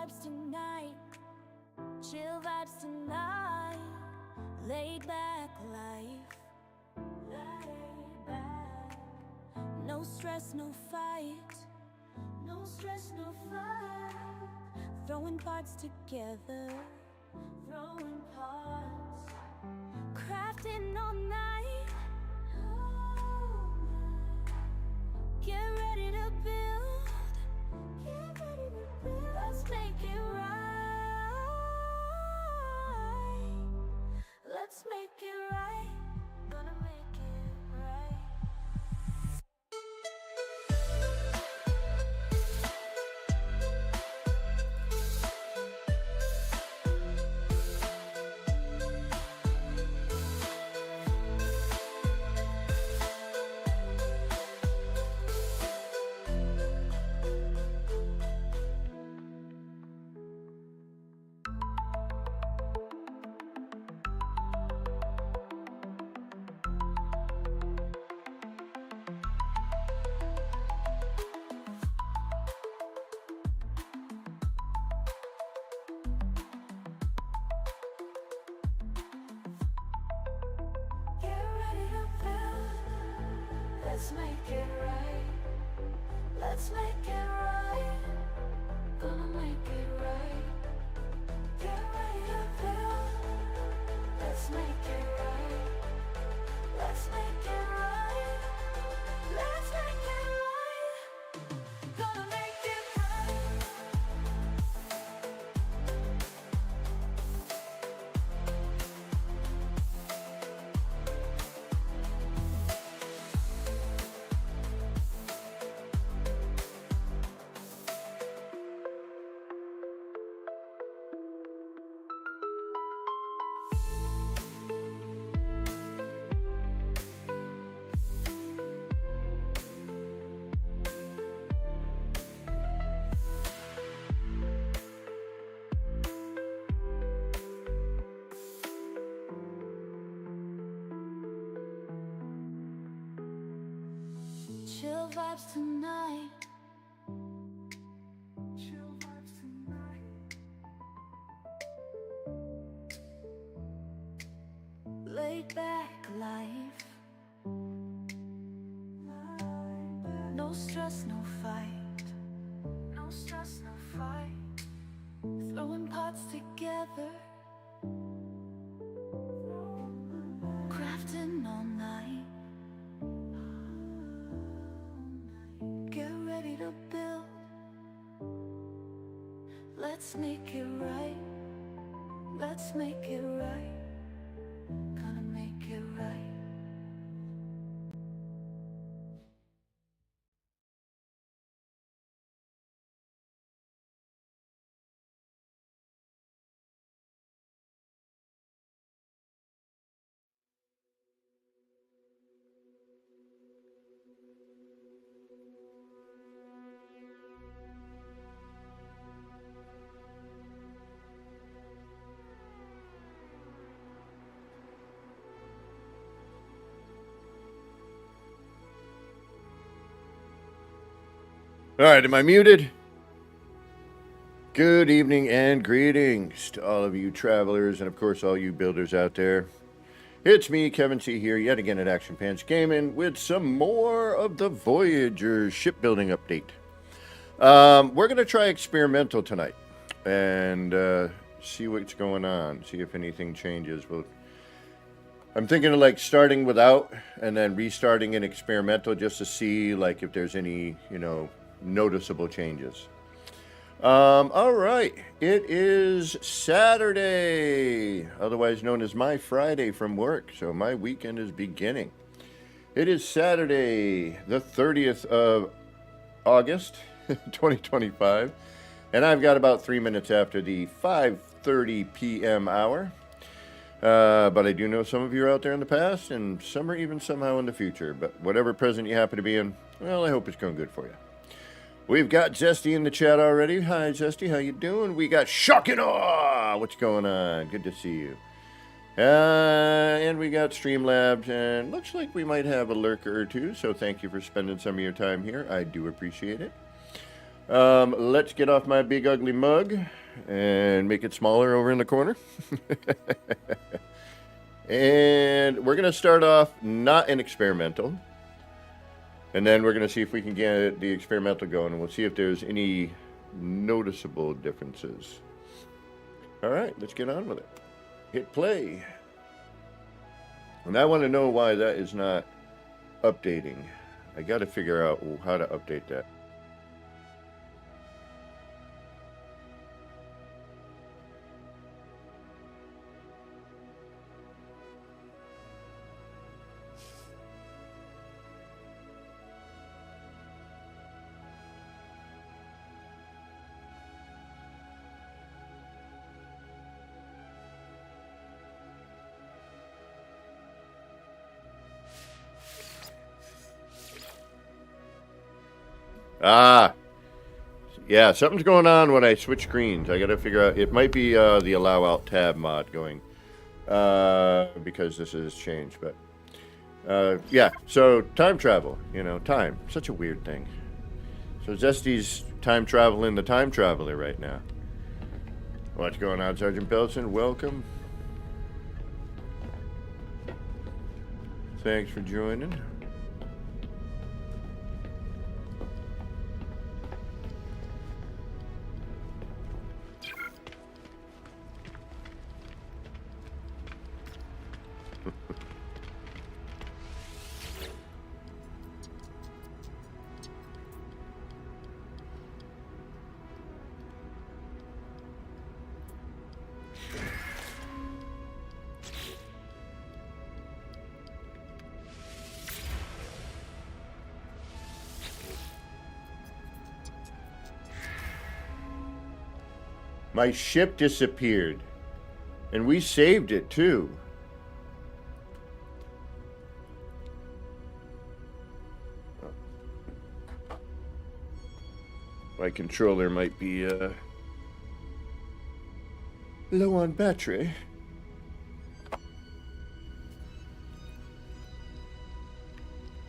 vibes tonight, chill vibes tonight, laid back life, laid back. No stress, no fight, no stress, no fight. Throwing parts together, throwing parts, crafting all night, all night. Get ready to build, get ready to build. Let's make it right. Let's make it right. Gonna make it right. Let's make it right. Let's make it right. Gonna make it right. Get ready to build. Let's make it right. Let's make it right. Let's make it right. Gonna make it right. Chill vibes tonight. Chill vibes tonight. Laid back life. No stress, no fight. No stress, no fight. Throwing parts together. Crafting all night. Get ready to build. Let's make it right. Let's make it right. Gonna make it right. All right, am I muted? Good evening and greetings to all of you travelers and, of course, all you builders out there. It's me, Kevin C. here, yet again at Action Pants Gaming with some more of the Voyager shipbuilding update. We're going to try experimental tonight and see what's going on, see if anything changes. I'm thinking of like starting without and then restarting in experimental just to see like if there's any, noticeable changes. All right, it is Saturday, otherwise known as my Friday from work, so my weekend is beginning. It is Saturday, the 30th of August, 2025, and I've got about 3 minutes after the 5:30 p.m. hour. But I do know some of you are out there in the past, and some are even somehow in the future. But whatever present you happen to be in, well, I hope it's going good for you. We've got Zesty in the chat already. Hi, Zesty. How you doing? We got Shock and Awe. What's going on? Good to see you. And we got Streamlabs, and looks like we might have a lurker or two, so thank you for spending some of your time here. I do appreciate it. Let's get off my big ugly mug and make it smaller over in the corner. And we're going to start off not an experimental. And then we're going to see if we can get the experimental going. And we'll see if there's any noticeable differences. All right, let's get on with it. Hit play. And I want to know why that is not updating. I got to figure out how to update that. Yeah, something's going on when I switch screens. I gotta figure out. It might be the allow alt tab mod going because this has changed. But yeah, so time travel. Time, such a weird thing. So Zesty's time traveling the time traveler right now. What's going on, Sergeant Belson? Welcome. Thanks for joining. My ship disappeared. And we saved it, too. My controller might be, low on battery.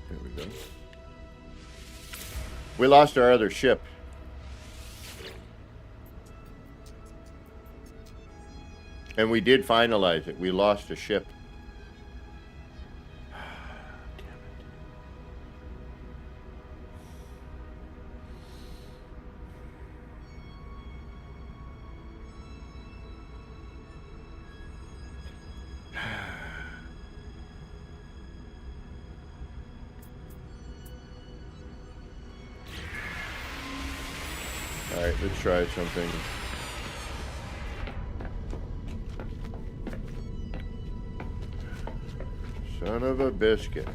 There we go. We lost our other ship. And we did finalize it. We lost a ship. All right, let's try something. Son of a biscuit.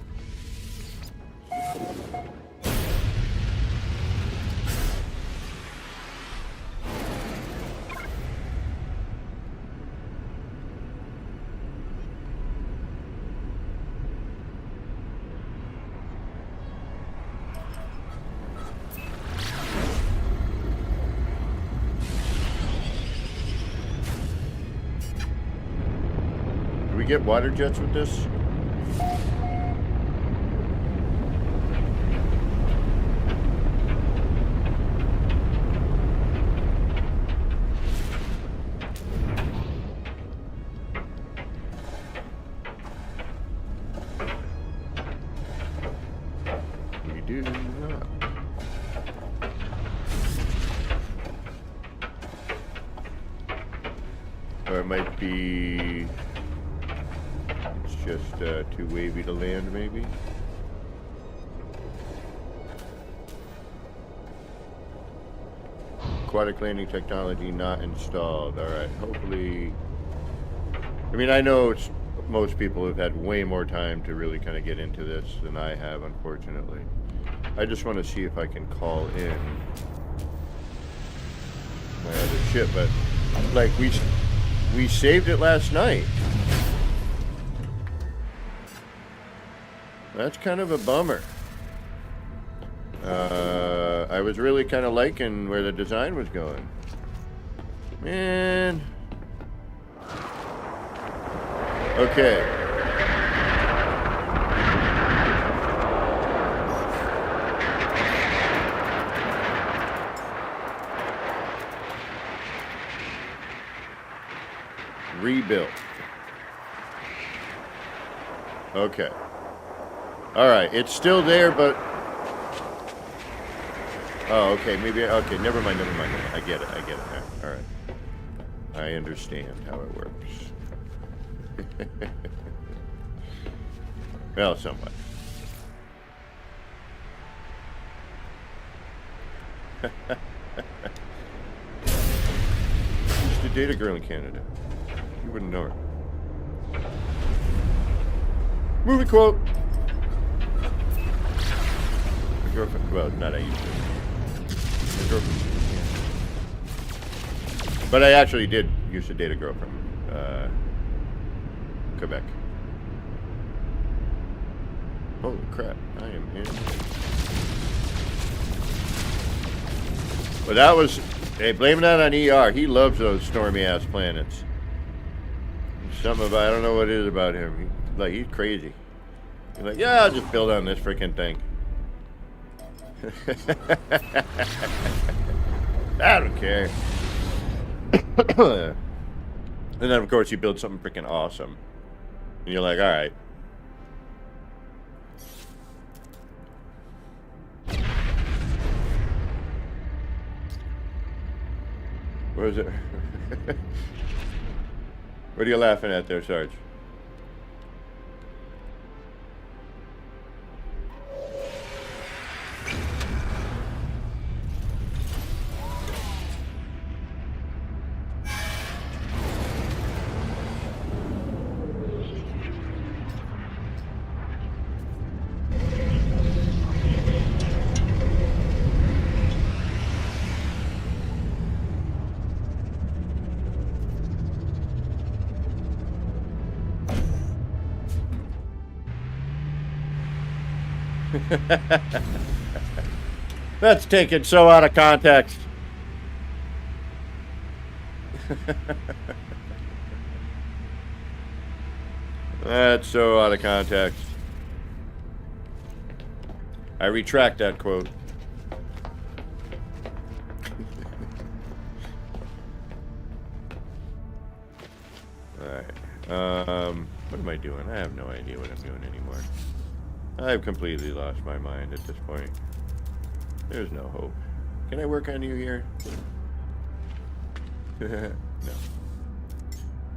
Do we get water jets with this? Or it might be it's just too wavy to land, maybe. Aquatic landing technology not installed. All right, hopefully. I mean, I know most people have had way more time to really kind of get into this than I have, unfortunately. I just want to see if I can call in my other ship, but like we saved it last night. That's kind of a bummer. I was really kind of liking where the design was going. Man. Okay. rebuilt. Okay. Alright, it's still there, but... Oh, okay, maybe... Okay, never mind. I get it now. Alright. I understand how it works. Well, somewhat. Used to date a girl in Canada. You wouldn't know her. Movie quote. My girlfriend, well, not I used to. My girlfriend. Yeah. But I actually did used to date a girl from Quebec. Holy crap, I am in. But that was, hey, blame that on ER. He loves those stormy ass planets. Some of, I don't know what it is about him. He's crazy. He's like, yeah, I'll just build on this freaking thing. I don't care. And then, of course, you build something freaking awesome. And you're like, all right. Where is it? What are you laughing at there, Sarge? That's taken so out of context. That's so out of context. I retract that quote. Alright. What am I doing? I have no idea what I'm doing anymore. I've completely lost my mind at this point. There's no hope. Can I work on you here? No.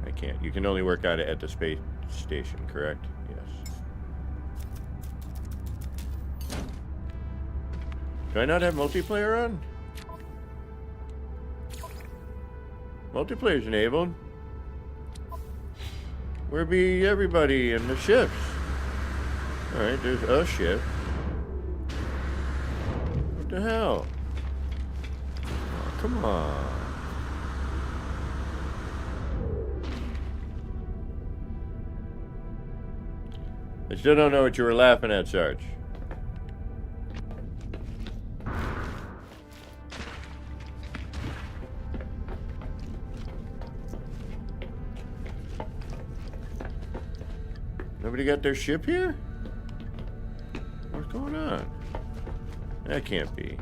I can't. You can only work on it at the space station, correct? Yes. Do I not have multiplayer on? Multiplayer's enabled. Where be everybody in the ships? Alright, there's a ship. What the hell? Oh, come on. I still don't know what you were laughing at, Sarge. Nobody got their ship here? What's going on? That can't be.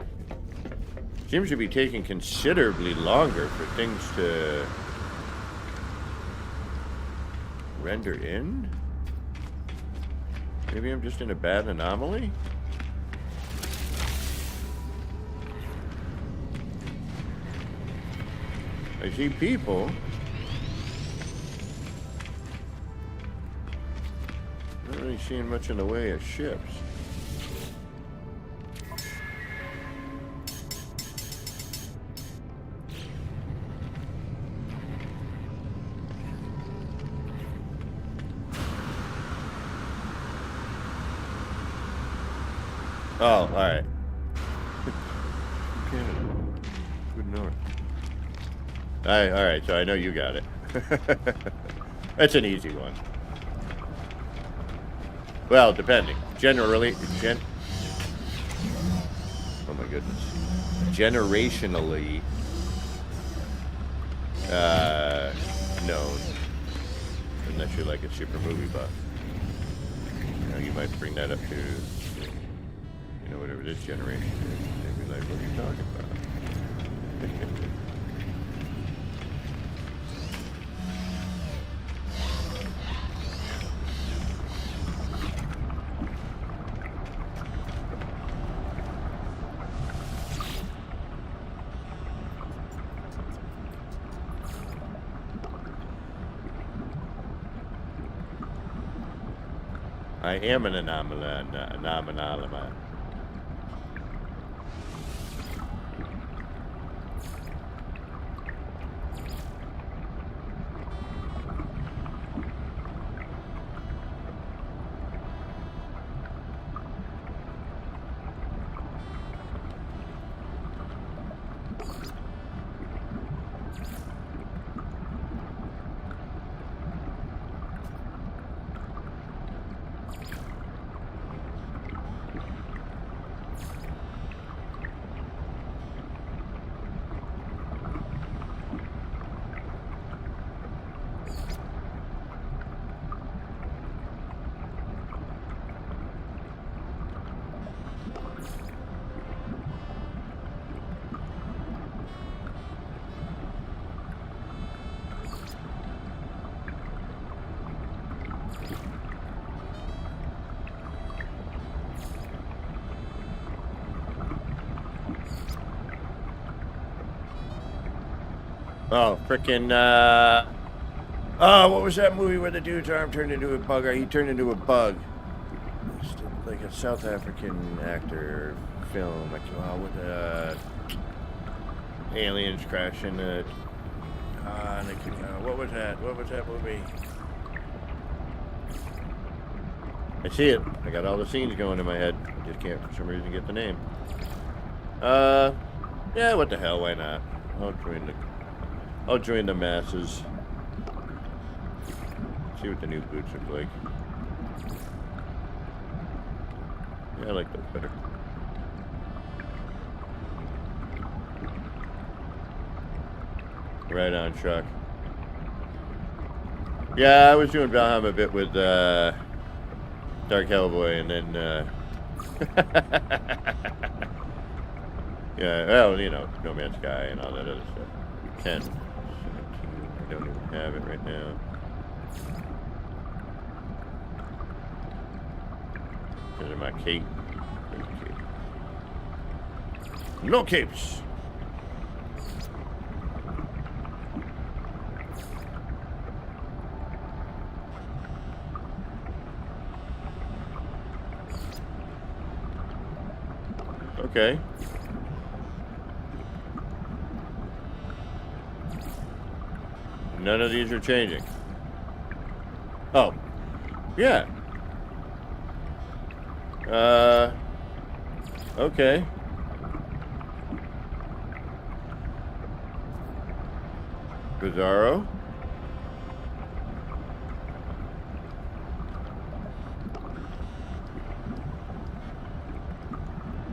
Seems to be taking considerably longer for things to render in. Maybe I'm just in a bad anomaly? I see people. Not really seeing much in the way of ships. Oh, alright. Okay. Good north. Alright, so I know you got it. That's an easy one. Well, depending. Generally, oh my goodness. Generationally, known. Unless you're like a super movie buff. You know, you might bring that up to, you know, whatever this generation is. They'd be like, what are you talking about? I am an anomaly. Oh, frickin', oh, what was that movie where the dude's arm turned into a bug? Or he turned into a bug. Like a South African actor film. Like, with aliens crashing the... what was that? What was that movie? I see it. I got all the scenes going in my head. I just can't, for some reason, get the name. Yeah, what the hell? Why not? I'll join the masses. See what the new boots look like. Yeah, I like those better. Right on, Chuck. Yeah, I was doing Valheim a bit with Dark Hellboy, and then yeah, well, you know, No Man's Sky and all that other stuff. 10, 17, I don't even have it right now. Because of my cape. No capes! Okay. None of these are changing. Oh. Yeah. Okay. Bizarro.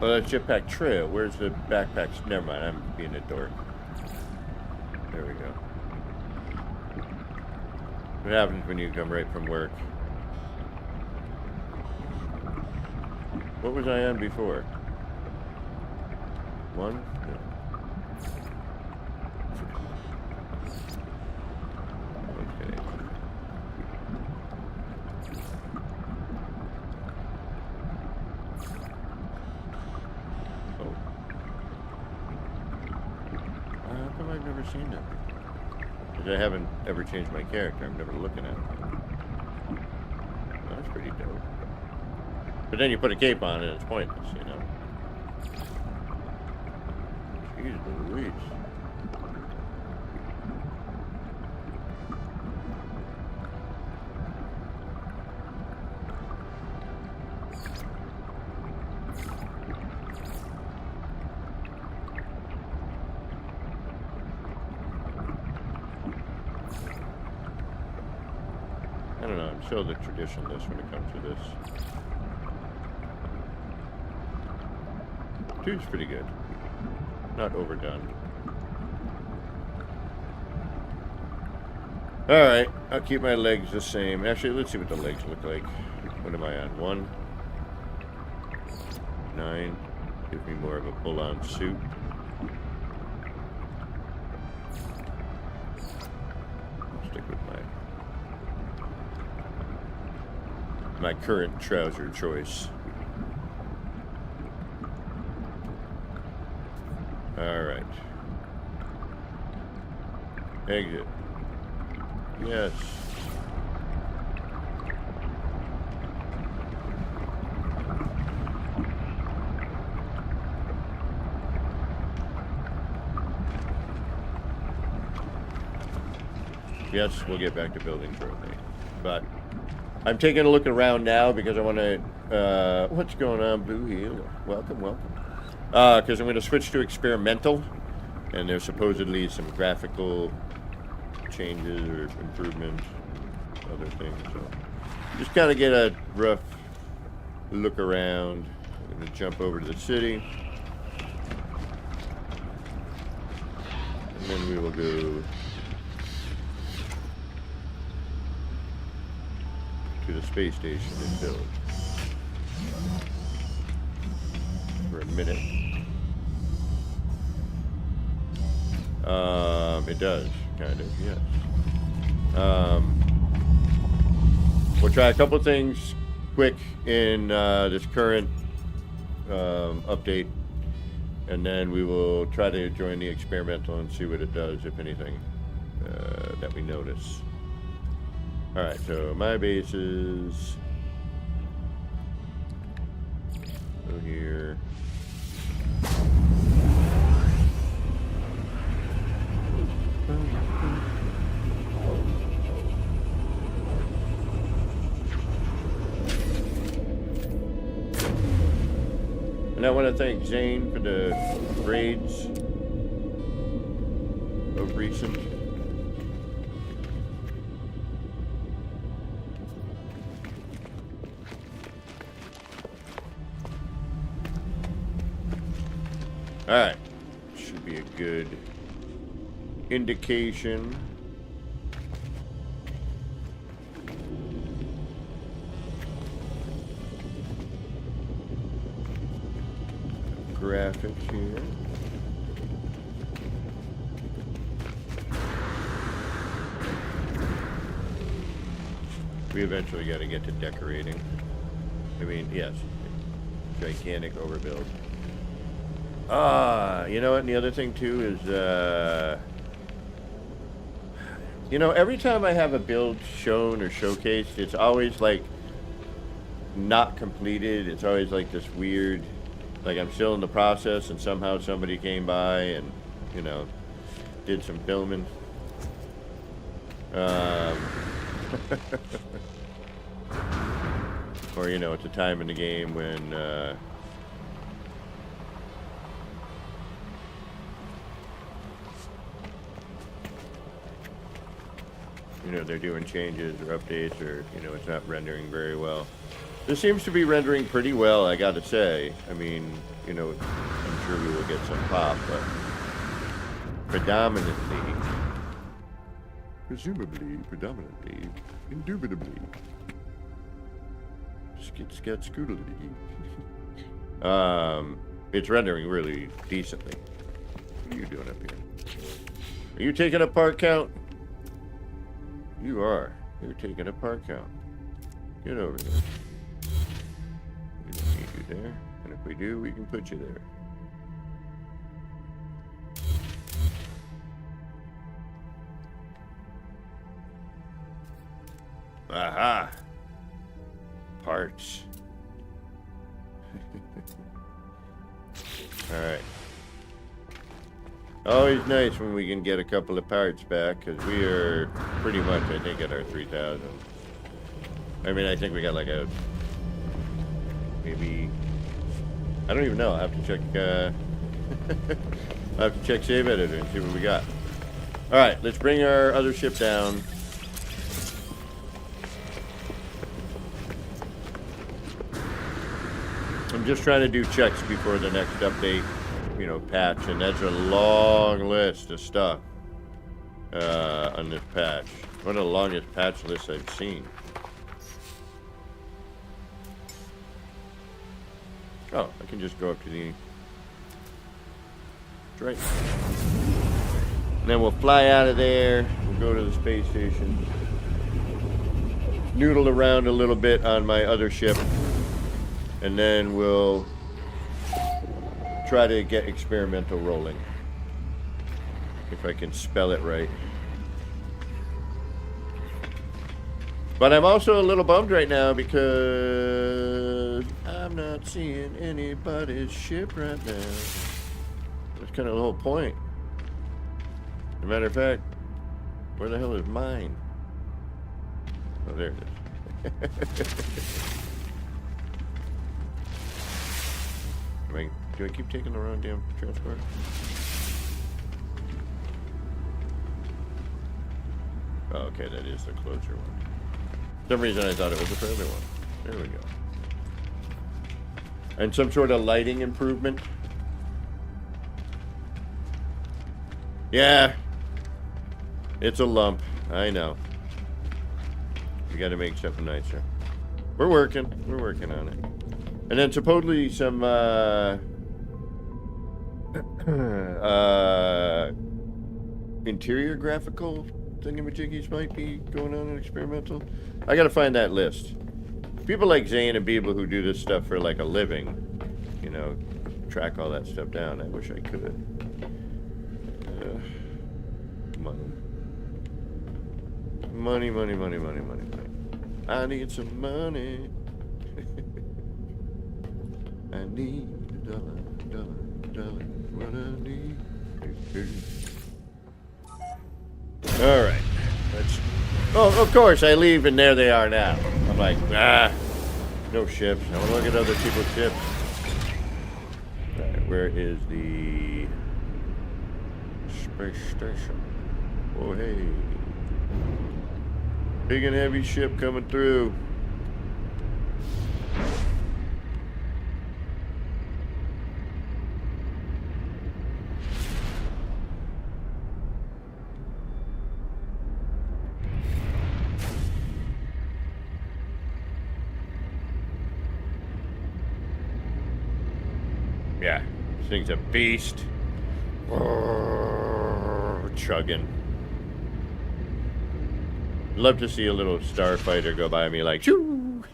Oh, that's Jetpack Trail. Where's the backpacks? Never mind, I'm being a dork. There we go. What happens when you come right from work? What was I on before? One? No. Okay. Oh. How come I've never seen that? Because I haven't ever changed my character. I'm never looking at it. That's pretty dope. But then you put a cape on and it's pointless, you know? Jeez Louise. I don't know, I'm so the traditionalist when it comes to this. Two's pretty good. Not overdone. Alright, I'll keep my legs the same. Actually, let's see what the legs look like. What am I on? 1. 9. Gives me more of a pull-on suit. I'll stick with my current trouser choice. Alright. Exit. Yes. Yes, we'll get back to building shortly. But I'm taking a look around now because I want to... what's going on, Blue Heel? Welcome, welcome. Because I'm going to switch to experimental. And there's supposedly some graphical changes or improvements, other things. So just kind of get a rough look around. I'm going to jump over to the city. And then we will go to the space station and build for a minute. It does, kind of, yes. We'll try a couple things quick in this current update, and then we will try to join the experimental and see what it does, if anything, that we notice. Alright, so my base is go here. And I want to thank Zane for the raids of recent. Alright. Should be a good indication. Graphics here. We eventually got to get to decorating. I mean, yes, gigantic overbuild. You know what? And the other thing too is, you know, every time I have a build shown or showcased, it's always like not completed. It's always like this weird, like I'm still in the process and somehow somebody came by and, you know, did some filming. Or, you know, it's a time in the game when, you know, they're doing changes or updates, or, you know, it's not rendering very well. This seems to be rendering pretty well, I gotta say. I mean, you know, I'm sure we will get some pop, but predominantly, presumably, predominantly, indubitably, scoodly. It's rendering really decently. What are you doing up here? Are you taking a part count? You are. You're taking a part count. Get over here. We don't need you there. And if we do, we can put you there. Aha! Parts. Alright. Always nice when we can get a couple of parts back, because we are pretty much, I think, at our 3,000. I mean, I think we got like a... maybe... I don't even know. I'll have to check... I'll have to check Save Editor and see what we got. Alright, let's bring our other ship down. I'm just trying to do checks before the next update, you know, patch, and that's a long list of stuff on this patch. One of the longest patch lists I've seen. Oh, I can just go up to the... right. And then we'll fly out of there. We'll go to the space station. Noodle around a little bit on my other ship. And then we'll try to get experimental rolling. If I can spell it right. But I'm also a little bummed right now because I'm not seeing anybody's ship right now. That's kind of the whole point. As a matter of fact, Where the hell is mine? Oh, there it is. Do I keep taking the wrong damn transport? Oh, okay, that is the closer one. For some reason I thought it was the further one. There we go. And some sort of lighting improvement. Yeah. It's a lump. I know. We got to make something nicer. We're working. We're working on it. And then supposedly some interior graphical thingamajiggies might be going on in experimental. I got to find that list. People like Zane and people who do this stuff for like a living, you know, track all that stuff down. I wish I could. Money. Money, money, money, money, money, money. I need some money. I need a dollar, dollar, dollar. What I need. All right. Let's. Oh, of course, I leave and there they are now. I'm like, no ships. I want to look at other people's ships. All right, where is the space station? Oh, hey. Big and heavy ship coming through. Yeah, this thing's a beast. Chugging. Love to see a little starfighter go by me like, shoo!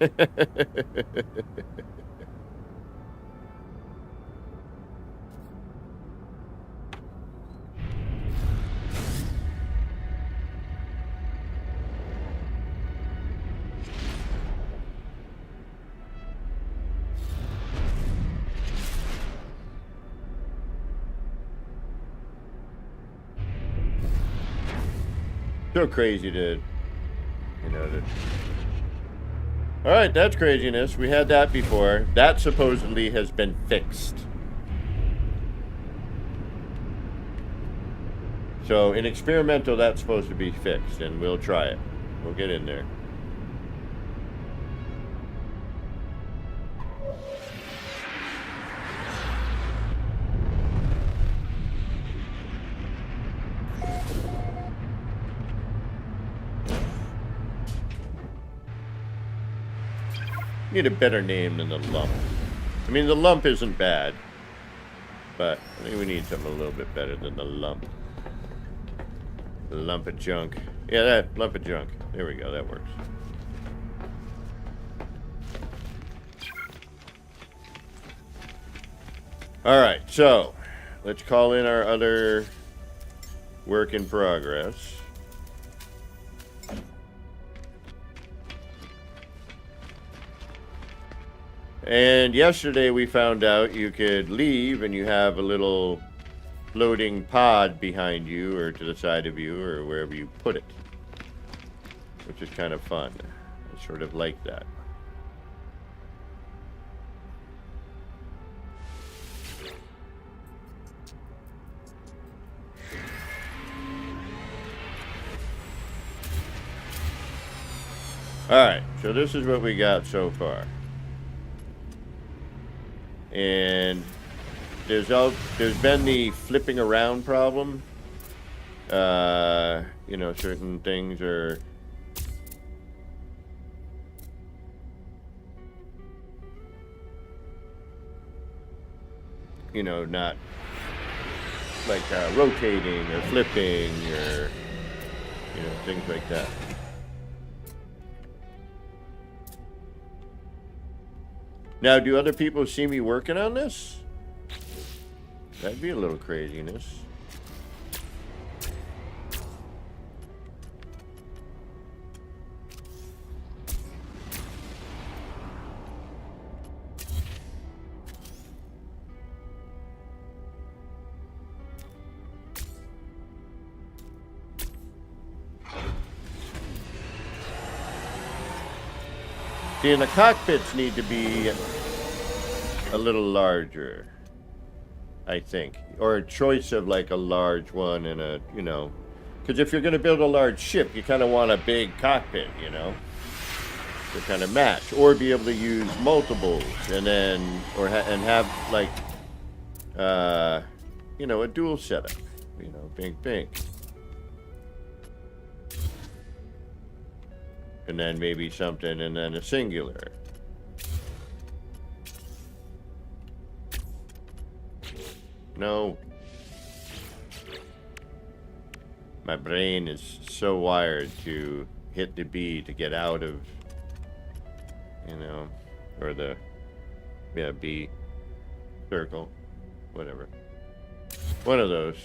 So crazy to, you know, to... Alright, that's craziness. We had that before. That supposedly has been fixed. So, in experimental, that's supposed to be fixed, and we'll try it. We'll get in there. Need a better name than the lump. I mean, the lump isn't bad, but I think we need something a little bit better than the lump. The lump of junk. Yeah, that lump of junk. There we go. That works. All right, so let's call in our other work in progress. And yesterday we found out you could leave and you have a little floating pod behind you or to the side of you or wherever you put it, which is kind of fun. I sort of like that. Alright, so this is what we got so far. And there's been the flipping around problem. You know, certain things are not like rotating or flipping or things like that. Now, do other people see me working on this? That'd be a little craziness. See, and the cockpits need to be a little larger, I think. Or a choice of like a large one and a, you know. Because if you're going to build a large ship, you kind of want a big cockpit, you know, to kind of match. Or be able to use multiples and then, and have like, you know, a dual setup. You know, bing. And then maybe something and then a singular. No. My brain is so wired to hit the B to get out of, you know, or the, yeah, B, circle, whatever. One of those.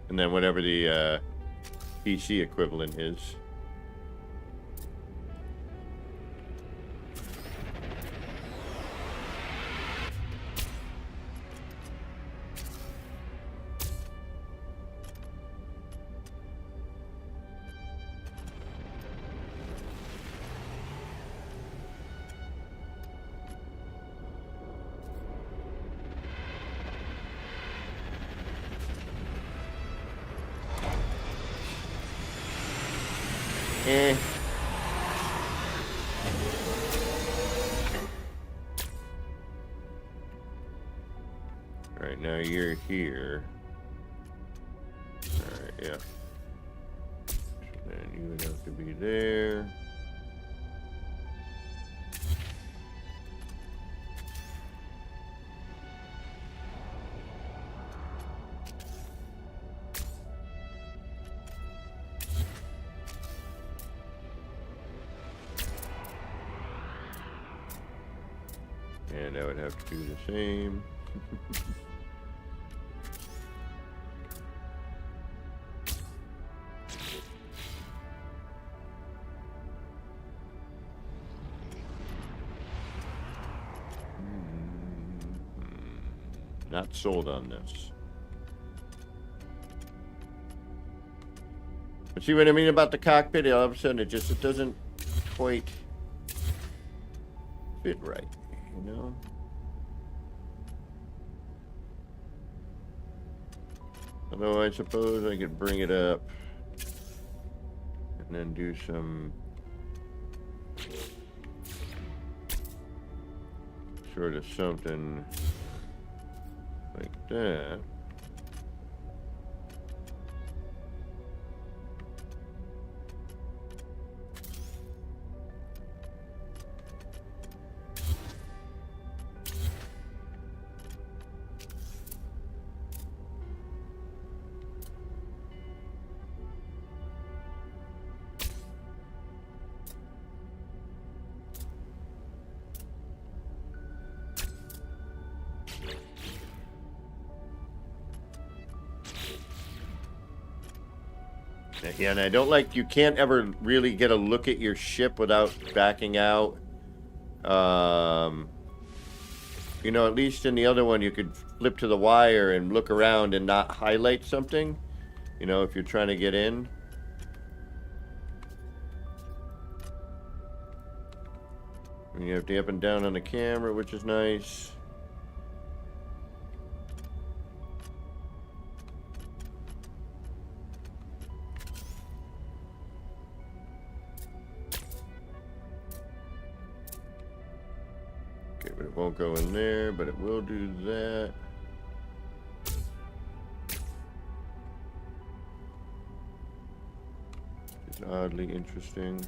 And then whatever the PC equivalent is. Alright, now you're here. Alright, yeah. So then you would have to be there. And I would have to do the same. Not sold on this. But see what I mean about the cockpit? All of a sudden it doesn't quite fit right, you know? Although I suppose I could bring it up and then do some sort of something like that. Yeah, and I don't like, you can't ever really get a look at your ship without backing out. You know, at least in the other one, you could flip to the wire and look around and not highlight something. You know, if you're trying to get in. And you have the up and down on the camera, which is nice. Okay, but it won't go in there, but it will do that. It's oddly interesting.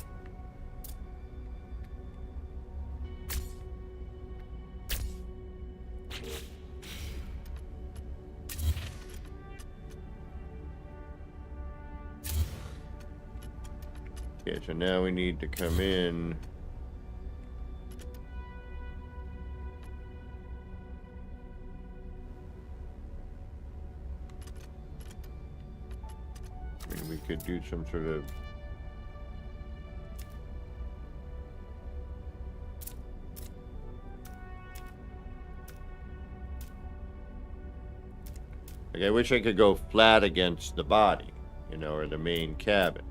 Okay, so now we need to come in. I mean, we could do some sort of like, I wish I could go flat against the body, you know, or the main cabin.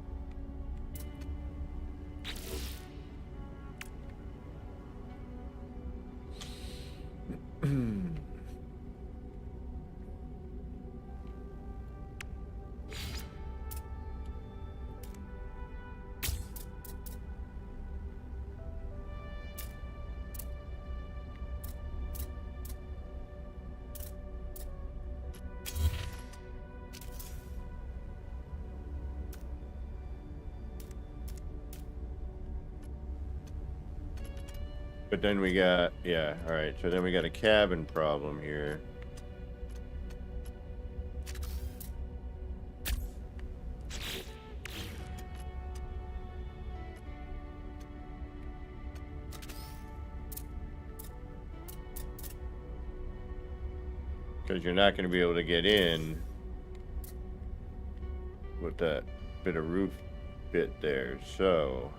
But then we got, yeah, all right. So then we got a cabin problem here. Because you're not going to be able to get in with that bit of roof bit there. So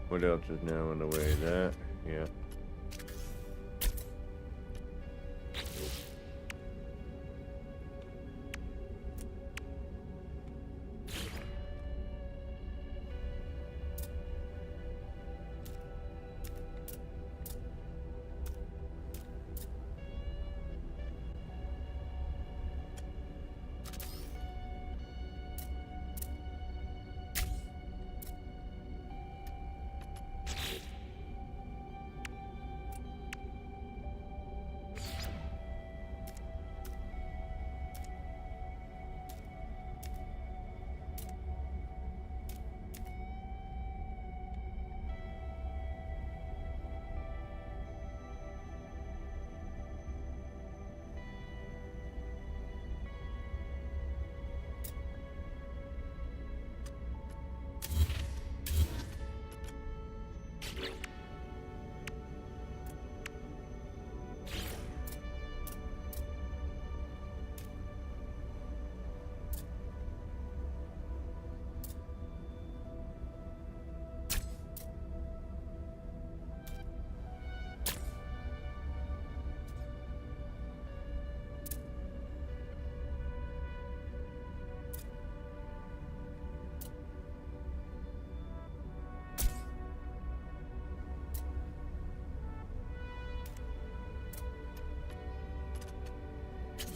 what else is now in the way? That, yeah.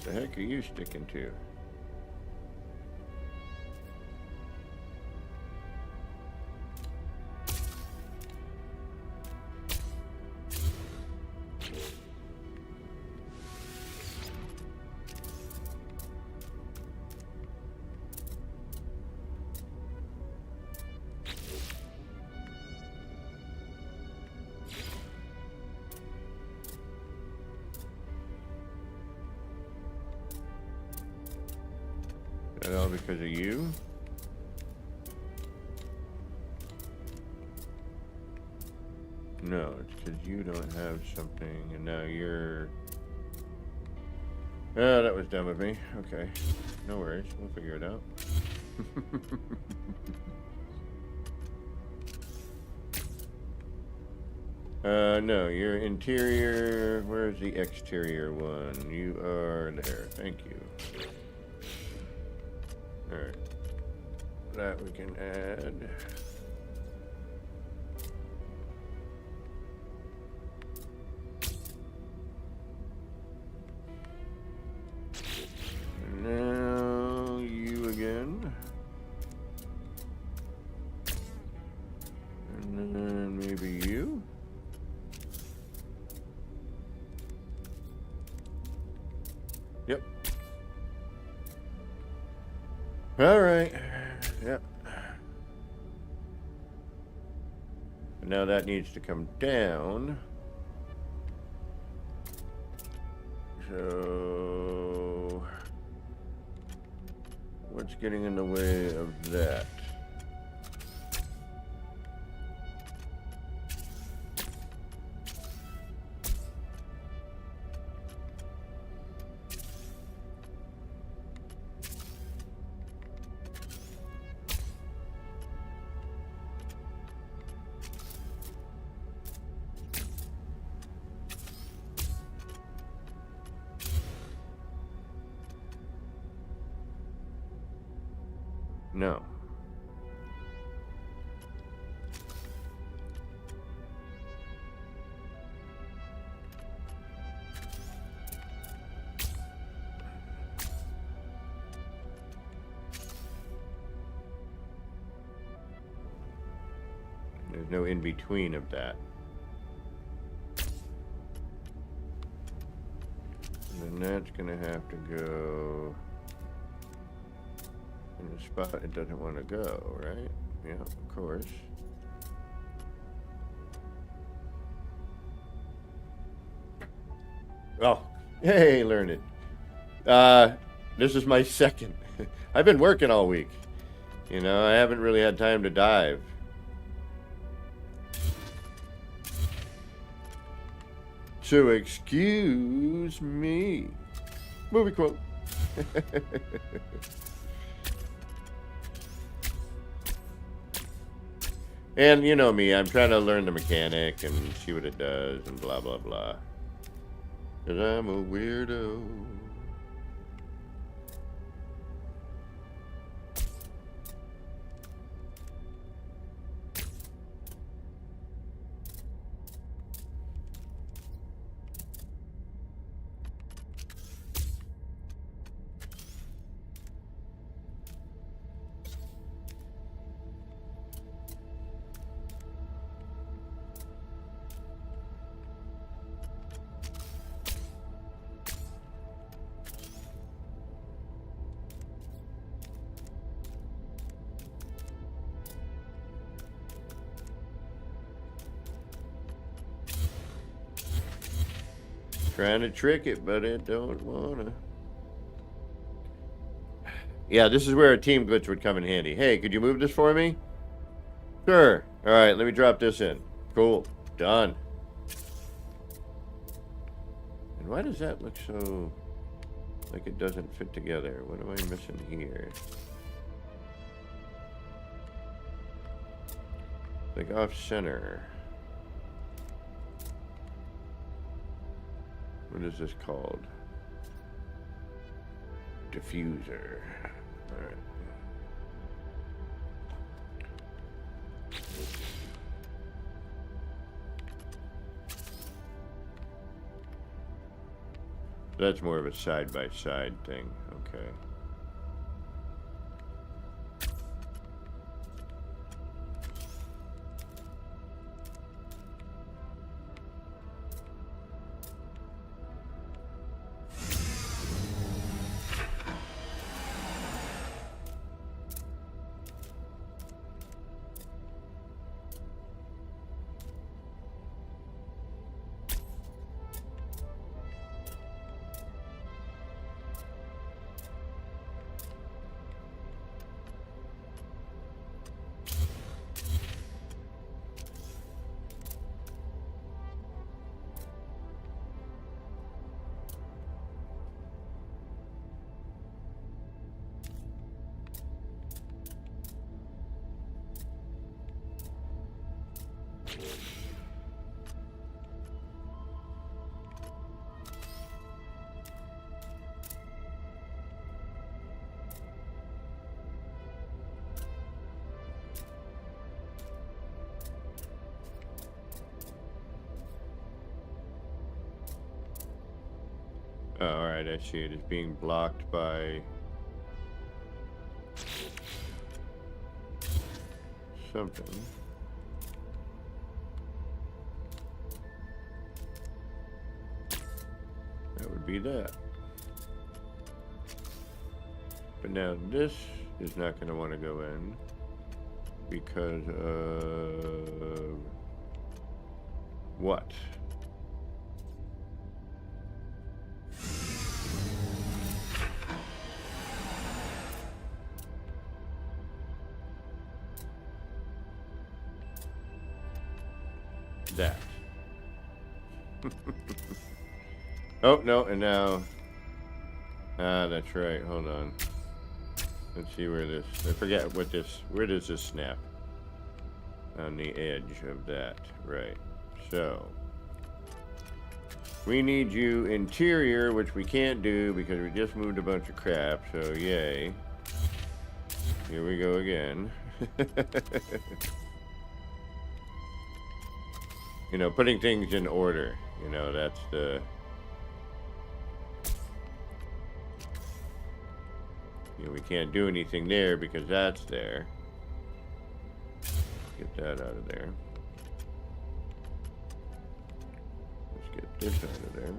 The heck are you sticking to? That all because of you? No, it's because you don't have something, and now you're... Oh, that was dumb of me. Okay, no worries. We'll figure it out. No, your interior... Where's the exterior one? You are there. Thank you. Alright. That we can add. And now you again. And then maybe you. Yep. All right. Yep. Now that needs to come down. So what's getting in the way of that? No. There's no in-between of that. And then that's going to have to go in the spot it doesn't want to go, right? Yeah, of course. Oh, hey, learn it. This is my second. I've been working all week. You know, I haven't really had time to dive. So excuse me. Movie quote. And you know me, I'm trying to learn the mechanic and see what it does and blah, blah, blah. Because I'm a weirdo. Trying to trick it, but it don't wanna. Yeah, this is where a team glitch would come in handy. Hey, could you move this for me? Sure. All right, let me drop this in. Cool. Done. And why does that look so like it doesn't fit together? What am I missing here? Like off center. What is this called? Diffuser. All right. That's more of a side-by-side thing. Okay. Oh, all right, I see it is being blocked by something. That would be that. But now this is not going to want to go in because of what? That. Oh, no, and now... Ah, that's right, hold on. Let's see where this... I forget what this... Where does this snap? On the edge of that, right. So... We need you interior, which we can't do because we just moved a bunch of crap, so yay. Here we go again. You know, putting things in order, you know, that's the... You know, we can't do anything there because that's there. Get that out of there. this out of there.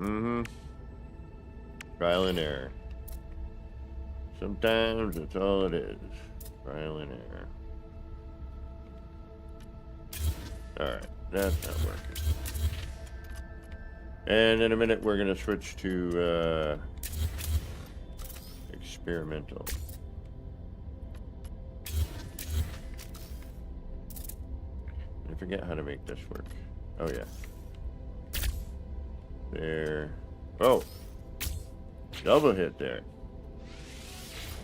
Mm-hmm. Trial and error. Sometimes that's all it is. Trial and error. Alright, that's not working. And in a minute we're going to switch to experimental. I forget how to make this work. Oh yeah. There. Oh! Double hit there.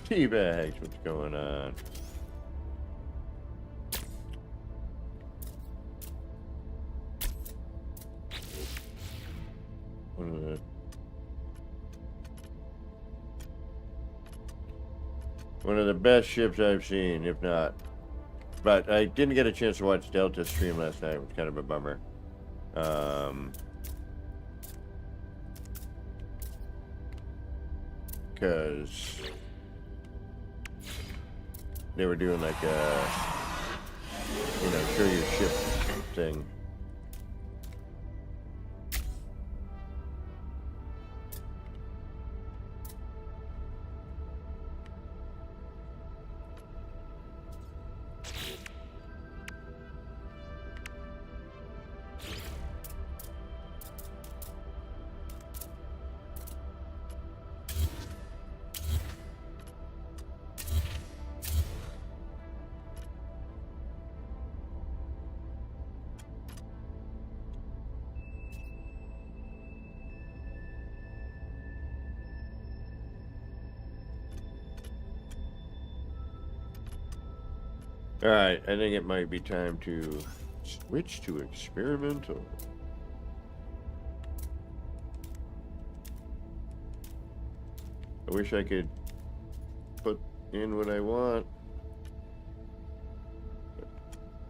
Teabags, what's going on? One of the best ships I've seen, if not. But I didn't get a chance to watch Delta stream last night, which was kind of a bummer. Because they were doing like a, show your ship thing. Alright, I think it might be time to switch to experimental. I wish I could put in what I want.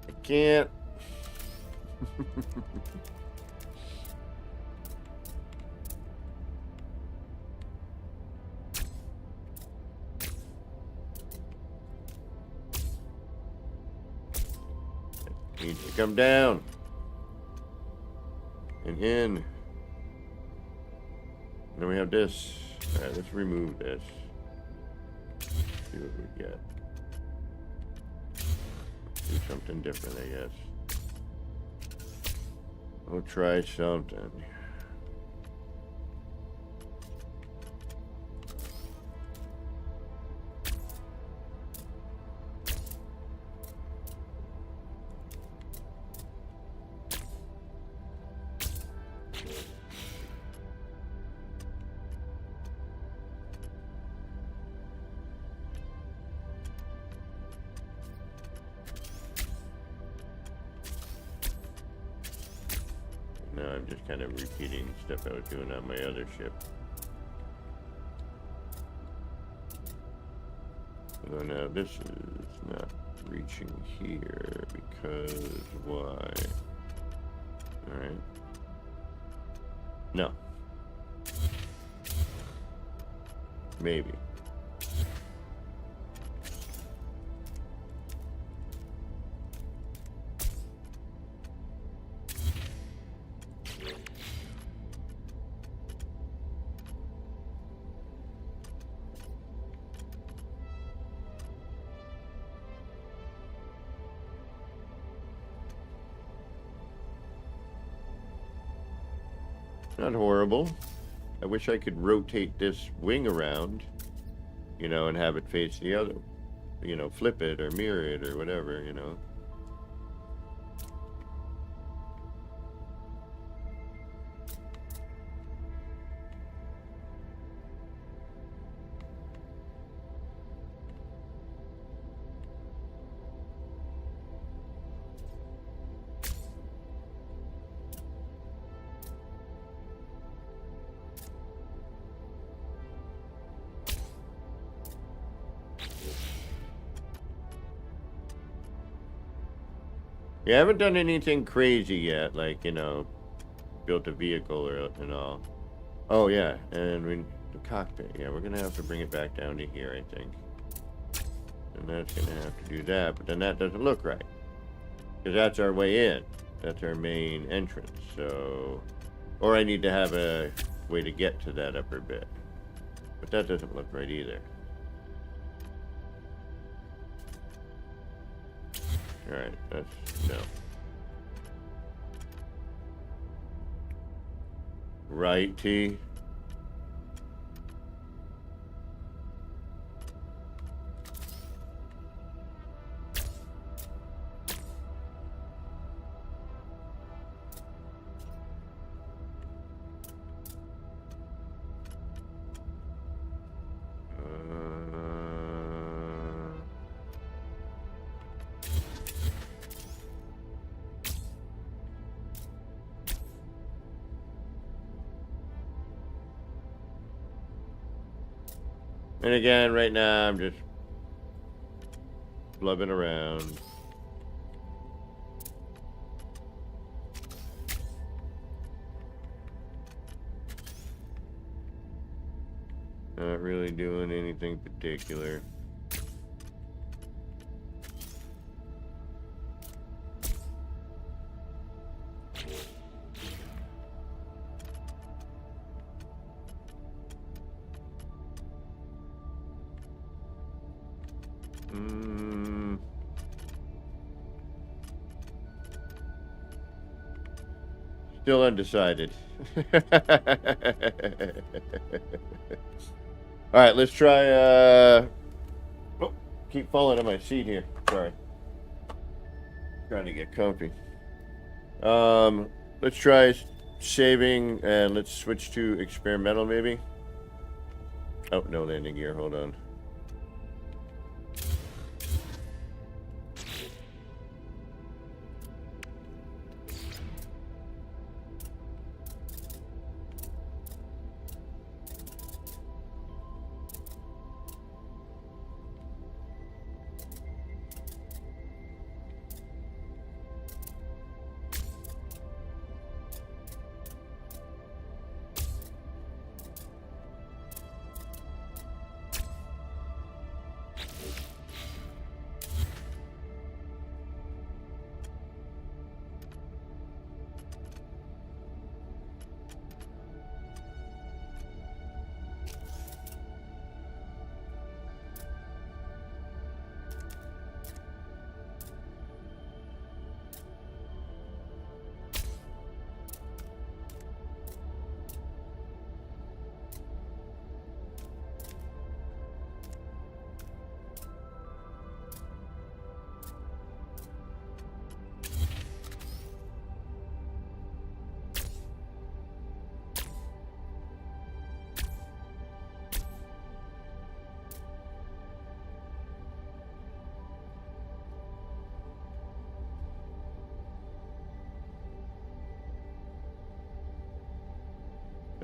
I can't. Needs to come down and in. And then we have this. All right, let's remove this. See what we get. Do something different, I guess. We'll try something. just kind of repeating stuff I was doing on my other ship. So now this is not reaching here because why? Alright. No. Maybe. Not horrible. I wish I could rotate this wing around, you know, and have it face the other, you know, flip it or mirror it or whatever, you know. Yeah, I haven't done anything crazy yet, like, you know, built a vehicle or and all. Oh yeah, and the cockpit. Yeah, we're gonna have to bring it back down to here, I think. And that's gonna have to do that, but then that doesn't look right, because that's our way in. That's our main entrance. So, or I need to have a way to get to that upper bit, but that doesn't look right either. Alright, that's no. Right, T? And again, right now, I'm just blubbing around. Not really doing anything particular. Still undecided. Alright, let's try, oh, keep falling on my seat here. Sorry. Trying to get comfy. Let's try saving, and let's switch to experimental, maybe. Oh, no landing gear, hold on.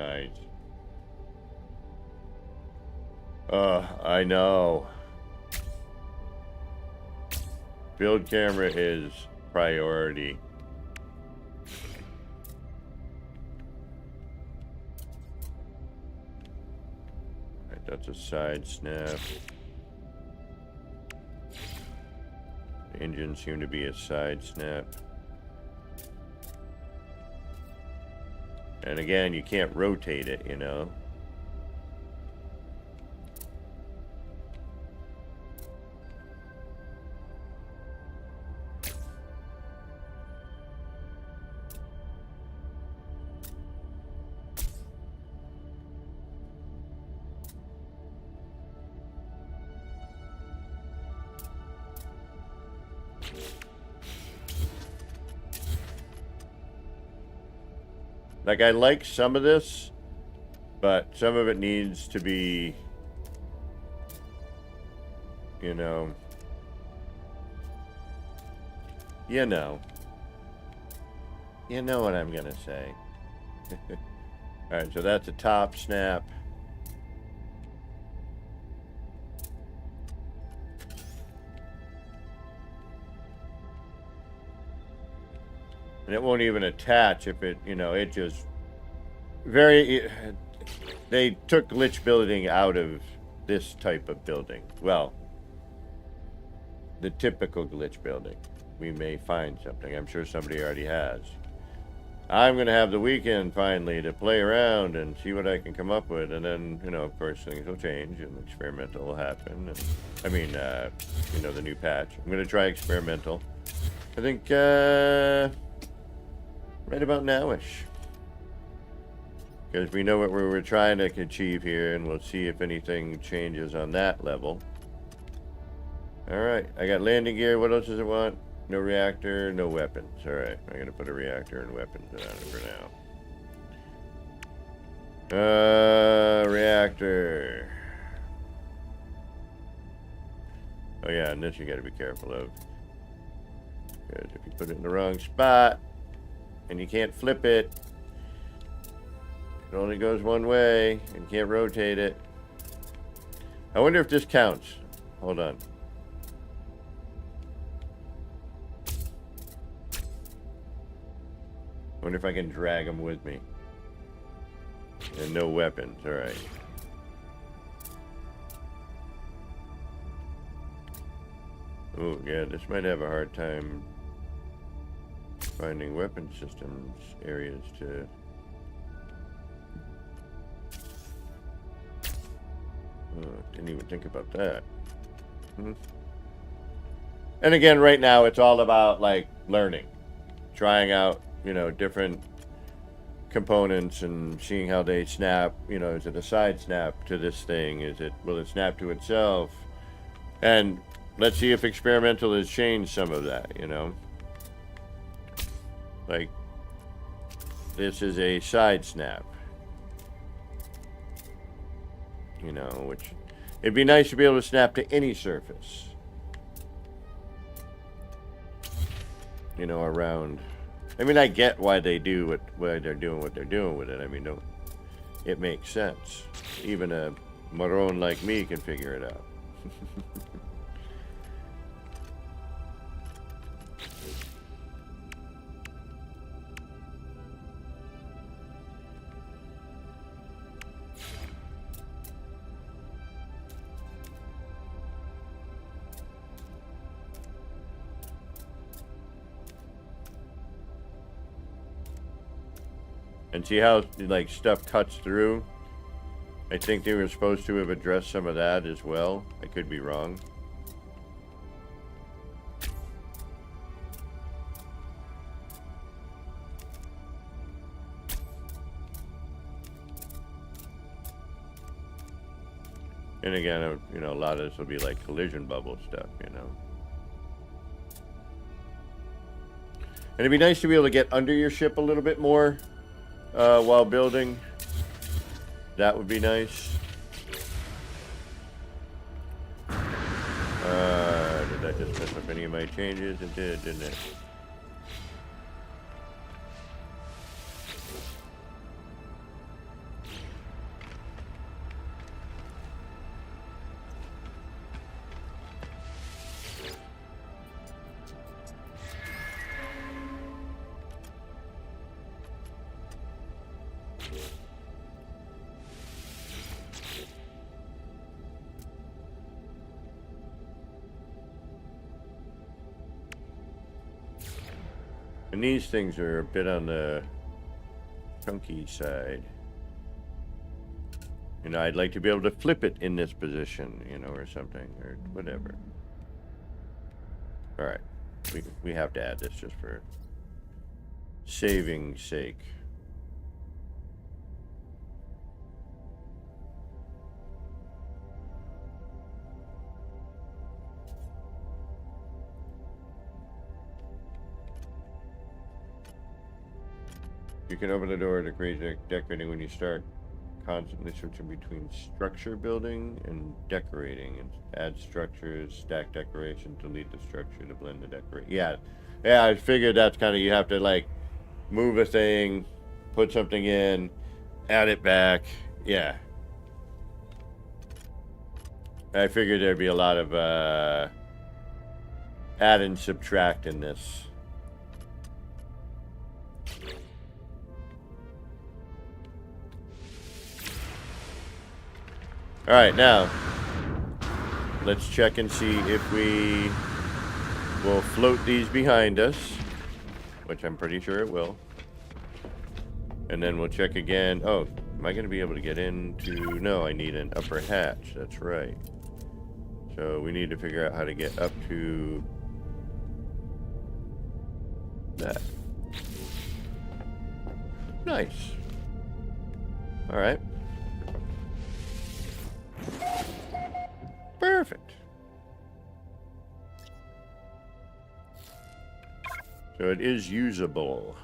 Nice. I know. Build camera is priority. Alright, that's a side snap. The engine seemed to be a side snap. And again, you can't rotate it, you know. Like, I like some of this, but some of it needs to be, you know, you know what I'm gonna say. Alright, so that's a top snap. And it won't even attach if it, you know, it just they took glitch building out of this type of building. Well, the typical glitch building. We may find something. I'm sure somebody already has. I'm going to have the weekend finally to play around and see what I can come up with. And then, you know, of course, things will change and experimental will happen. And, I mean, you know, the new patch. I'm going to try experimental. I think, right about nowish, because we know what we were trying to achieve here, and we'll see if anything changes on that level. Alright, I got landing gear. What else does it want? No reactor, no weapons. Alright, I'm gonna put a reactor and weapons on it for now. Reactor. Oh yeah, and this you gotta be careful of, because if you put it in the wrong spot and you can't flip it, it only goes one way and you can't rotate it. I wonder if this counts. Hold on. I wonder if I can drag them with me. And no weapons, alright. Oh yeah, this might have a hard time finding weapon systems areas to. Didn't even think about that. And again, right now it's all about like learning, trying out, you know, different components and seeing how they snap. You know, is it a side snap to this thing? Will it snap to itself? And let's see if experimental has changed some of that, you know. Like, this is a side snap. You know, which it'd be nice to be able to snap to any surface. You know, around. I mean, I get why they do why they're doing what they're doing with it. I mean, it makes sense. Even a moron like me can figure it out. And see how, like, stuff cuts through? I think they were supposed to have addressed some of that as well. I could be wrong. And again, you know, a lot of this will be like collision bubble stuff, you know. And it'd be nice to be able to get under your ship a little bit more. While building, that would be nice. Did I just mess up any of my changes? It did, didn't it? And these things are a bit on the chunky side. You know, I'd like to be able to flip it in this position, you know, or something, or whatever. All right, we have to add this just for saving's sake. You can open the door to create decorating when you start. Constantly switching between structure building and decorating, and add structures, stack decoration, delete the structure to blend the decoration. Yeah, I figured that's kind of, you have to like move a thing, put something in, add it back. Yeah, I figured there'd be a lot of add and subtract in this. All right, now let's check and see if we will float these behind us, which I'm pretty sure it will. And then we'll check again. Oh, am I going to be able to get into... No, I need an upper hatch. That's right. So we need to figure out how to get up to that. Nice. All right. Perfect. So it is usable.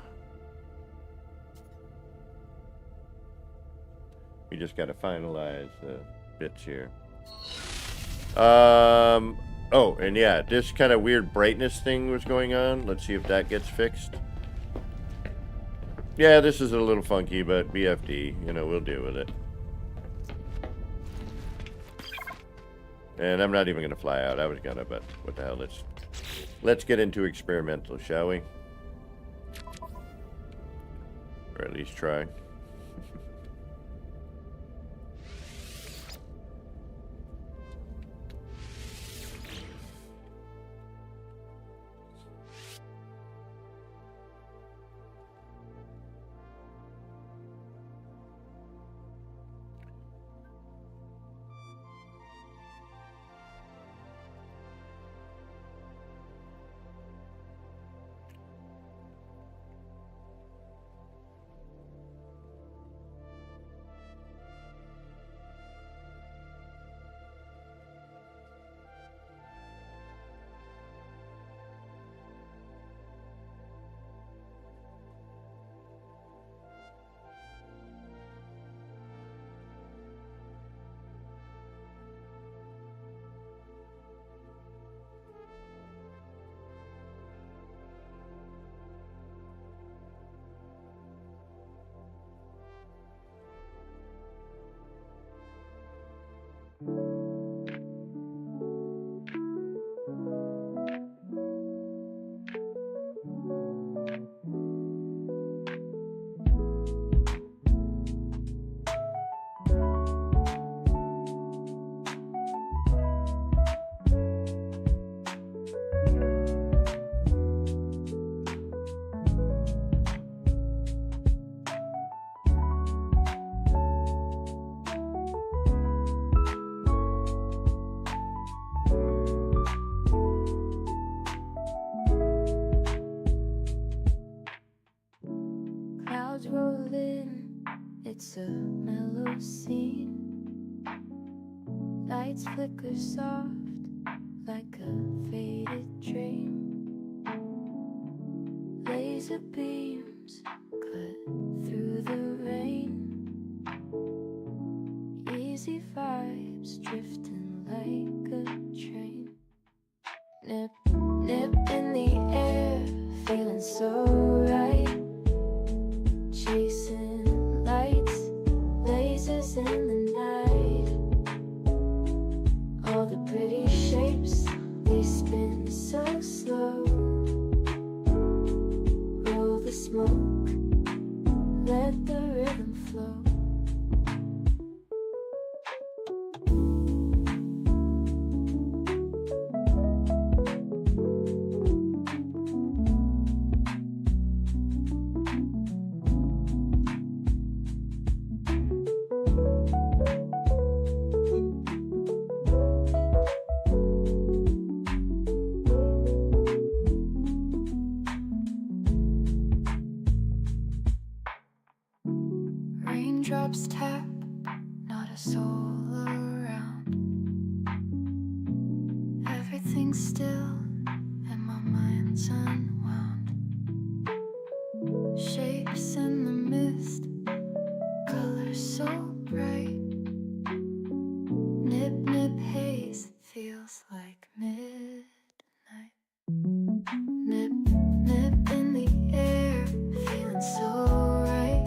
We just got to finalize the bits here. Oh, and yeah, this kind of weird brightness thing was going on. Let's see if that gets fixed. Yeah, this is a little funky, but BFD, you know, we'll deal with it. And I'm not even going to fly out. I was going to, but what the hell. Let's get into experimental, shall we? Or at least try. Clouds roll in, it's a mellow scene. Lights flicker soft like a faded dream. Laser beams cut through the rain. Easy vibes drifting like a train. Nip, nip in the air, feeling so right. Chasing lights, lasers in the night. All the pretty shapes, they spin so slow. Roll the smoke, let the rhythm flow. us all around. Everything's still and my mind's unwound. Shapes in the mist, colors so bright. Nip, nip, haze, feels like midnight. Nip, nip in the air, feeling so right.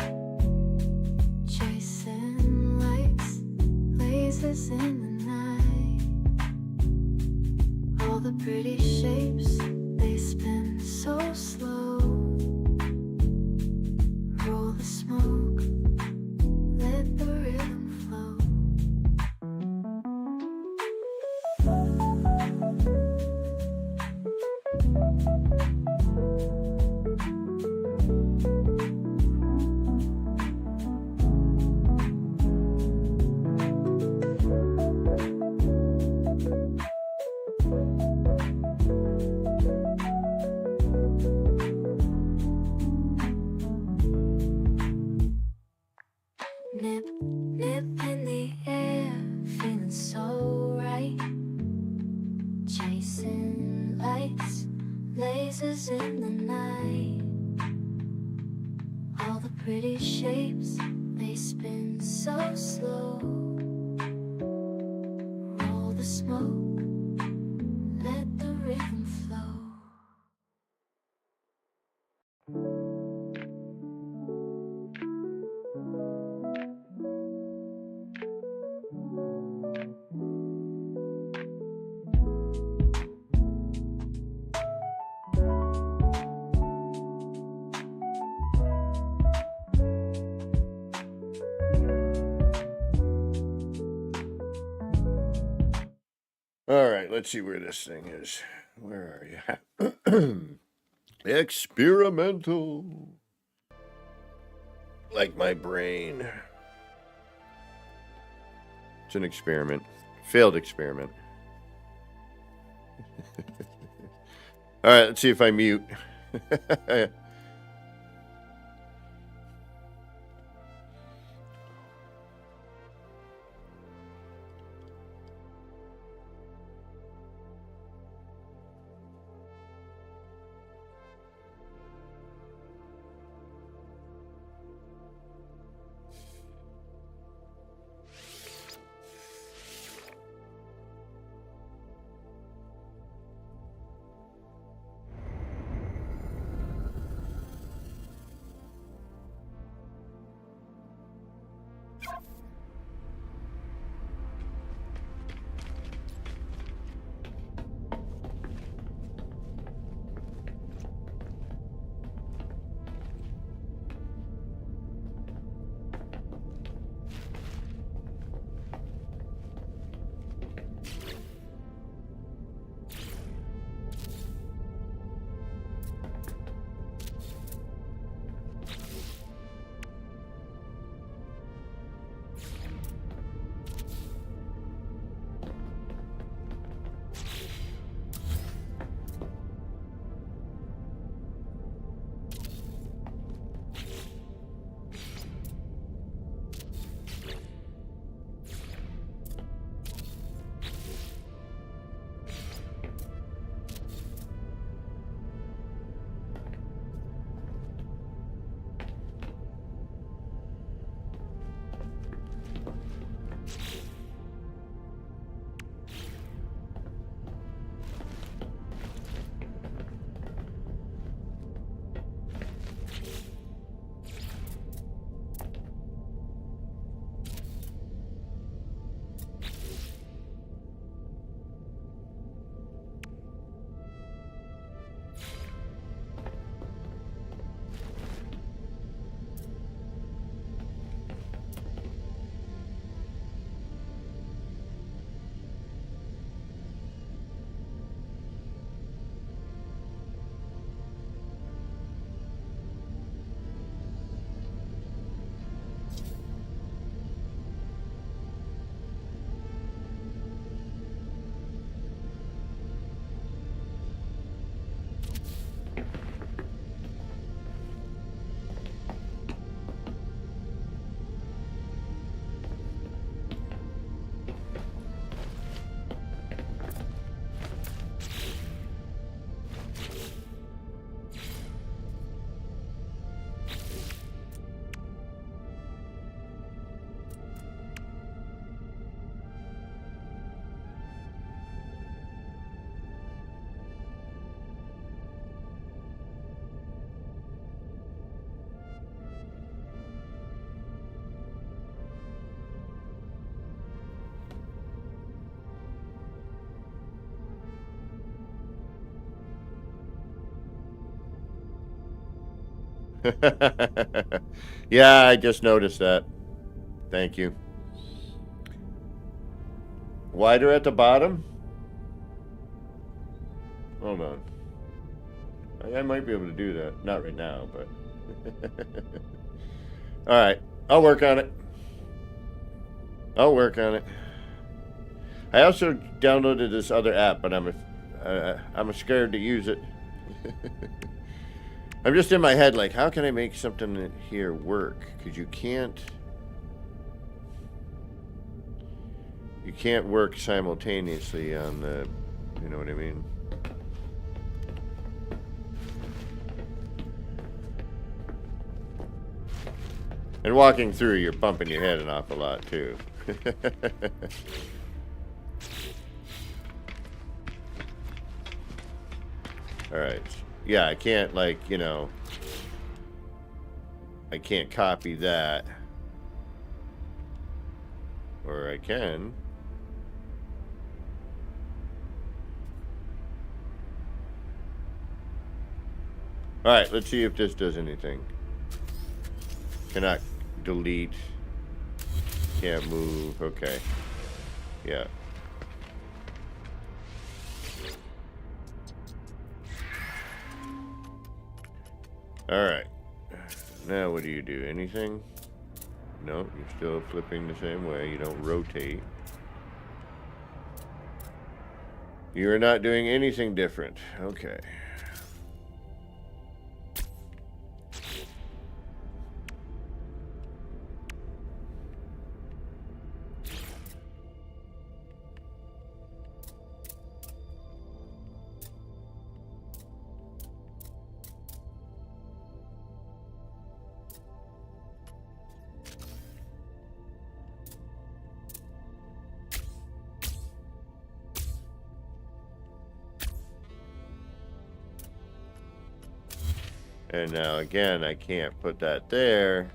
Chasing lights, lasers in the night. All the pretty shapes, they spin so slow. Roll the smoke, let the rhythm flow. Nip, nip in the air, feeling so right. Chasing lights, lasers in the night. All the pretty shapes, they spin so slow. Roll the smoke, let the rhythm flow. All right, let's see where this thing is. Where are you? Experimental. Like my brain. It's an experiment. Failed experiment. All right, let's see if I mute. Yeah, I just noticed that. Thank you. Wider at the bottom? Hold on. I might be able to do that. Not right now, but... Alright. I'll work on it. I'll work on it. I also downloaded this other app, but I'm scared to use it. I'm just in my head like, how can I make something here work? Because you can't work simultaneously on the, you know what I mean? And walking through, you're bumping your head an awful lot too. Alright. Yeah, I can't, like, you know... I can't copy that. Or I can. Alright, let's see if this does anything. Cannot delete. Can't move. Okay. Yeah. Alright. Now what do you do? Anything? No, you're still flipping the same way. You don't rotate. You're not doing anything different. Okay. And now again, I can't put that there,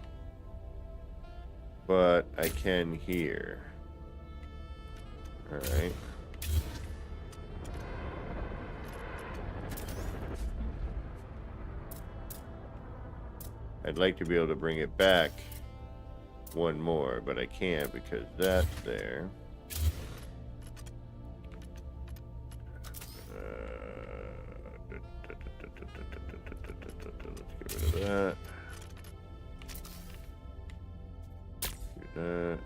but I can here. All right. I'd like to be able to bring it back one more, but I can't because that's there. Let's get rid of that. Do that.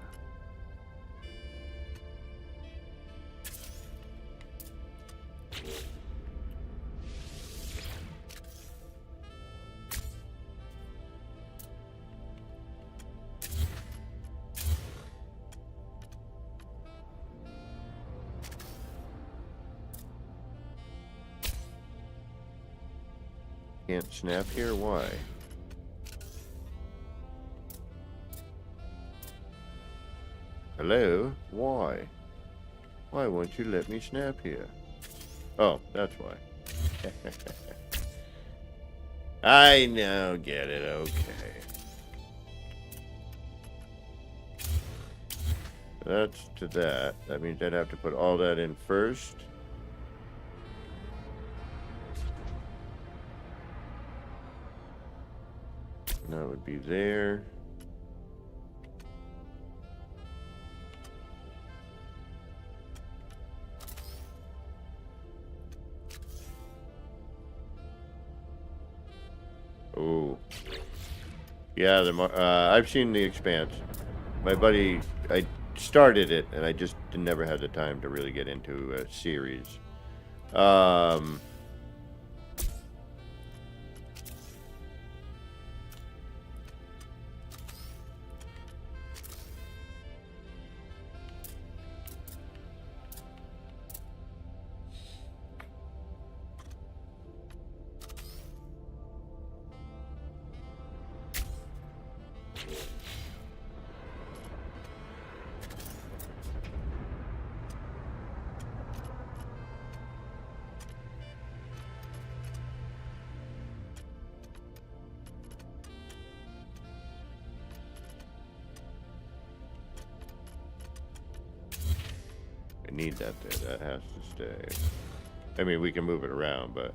Can't snap here? Why? Hello? Why? Why won't you let me snap here? Oh, that's why. I now get it. Okay. That's to that. That means I'd have to put all that in first. That would be there. Oh. Yeah, I've seen The Expanse. My buddy, I started it, and I just never had the time to really get into a series. I need that there. That has to stay. I mean, we can move it around, but...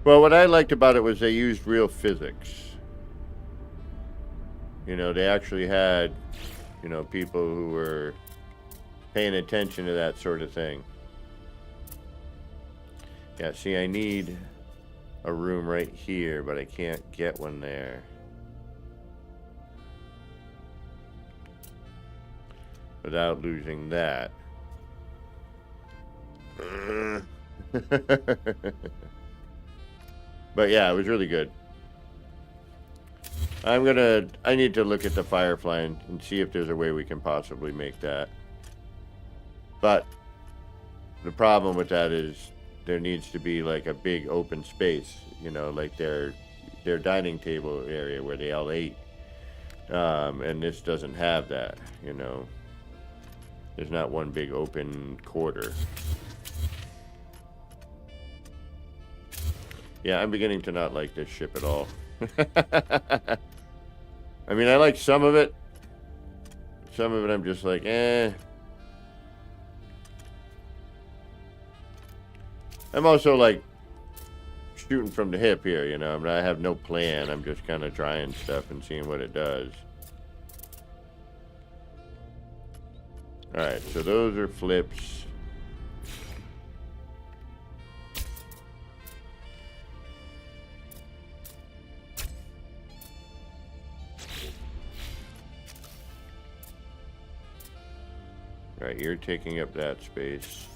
Well, what I liked about it was they used real physics. You know, they actually had, you know, people who were paying attention to that sort of thing. Yeah, see, I need a room right here, but I can't get one there. Without losing that. But yeah, it was really good. I need to look at the Firefly and see if there's a way we can possibly make that. But the problem with that is there needs to be like a big open space, you know, like their dining table area where they all ate. And this doesn't have that, you know. There's not one big open quarter. Yeah, I'm beginning to not like this ship at all. I mean, I like some of it. Some of it I'm just like, eh. I'm also like shooting from the hip here, you know. I mean, I have no plan. I'm just kind of trying stuff and seeing what it does. Alright, so those are flips. Alright, you're taking up that space.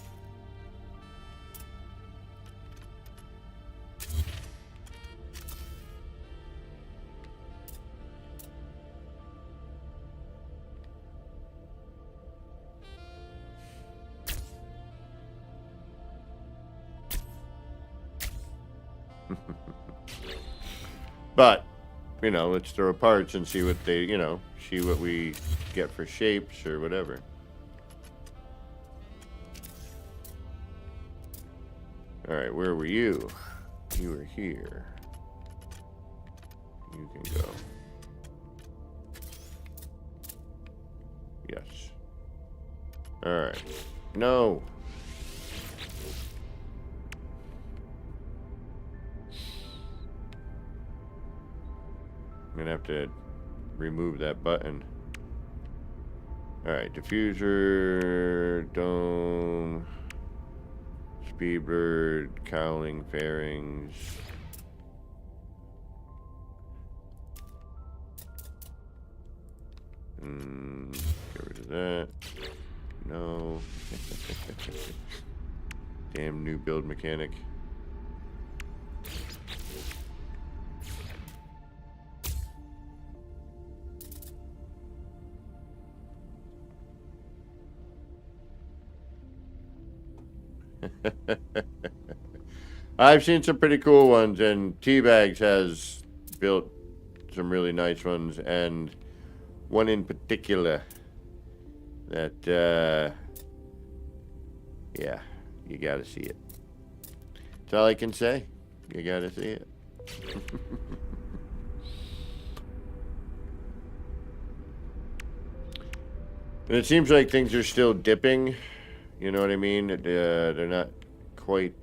But, you know, let's throw parts and see what they, you know, see what we get for shapes or whatever. Alright, where were you? You were here. You can go. Yes. Alright. No! I'm gonna have to remove that button. Alright, diffuser, dome, speedbird, cowling, fairings. Get rid of that. No. Damn new build mechanic. I've seen some pretty cool ones, and Teabags has built some really nice ones, and one in particular that, yeah, you gotta see it. That's all I can say. You gotta see it. And it seems like things are still dipping. You know what I mean? They're not quite...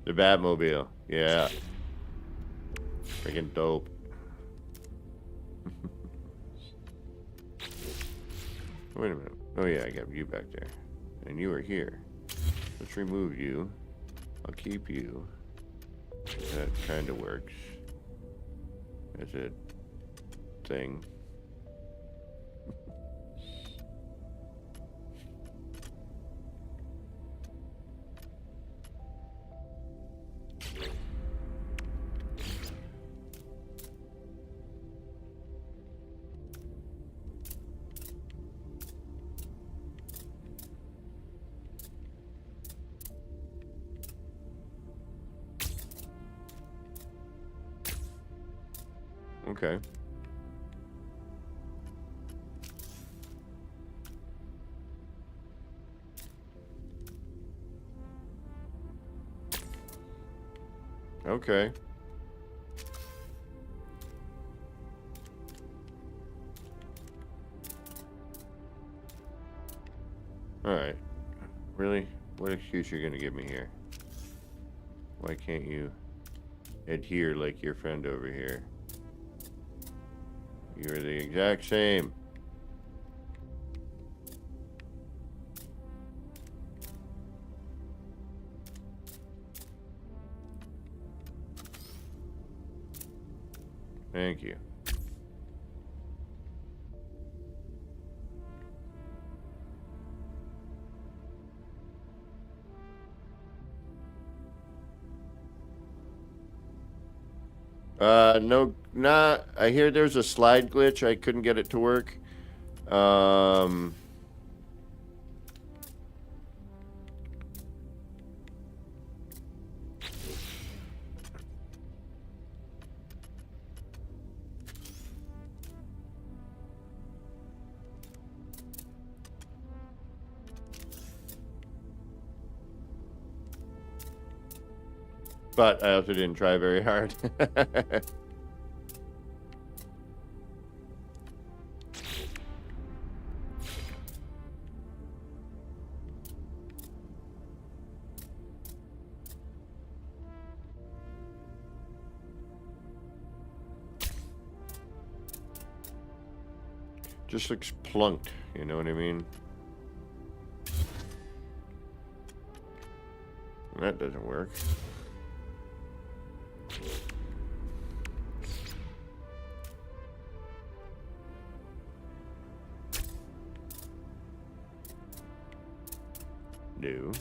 The Batmobile, yeah. Freaking dope. Wait a minute. Oh yeah, I got you back there. And you are here. Let's remove you. I'll keep you. That kind of works. As a thing. Okay. Okay. Alright. Really? What excuse are you gonna give me here? Why can't you adhere like your friend over here? You're the exact same. Thank you. No, I hear there's a slide glitch. I couldn't get it to work. But I also didn't try very hard. Just looks plunked, you know what I mean? That doesn't work. No.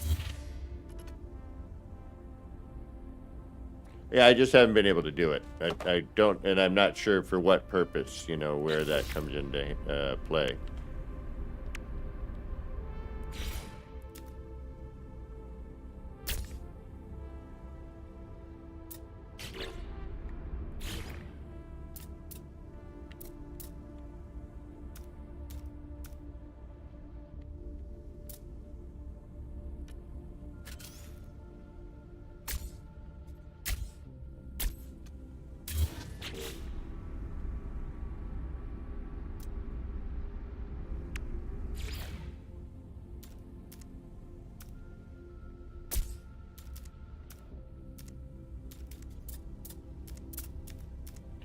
Yeah, I just haven't been able to do it. I don't, and I'm not sure for what purpose, you know, where that comes into play.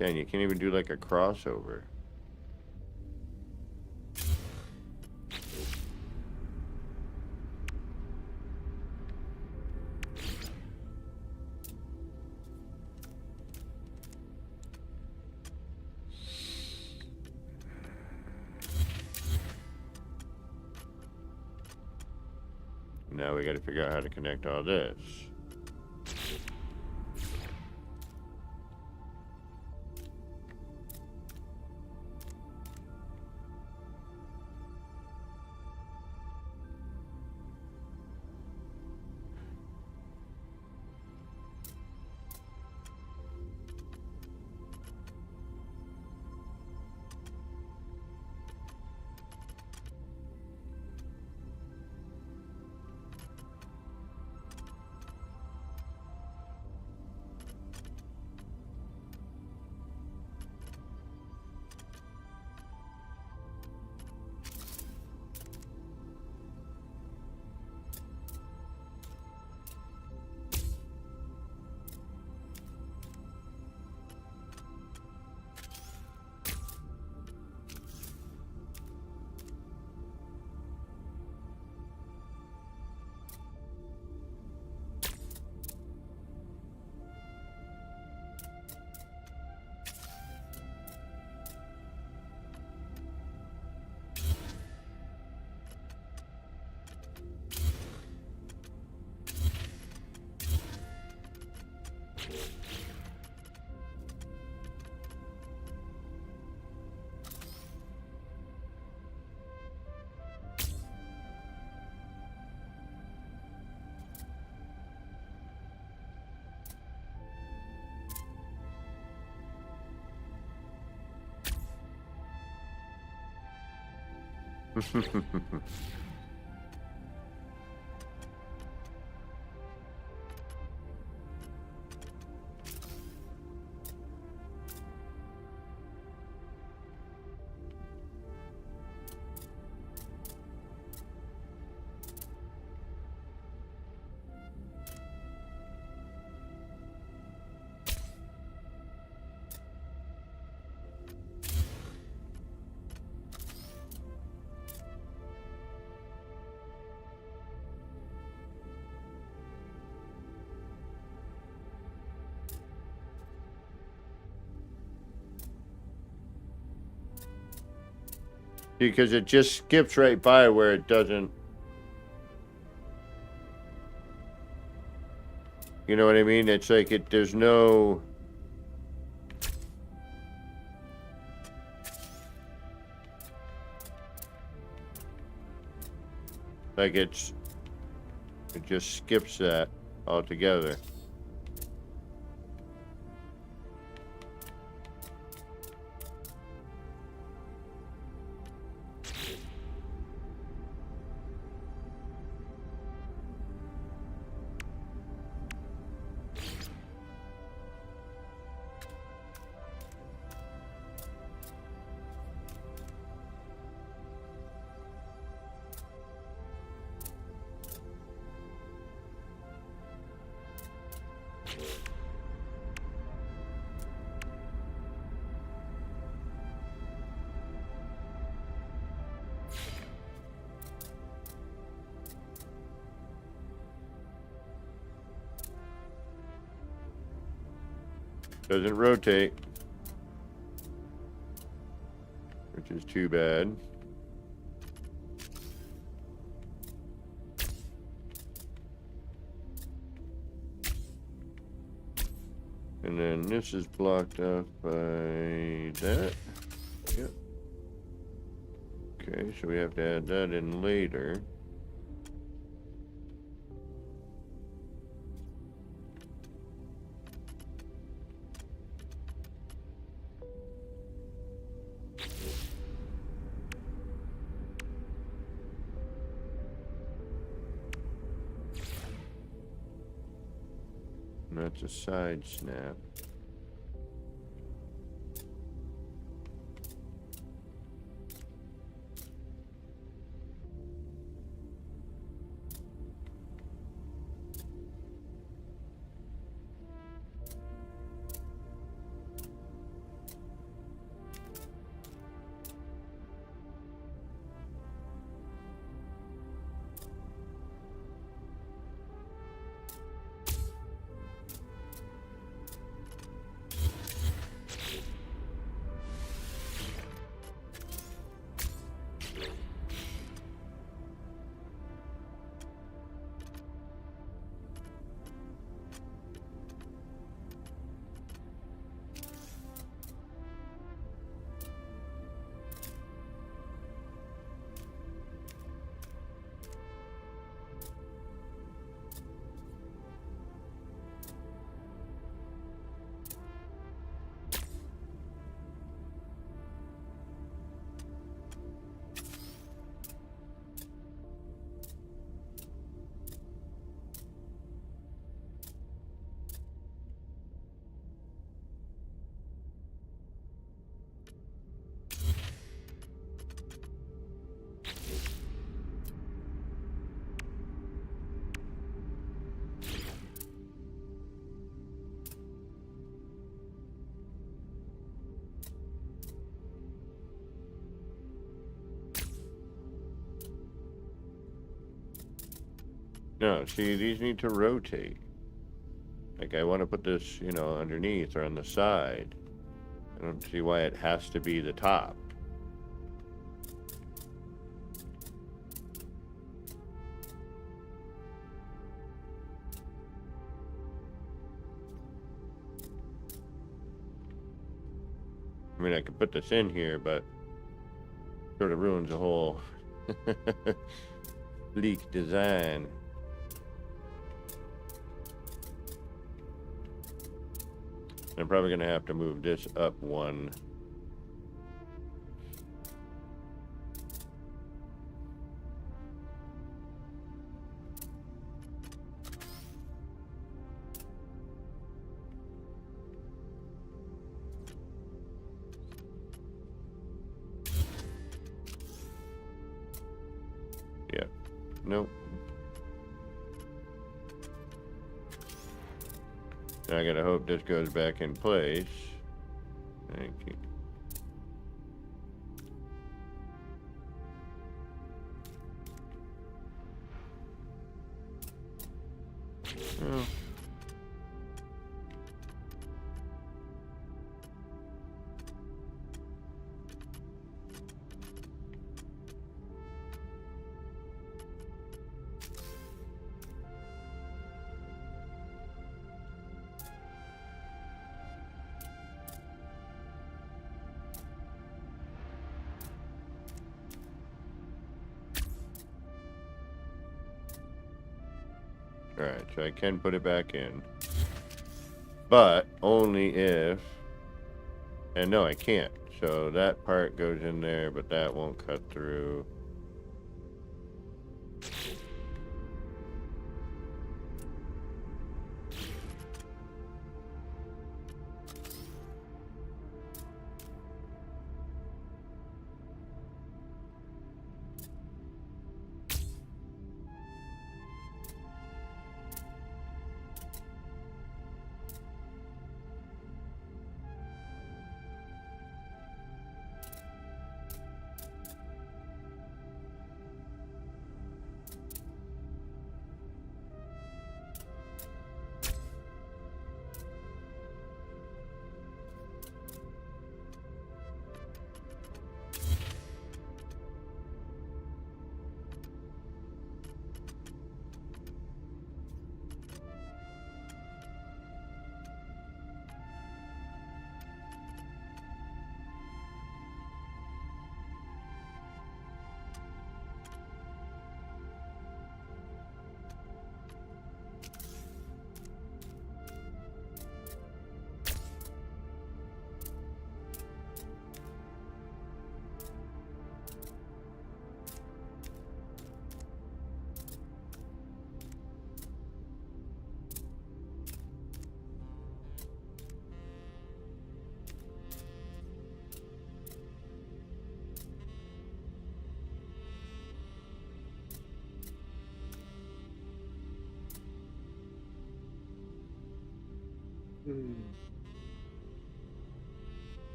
And you can't even do like a crossover. Now we got to figure out how to connect all this. Because it just skips right by where it doesn't. You know what I mean? It's like there's no. Like it just skips that altogether. Doesn't rotate, which is too bad. And then this is blocked off by that. Yep. Okay, so we have to add that in later. And that's a side snap. No, see, these need to rotate. Like, I want to put this, you know, underneath or on the side. I don't see why it has to be the top. I mean, I could put this in here, but sort of ruins the whole sleek design. I'm probably going to have to move this up one. Yeah. Nope. I gotta hope this goes back in place. Thank you. Oh. Alright, so I can put it back in. But only if... And no, I can't. So that part goes in there, but that won't cut through.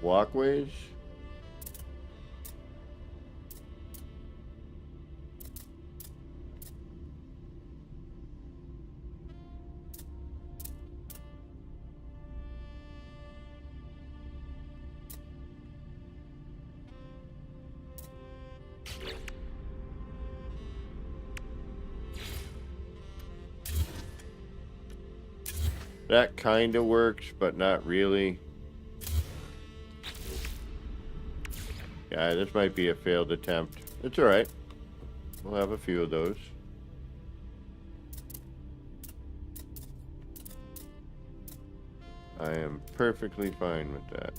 Walkways? That kind of works, but not really. Yeah, this might be a failed attempt. It's alright. We'll have a few of those. I am perfectly fine with that.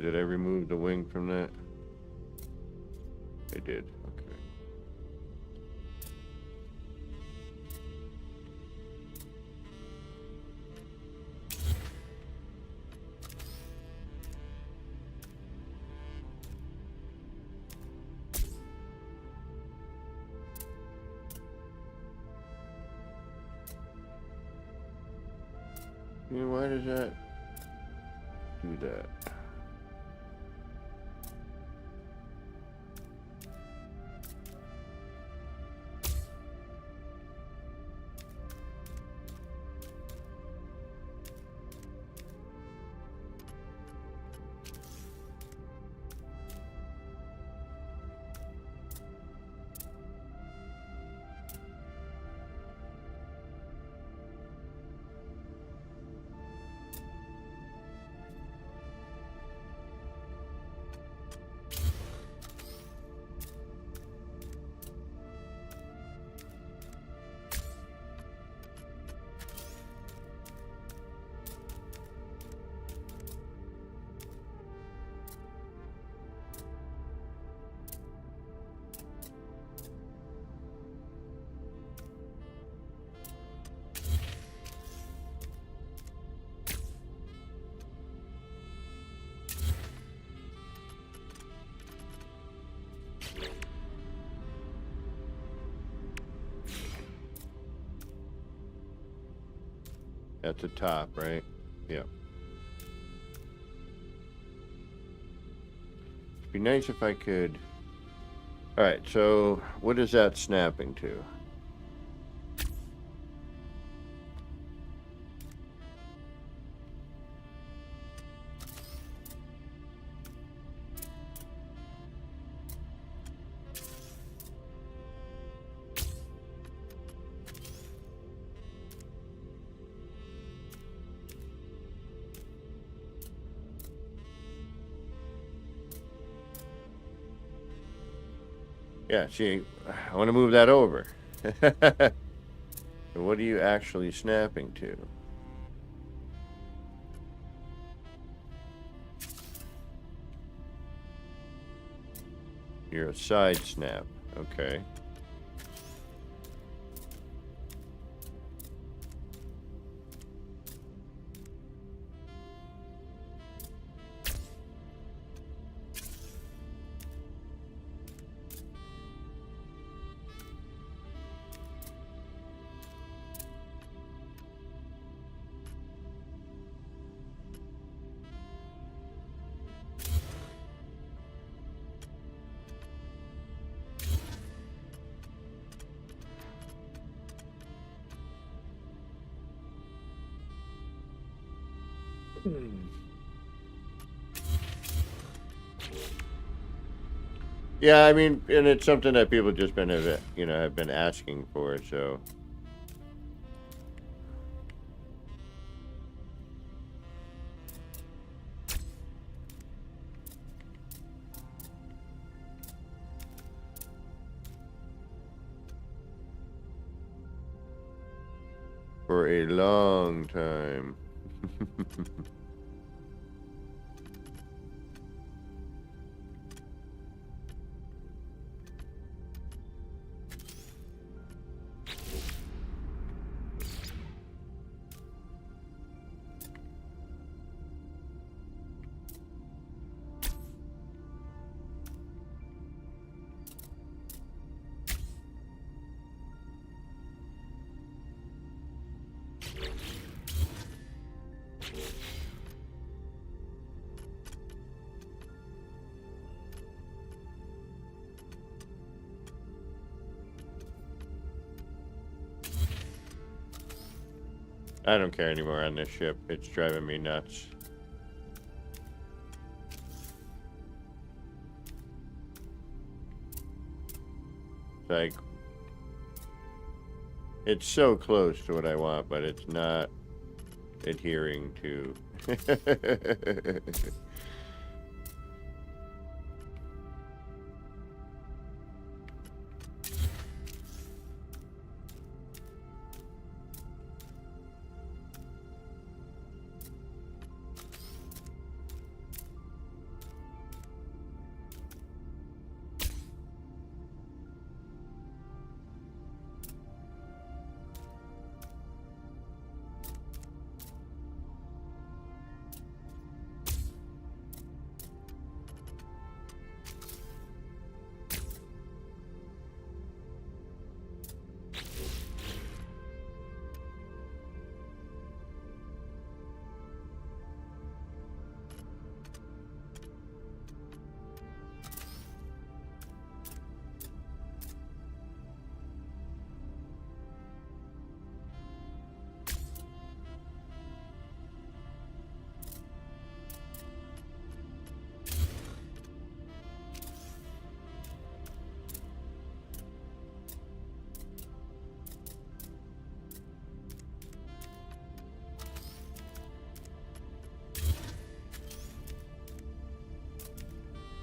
Did I remove the wing from that? I did. Okay. Why does that do that? At the top, right? Yeah. It'd be nice if I could... Alright, so what is that snapping to? Yeah, see, I want to move that over. What are you actually snapping to? You're a side snap. Okay. Yeah, I mean, and it's something that people just been, have been asking for, so. For a long time. I don't care anymore on this ship. It's driving me nuts. Like, it's so close to what I want, but it's not adhering to.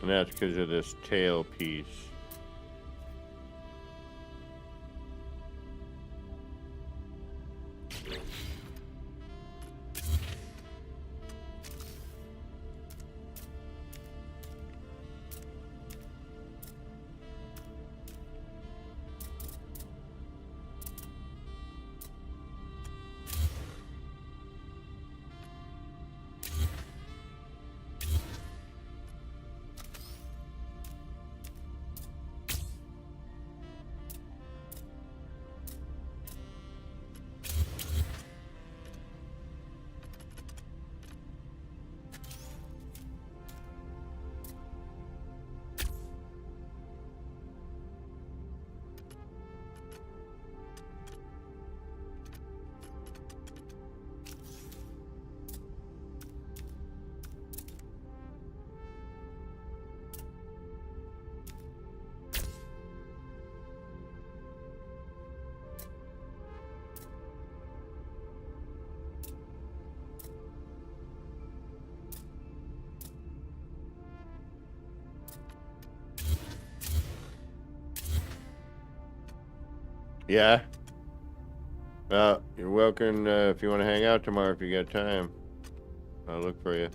And that's because of this tail piece. Yeah? Well, you're welcome if you want to hang out tomorrow if you got time. I'll look for you.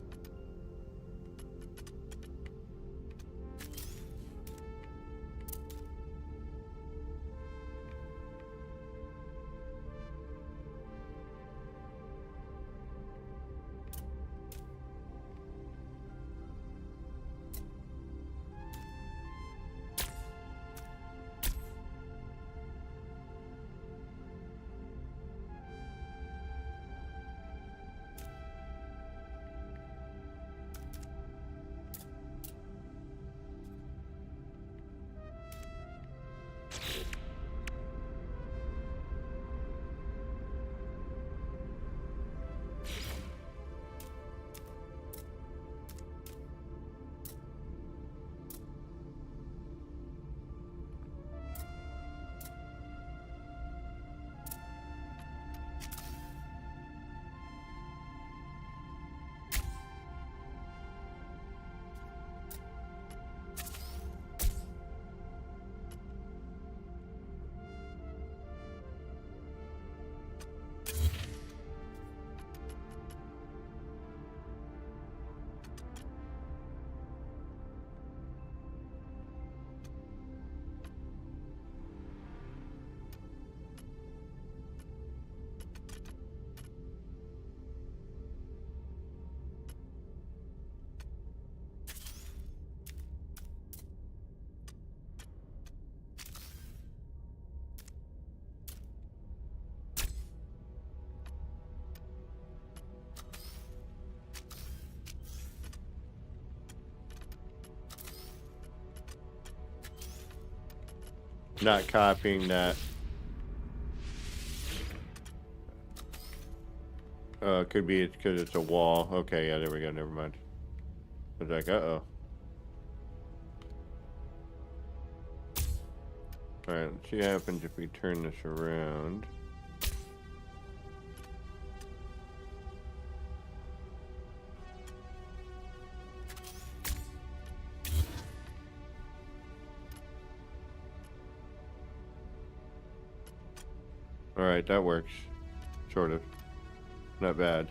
Not copying that. Could be it's because it's a wall. Okay, yeah, there we go. Never mind. I was like, uh-oh. Alright, let's see what happens if we turn this around. Alright, that works. Sort of. Not bad.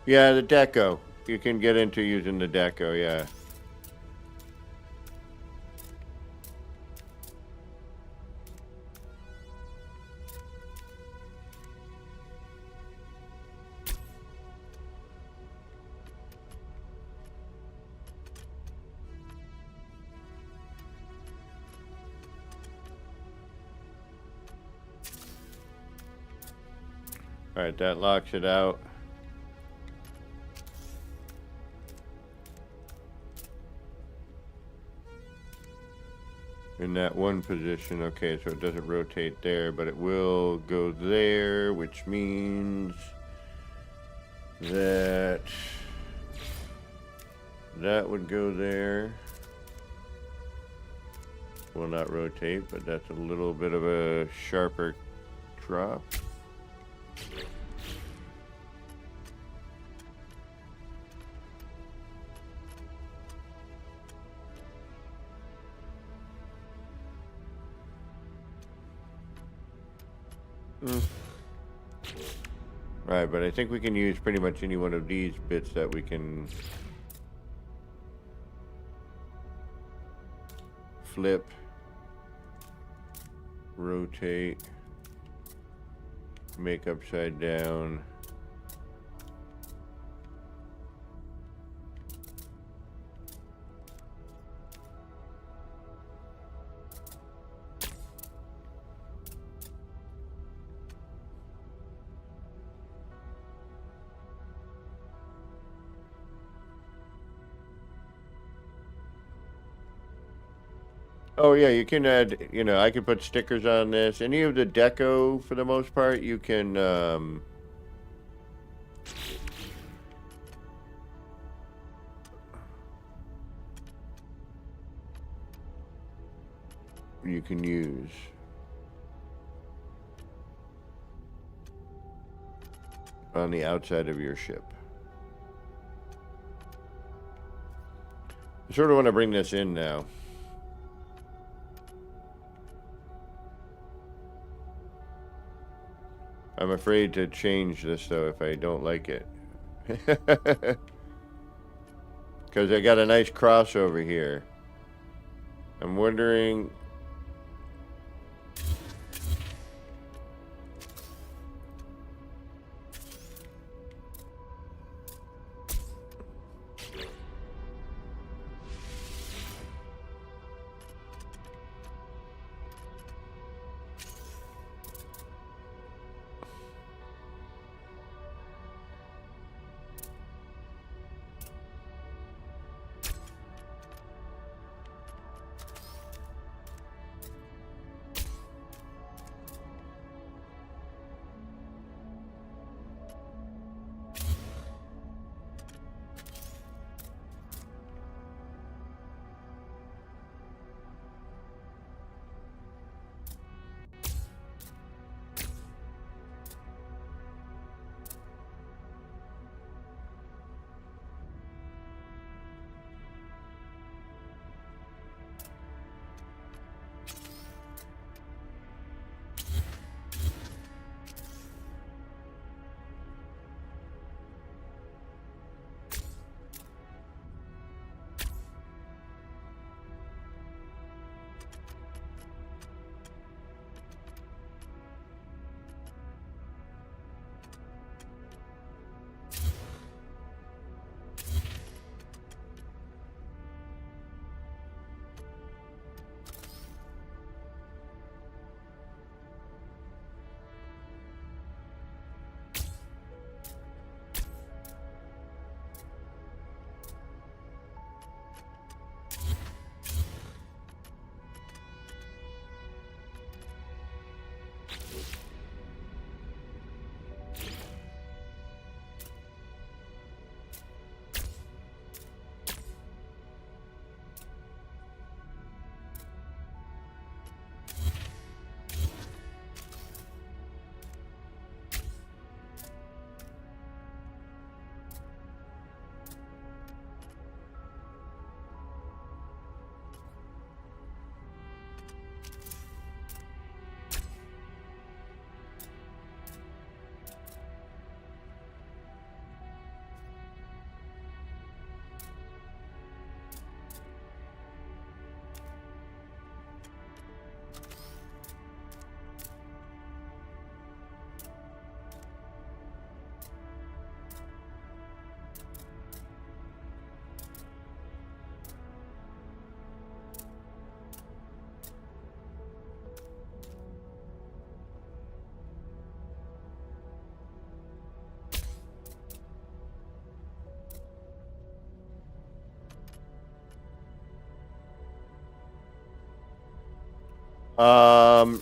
Yeah, the deco. You can get into using the deco, yeah. Alright, that locks it out. In that one position. Okay, so it doesn't rotate there, but it will go there, which means that that would go there. Will not rotate, but that's a little bit of a sharper drop. Right, but I think we can use pretty much any one of these bits that we can flip, rotate, make upside down. Oh yeah, you can add. You know, I can put stickers on this. Any of the deco, for the most part, you can. You can use. On the outside of your ship. I sort of want to bring this in now. I'm afraid to change this, though, if I don't like it. Because I got a nice crossover here. I'm wondering...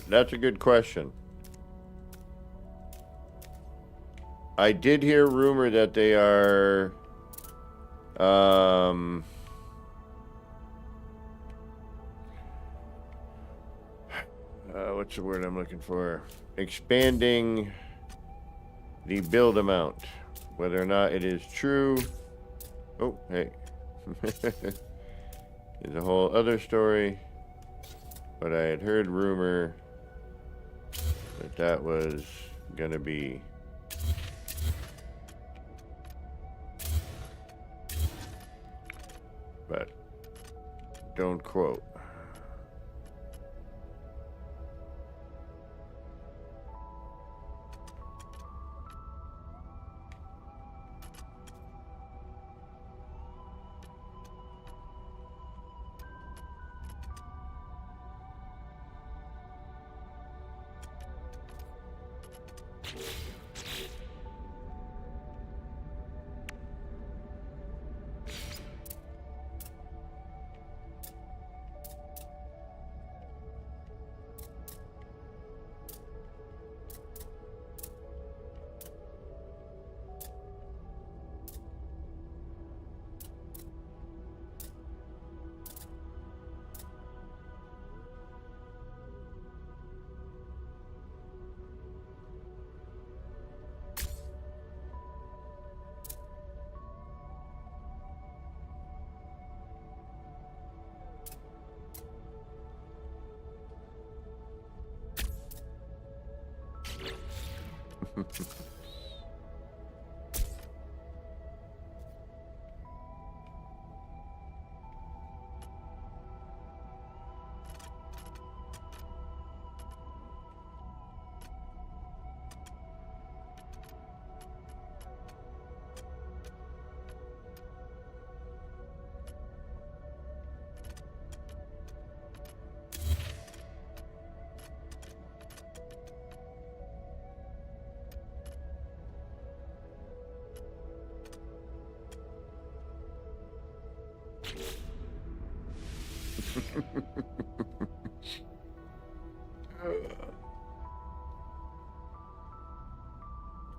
That's a good question. I did hear rumor that they are, what's the word I'm looking for? Expanding the build amount. Whether or not it is true. Oh, hey. There's a whole other story. But I had heard rumor that that was gonna be but don't quote.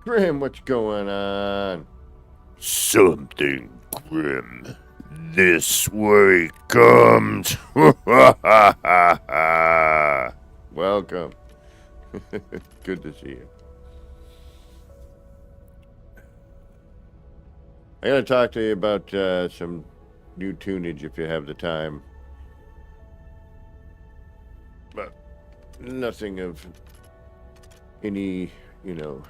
Grim, what's going on? Something grim. This way comes. Welcome. Good to see you. I gotta talk to you about some new tunage if you have the time. But nothing of any, no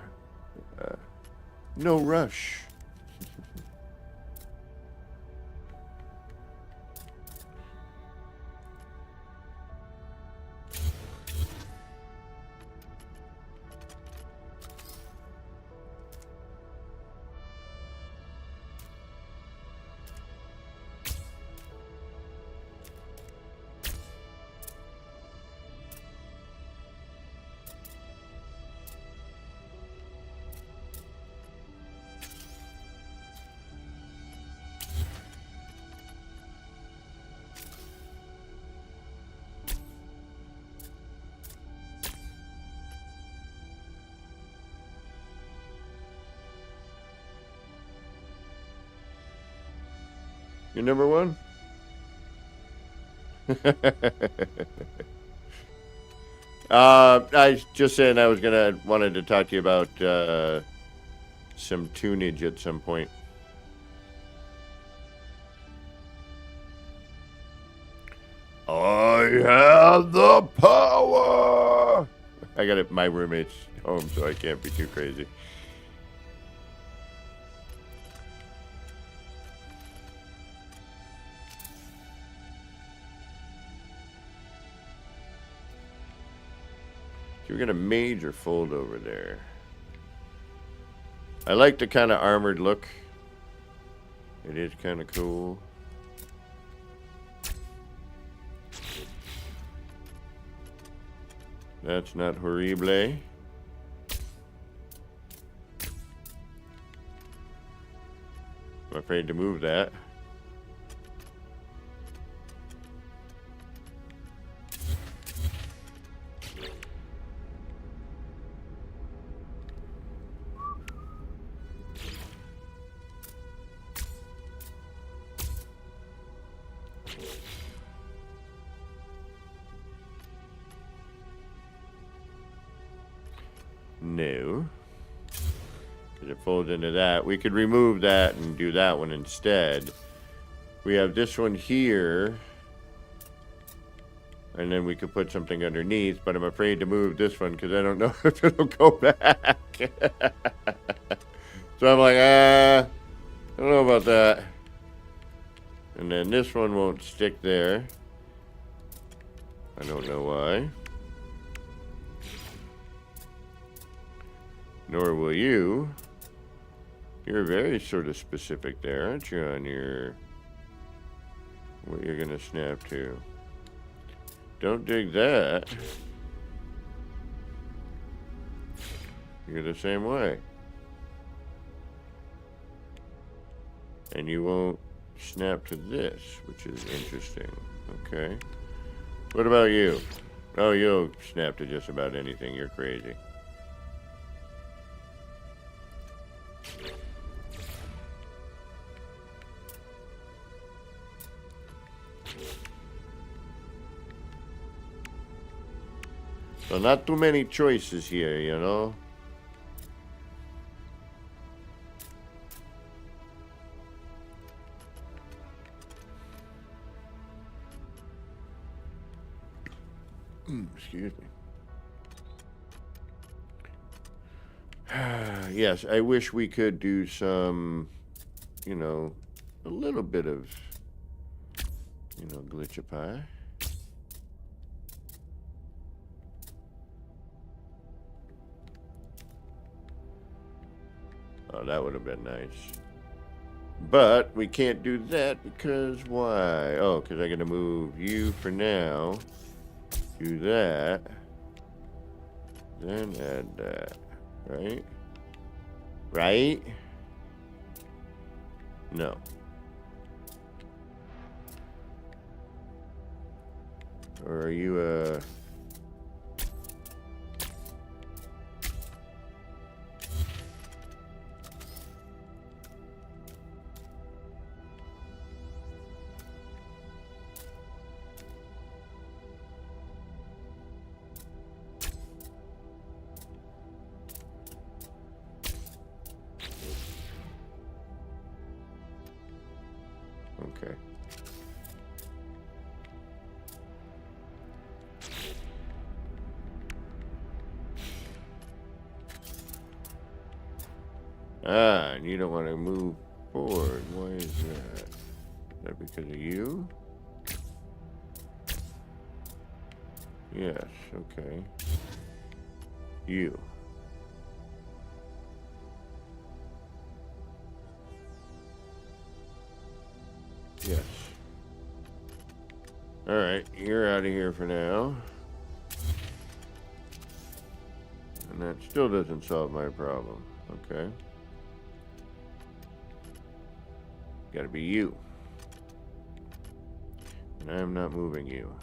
rush. You're number one? I just said I wanted to talk to you about some tunage at some point. I have the power. I got it. My roommate's home, so I can't be too crazy. So we got a major fold over there. I like the kind of armored look. It is kind of cool. That's not horrible. I'm afraid to move that. No. Because it folds into that. We could remove that and do that one instead. We have this one here. And then we could put something underneath, but I'm afraid to move this one because I don't know if it'll go back. So I'm like, I don't know about that. And then this one won't stick there. I don't know why. Nor will you. You're very sort of specific there, aren't you, on your what you're gonna snap to. Don't dig that. You're the same way. And you won't snap to this, which is interesting. Okay. What about you? Oh, you'll snap to just about anything. You're crazy. So not too many choices here, you know? Excuse me. Yes, I wish we could do some, you know, a little bit of, glitchify. Oh, that would have been nice. But we can't do that because why? Oh, because I got to move you for now. Do that. Then add that. Right? Right? No. Or are you a... Okay. Ah, and you don't want to move forward. Why is that? Is that because of you? Yes, okay. You. Yes. Alright, you're out of here for now. And that still doesn't solve my problem. Okay. Gotta be you. And I am not moving you.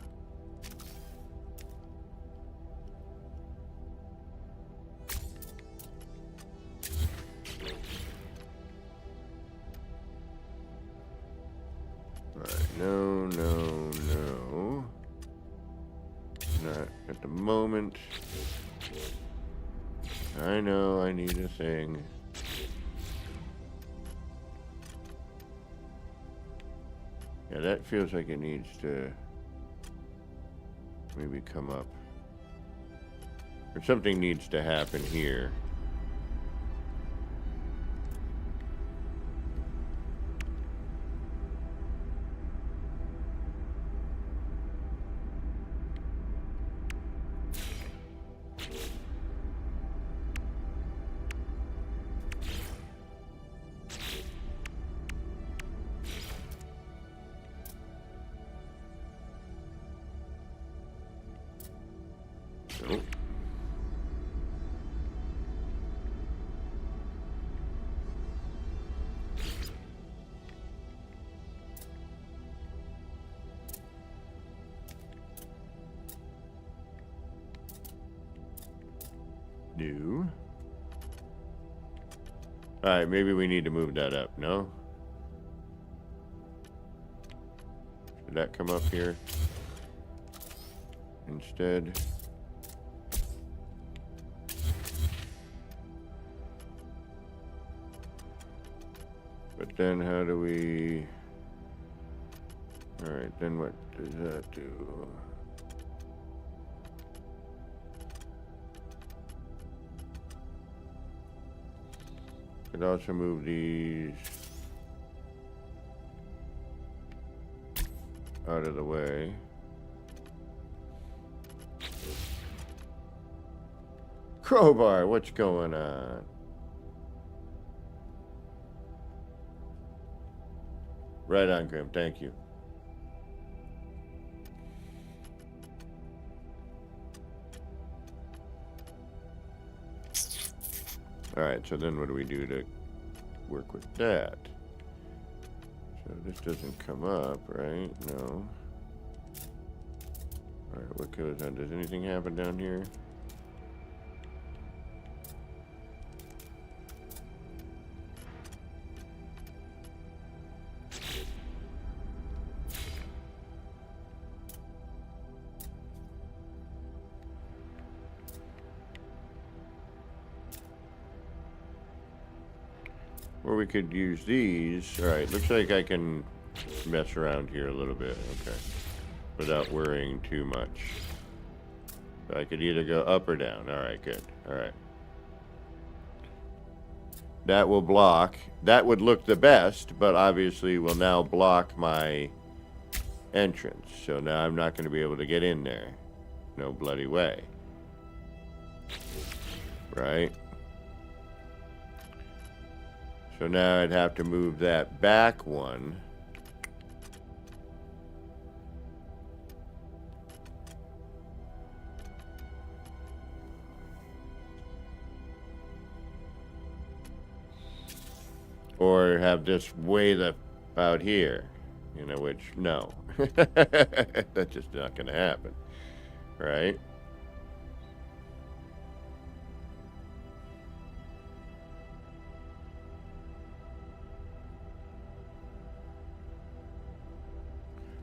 Alright, no, no, no. Not at the moment. I know I need a thing. Yeah, that feels like it needs to maybe come up. Or something needs to happen here. Nope. Do. Alright, maybe we need to move that up, no? Should that come up here instead? But then how do we... Alright, then what does that do? Could also move these out of the way. Crowbar, what's going on? Right on, Grim, thank you. Alright, so then what do we do to work with that? So this doesn't come up, right? No. Alright, what goes on? Does anything happen down here? Or we could use these. Alright, looks like I can mess around here a little bit. Okay. Without worrying too much. So I could either go up or down. Alright, good. Alright. That will block. That would look the best, but obviously will now block my entrance. So now I'm not going to be able to get in there. No bloody way. Right? So now I'd have to move that back one. Or have this way out here, you know, which, no. That's just not going to happen, right?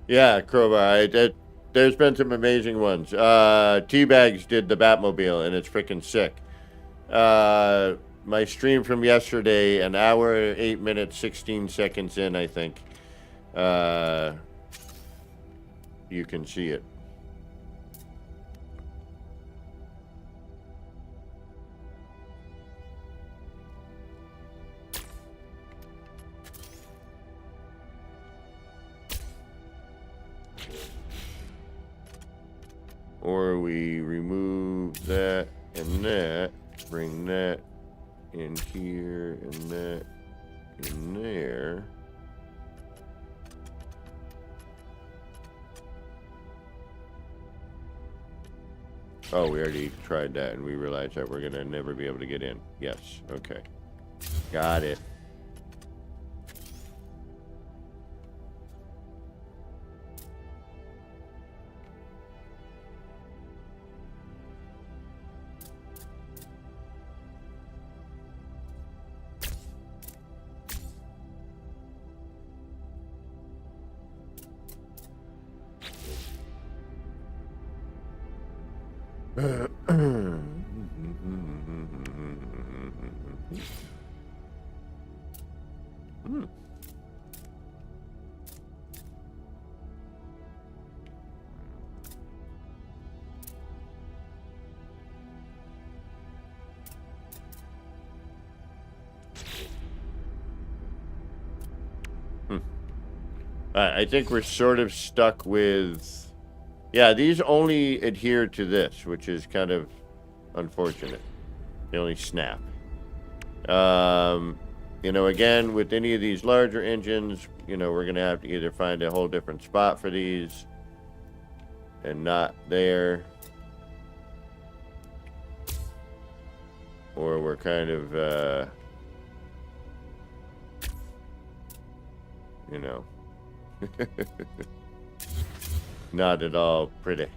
Yeah, Crowbar, there's been some amazing ones. Teabags did the Batmobile, and it's freaking sick. My stream from yesterday, an hour, 8 minutes, 16 seconds in, I think. You can see it. Or we remove that and that, bring that in here and that in there. Oh, we already tried that and we realized that we're going to never be able to get in. Yes, okay. Got it. I think we're sort of stuck with... Yeah, these only adhere to this, which is kind of unfortunate. They only snap. You know, again, with any of these larger engines, you know, we're going to have to either find a whole different spot for these and not there. Or we're kind of, you know... Not at all pretty.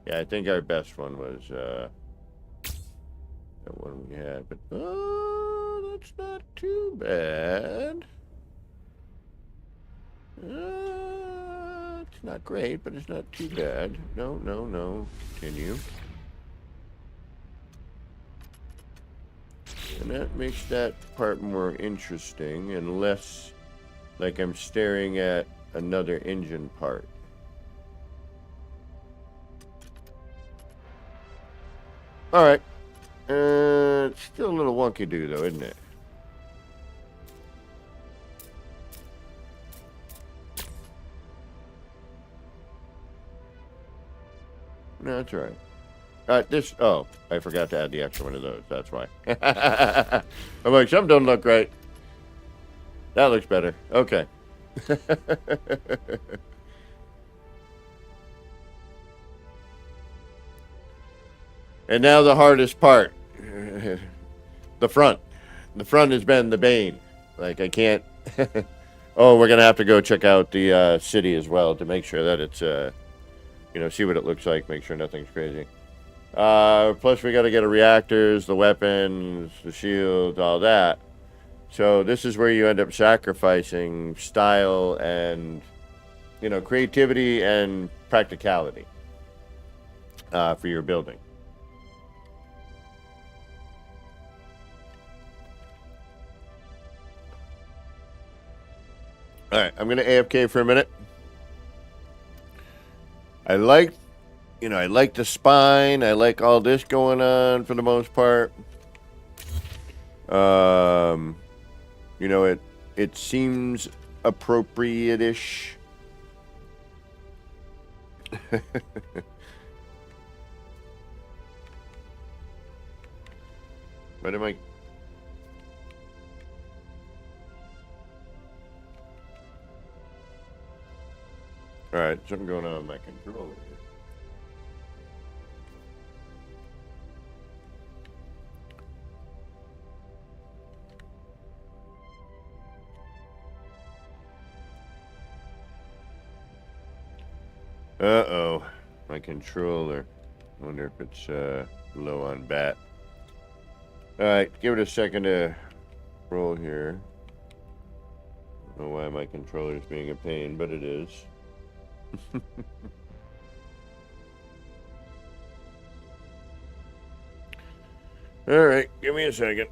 Yeah, I think our best one was that one we had, but that's not too bad. It's not great, but it's not too bad. No. Continue. And that makes that part more interesting and less like I'm staring at another engine part. All right. It's still a little wonky-do, though, isn't it? No, that's all right. Oh, I forgot to add the extra one of those. That's why. I'm like, some don't look right. That looks better. Okay. And now the hardest part. The front. The front has been the bane. Like, I can't... Oh, we're going to have to go check out the city as well to make sure that it's, you know, see what it looks like, make sure nothing's crazy. Plus, we got to get the reactors, the weapons, the shield, all that. So this is where you end up sacrificing style and, you know, creativity and practicality. for your building. All right, I'm going to AFK for a minute. I like the spine. I like all this going on for the most part. It seems appropriate-ish. What am I? All right, something going on with my controller here. Uh-oh, my controller. I wonder if it's low on bat. All right, give it a second to roll here. I don't know why my controller's being a pain, but it is. All right, give me a second.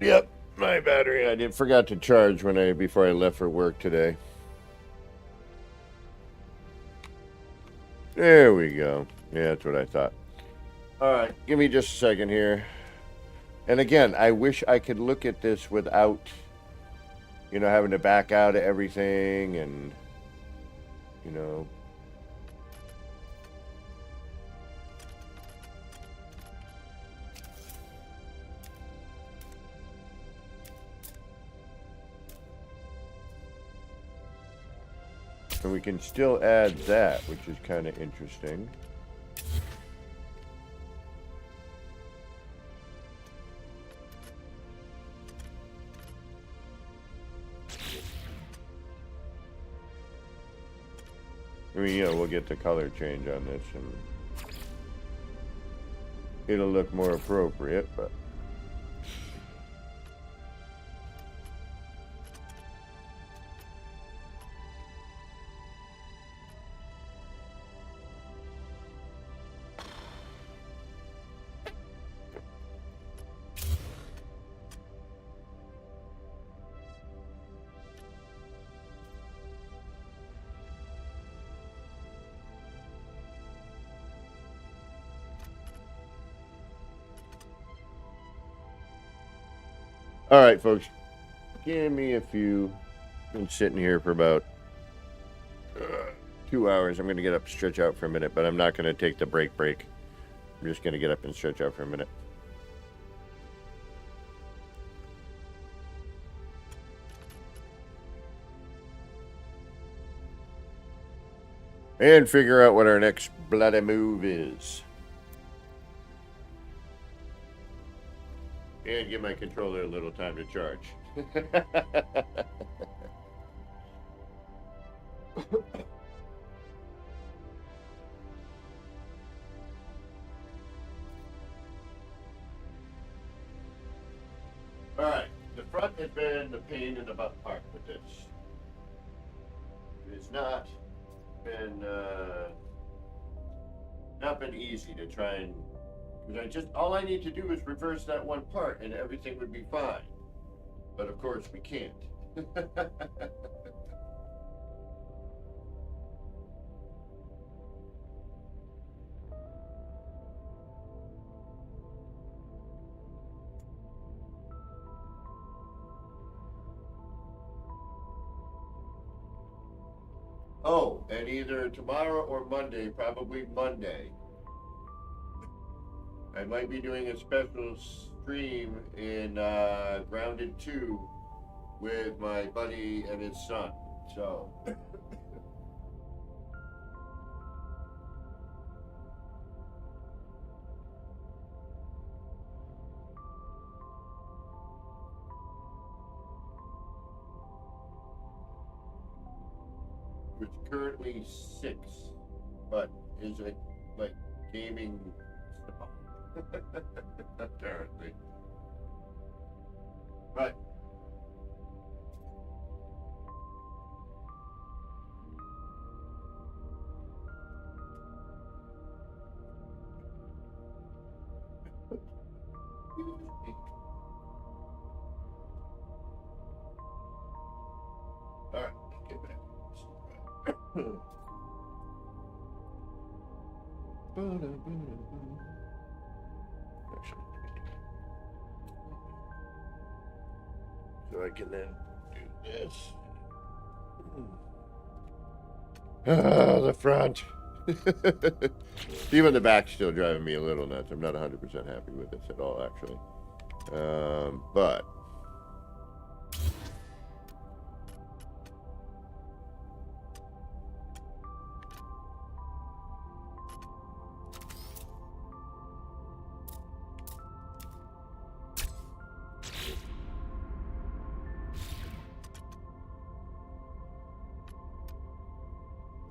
Yep, my battery. I forgot to charge before I left for work today. There we go. Yeah, that's what I thought. All right, give me just a second here. And again, I wish I could look at this without, having to back out of everything and, And we can still add that, which is kind of interesting. I mean, we'll get the color change on this and it'll look more appropriate, but... All right, folks, give me a few. I've been sitting here for about 2 hours. I'm going to get up and stretch out for a minute, but I'm not going to take the break. I'm just going to get up and stretch out for a minute. And figure out what our next bloody move is. And give my controller a little time to charge. Alright, the front has been the pain in the butt part with this. It's not been easy to try and... Because all I need to do is reverse that one part and everything would be fine. But of course we can't. Oh, and either tomorrow or Monday, probably Monday, I might be doing a special stream in Grounded 2 with my buddy and his son. So, There's currently 6, but is it like gaming stuff? Apparently. But all right, get back. So I can then do this. Ah, the front. Even the back's still driving me a little nuts. I'm not 100% happy with this at all, actually. But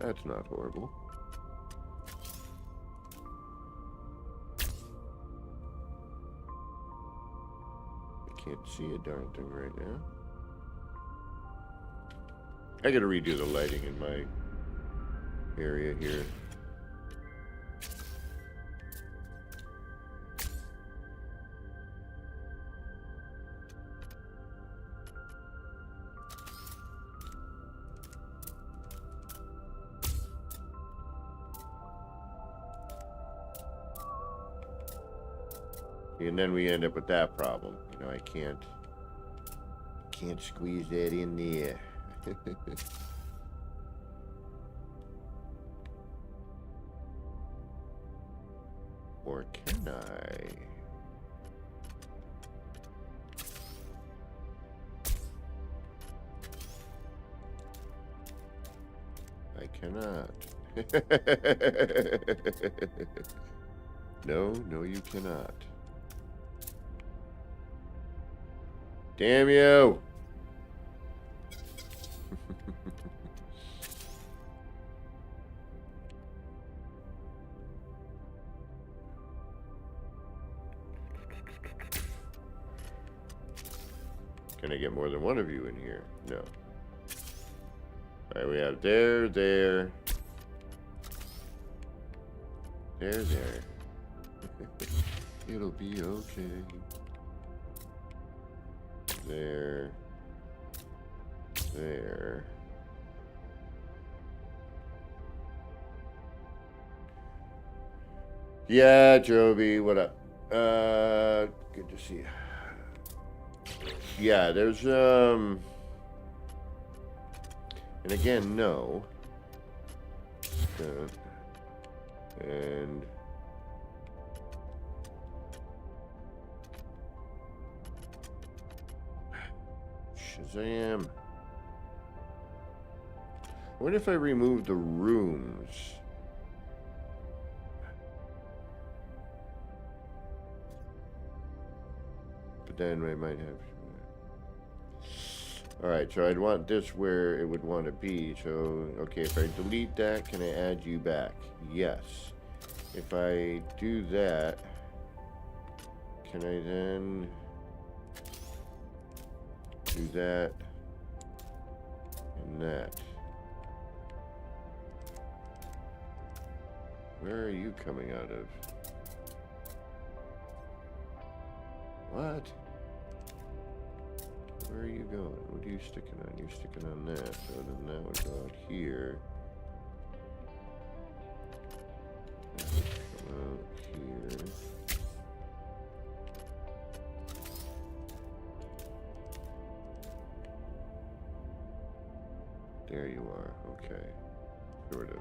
that's not horrible. I can't see a darn thing right now. I gotta redo the lighting in my area here. And then we end up with that problem. You know, I can't squeeze that in there. Or can I? I cannot. No, you cannot. Damn you! Can I get more than one of you in here? No. Alright, we have there. It'll be okay. There. Yeah, Joby, what up? Good to see you. Yeah, there's, and again, no. And Shazam. What if I remove the rooms? But then I might have... Alright, so I'd want this where it would want to be. So, okay, if I delete that, can I add you back? Yes. If I do that, can I then do that and that? Where are you coming out of? What? Where are you going? What are you sticking on? You're sticking on that. So then that would go out here. That would come out here. There you are. Okay. Sort of.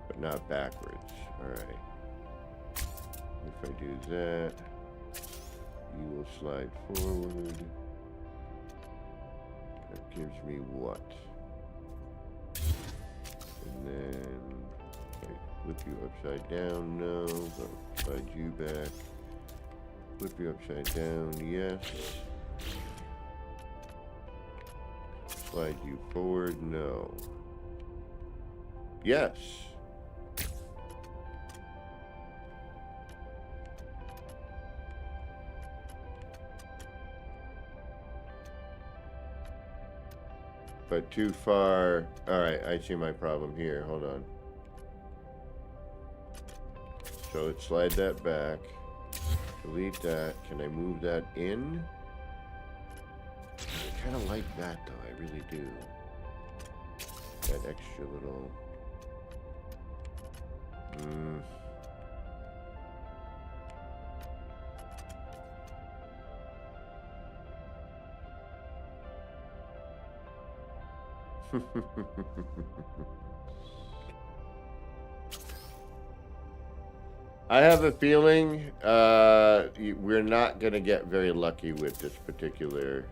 But not backwards. Alright. If I do that, you will slide forward. That gives me what? And then I flip you upside down, no. But slide you back. Flip you upside down, yes. Slide you forward, no. Yes. But too far. Alright, I see my problem here. Hold on. So let's slide that back. Delete that. Can I move that in? I kind of like that though. I really do. That extra little. I have a feeling we're not going to get very lucky with this particular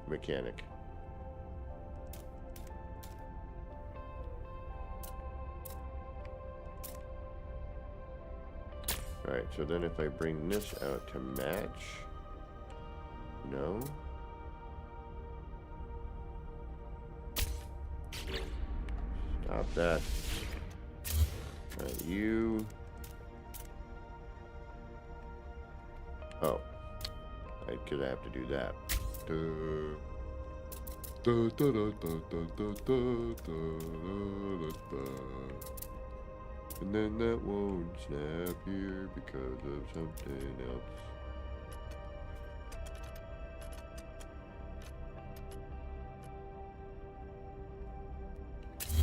mechanic. Alright, so then if I bring this out to match, no. Stop that. You. Oh. Because I have to do that. And then that won't snap here because of something else.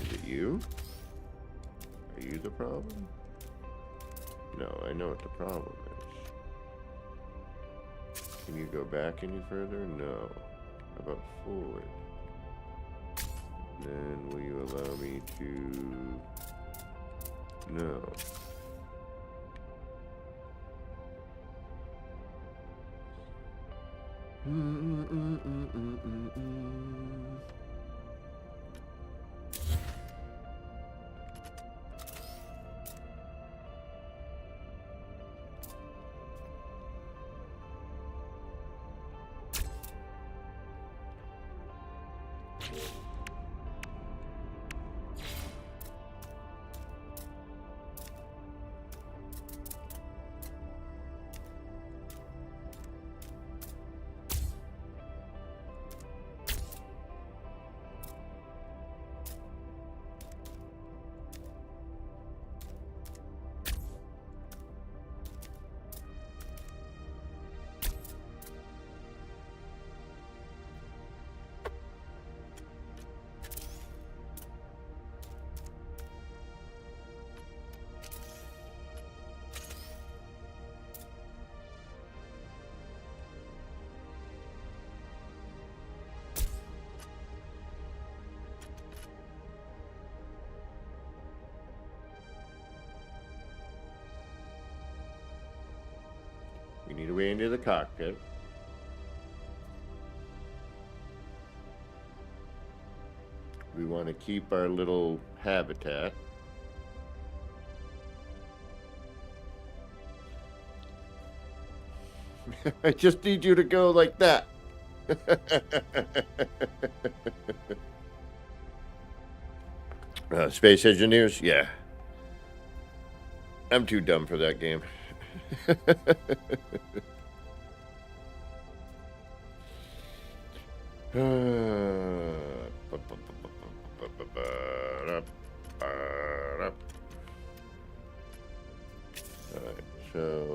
Is it you? Are you the problem? No, I know what the problem is. Can you go back any further? No. How about forward? Then will you allow me to... No. We need a way into the cockpit. We want to keep our little habitat. I just need you to go like that. Space engineers? Yeah. I'm too dumb for that game. Alright, so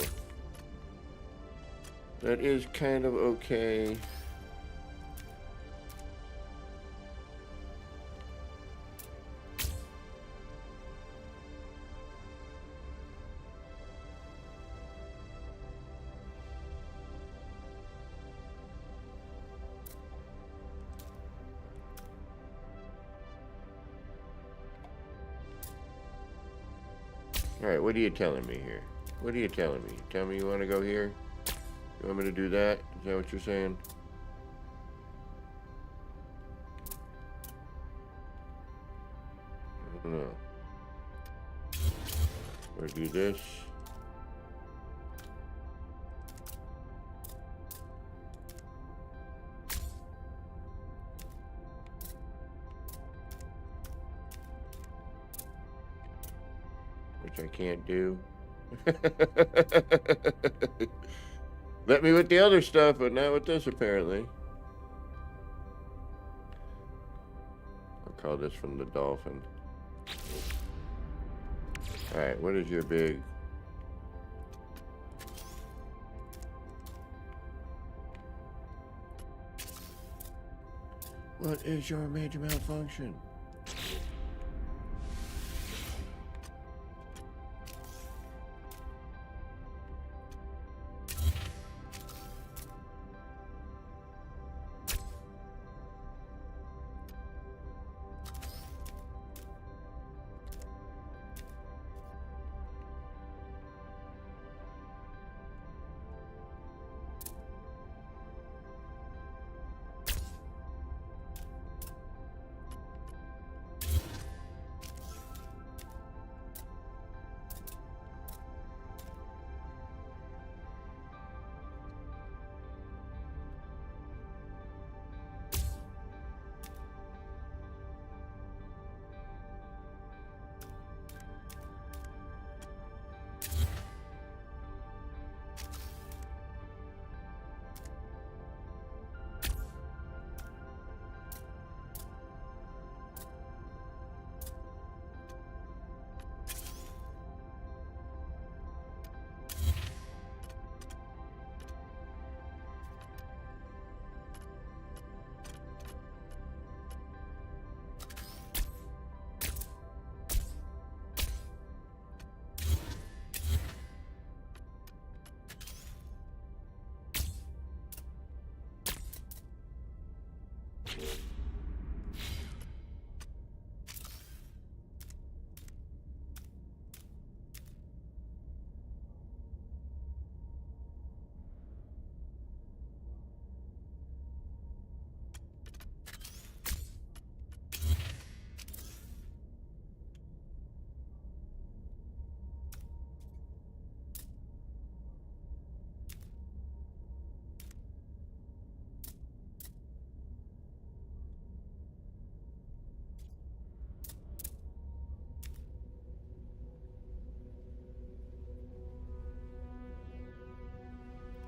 that is kind of okay. Alright, what are you telling me here? What are you telling me? Tell me you want to go here? You want me to do that? Is that what you're saying? I don't know. Or do this. which I can't do. Let me with the other stuff, but not with this, apparently. I'll call this from the dolphin. Alright, what is your big... What is your major malfunction?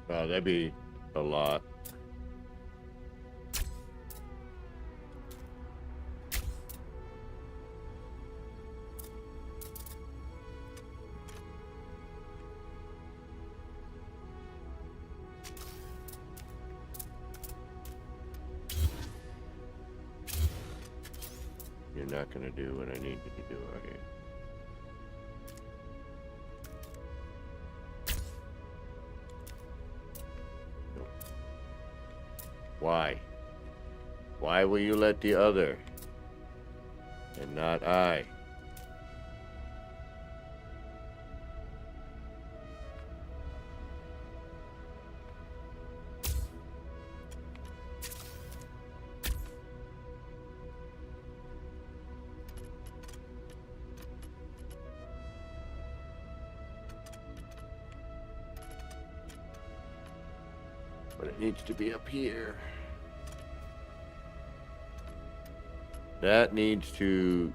Wow, that'd be a lot. You're not gonna do what I need you to do, are you? Why? Why will you let the other and not I? But it needs to be up here. That needs to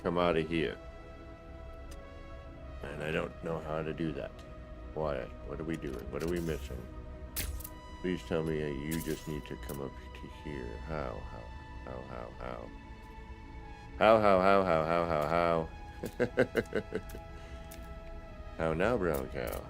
come out of here. And I don't know how to do that. Why? What are we doing? What are we missing? Please tell me you just need to come up to here. How? How now, brown cow?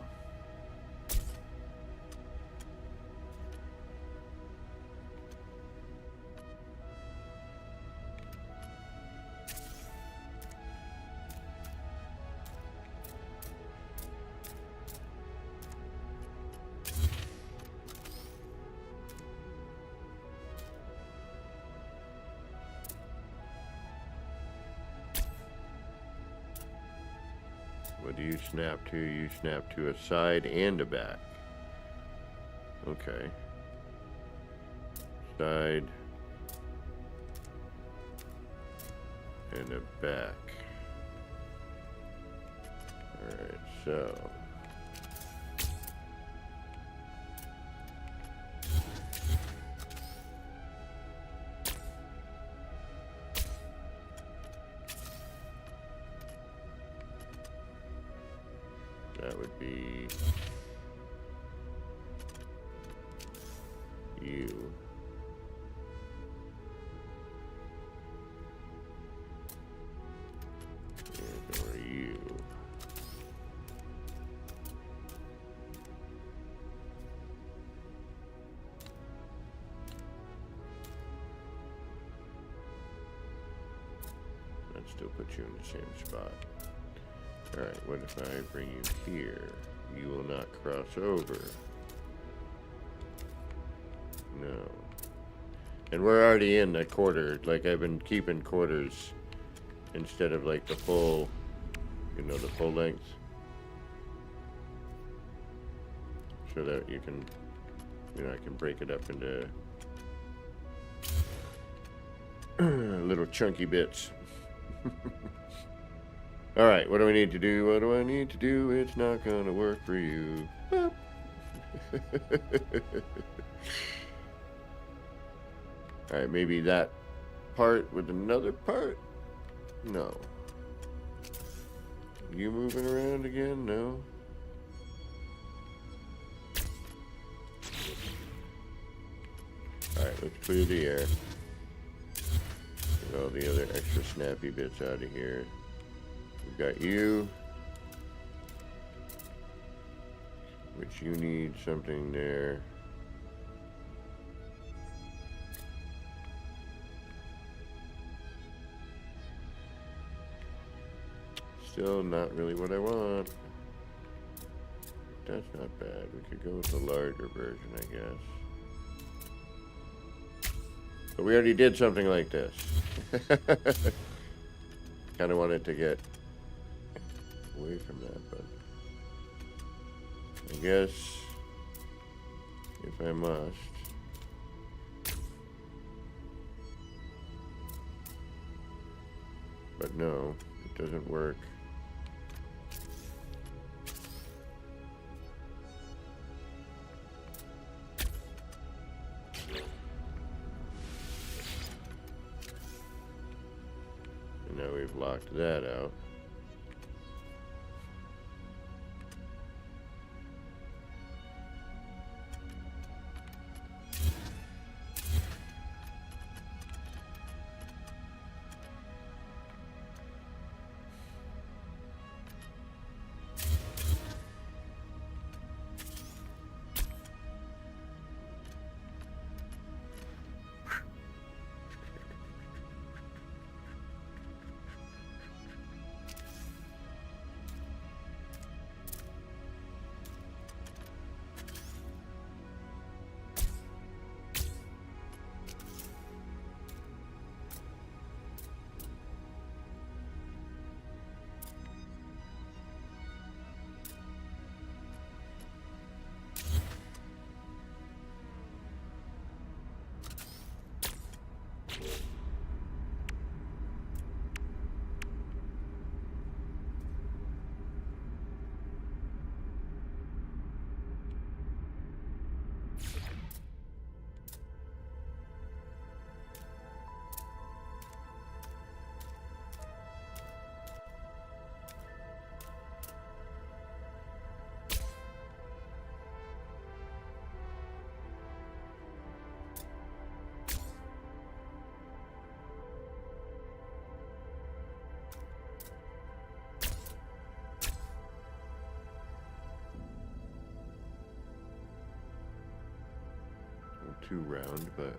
What do you snap to? You snap to a side and a back. Okay. Side and a back. Alright, so that would be you. And or you. That still puts you in the same spot. Alright, what if I bring you here? You will not cross over. No. And we're already in the quarter. Like, I've been keeping quarters instead of like the full, you know, the full length. So that you can, you know, I can break it up into little chunky bits. Alright, what do we need to do? What do I need to do? It's not gonna work for you. Alright, maybe that part with another part? No. You moving around again? No. Alright, let's clear the air. Get all the other extra snappy bits out of here. We've got you. Which you need something there. Still not really what I want. That's not bad. We could go with the larger version, I guess. But we already did something like this. Kind of wanted to get away from that, but I guess if I must. But no, it doesn't work. And now we've locked that out. Too round, but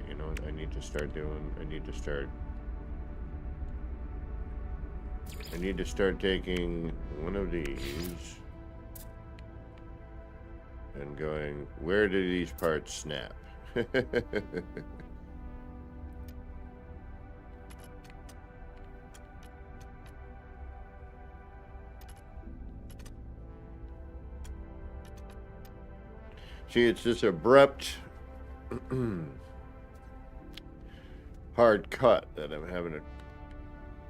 you know what I need to start doing? I need to start taking one of these and going, where do these parts snap? See, it's this abrupt, hard cut that I'm having an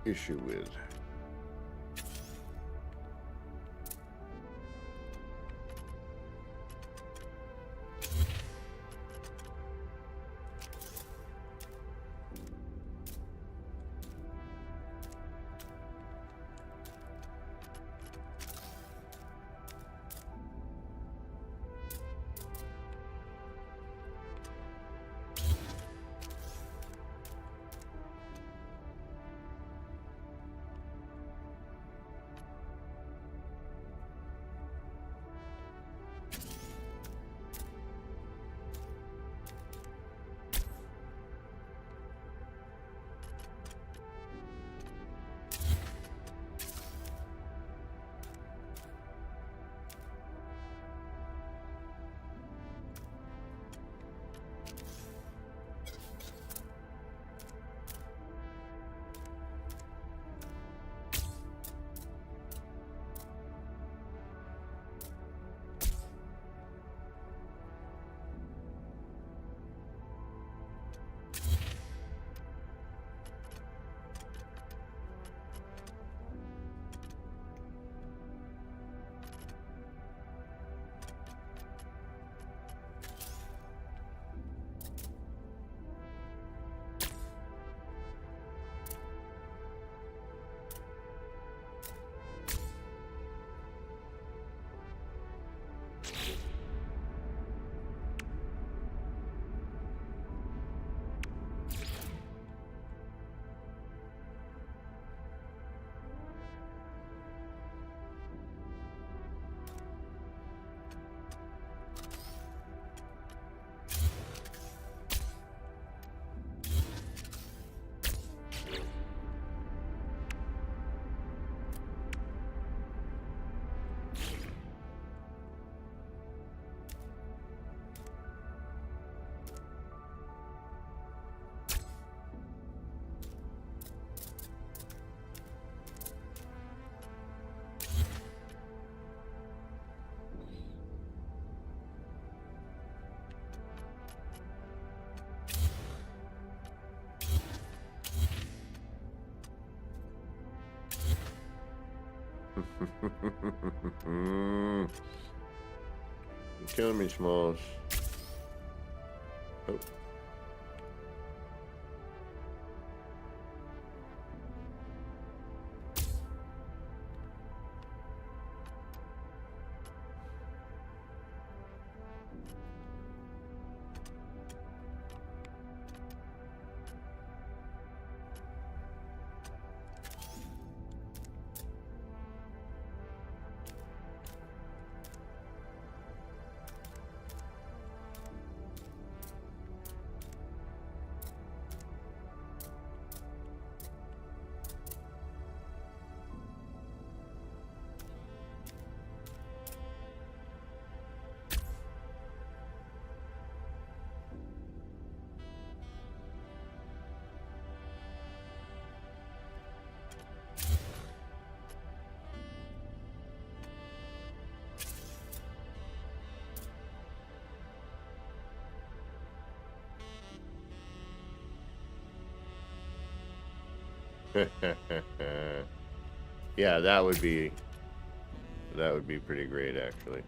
issue with. You're killing me, Smalls. Oh. Yeah, that would be pretty great, actually.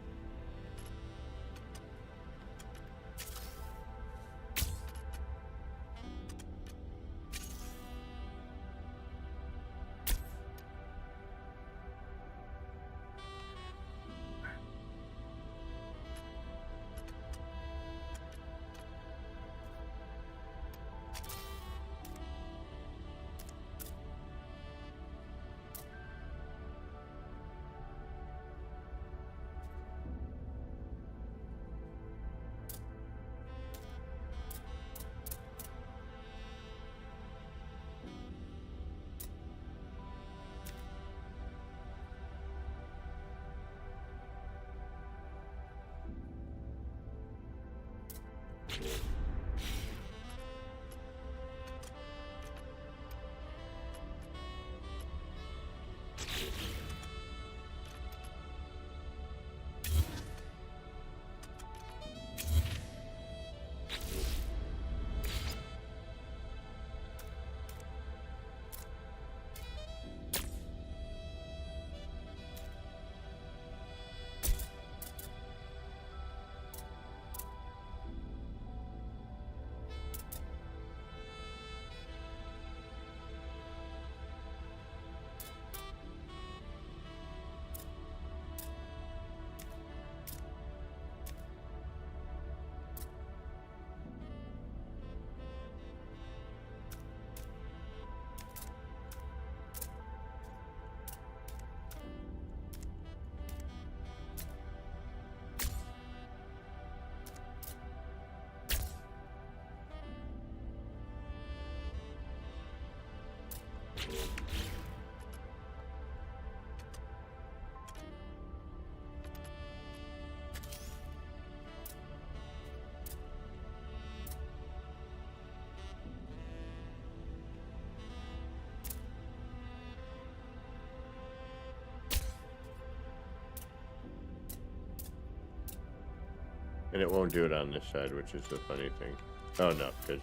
And it won't do it on this side, which is the funny thing. Oh, no, because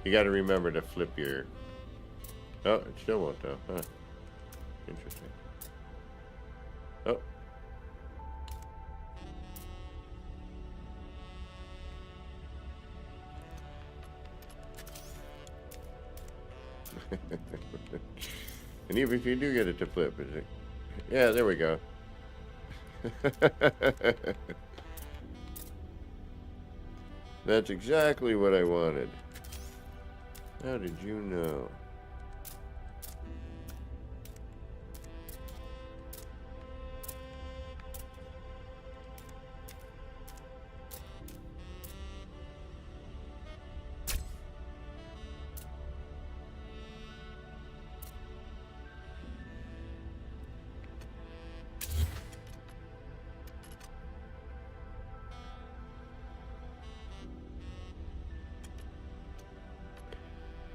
you got to remember to flip your... Oh, it still won't, though. Huh. Interesting. Oh. And even if you do get it to flip, is it? Yeah, there we go. That's exactly what I wanted. How did you know?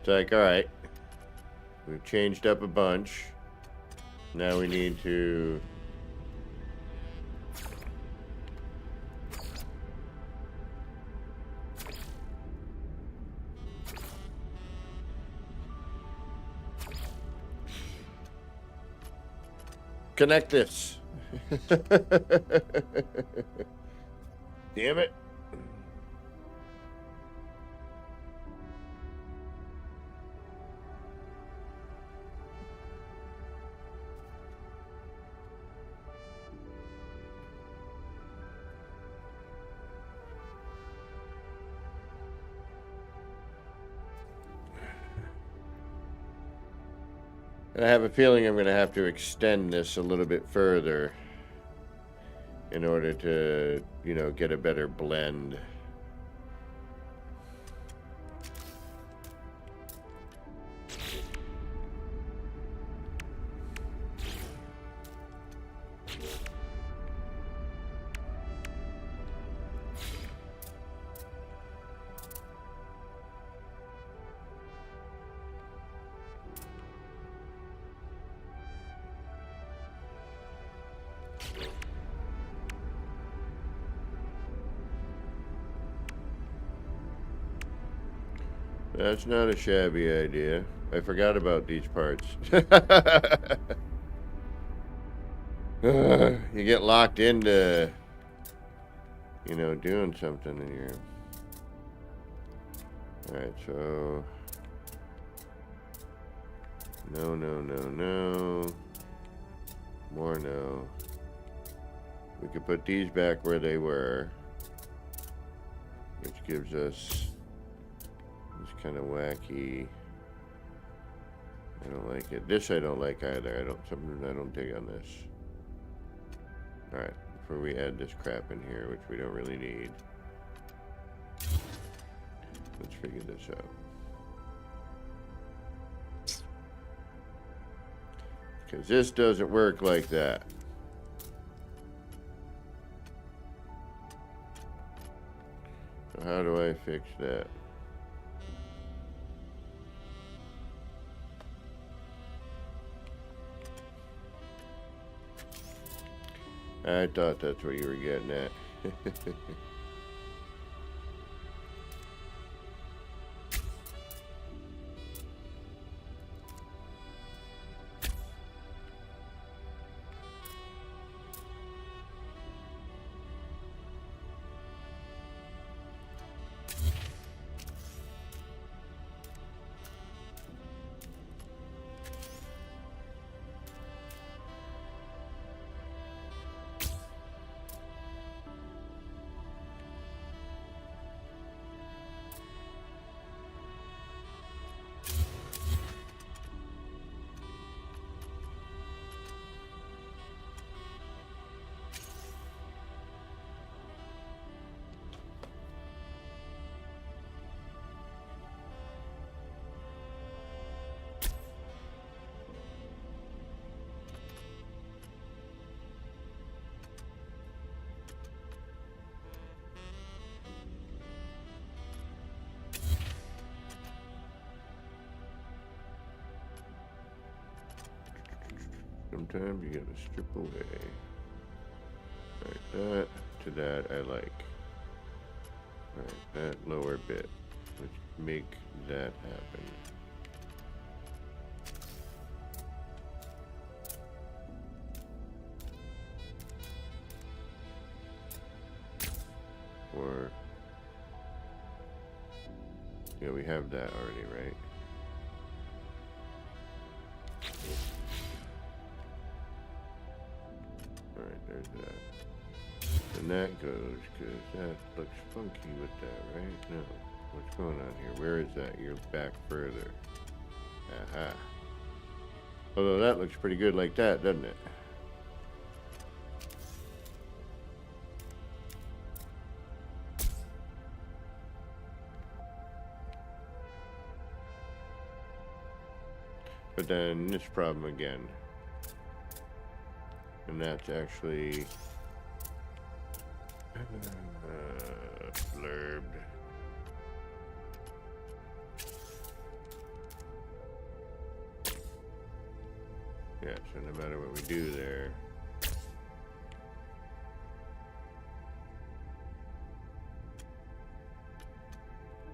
It's like, all right, we've changed up a bunch. Now we need to... connect this. Damn it. And I have a feeling I'm going to have to extend this a little bit further in order to, you know, get a better blend. That's not a shabby idea. I forgot about these parts. You get locked into, you know, doing something in here. Alright, so... No, no, no, no. More no. We could put these back where they were, which gives us this kind of wacky... I don't like it. This I don't like either. Something I don't dig on this. Alright, before we add this crap in here, which we don't really need. Let's figure this out. Because this doesn't work like that. So how do I fix that? I thought that's what you were getting at. Sometimes you gotta strip away. Like that to that I like. Alright, that lower bit. Let's make that happen. Or, yeah, we have that already, right? Alright, there's that. And that goes, because that looks funky with that, right? No. What's going on here? Where is that? You're back further. Aha. Although that looks pretty good like that, doesn't it? But then this problem again. And that's actually blurbed. Yeah, so no matter what we do there.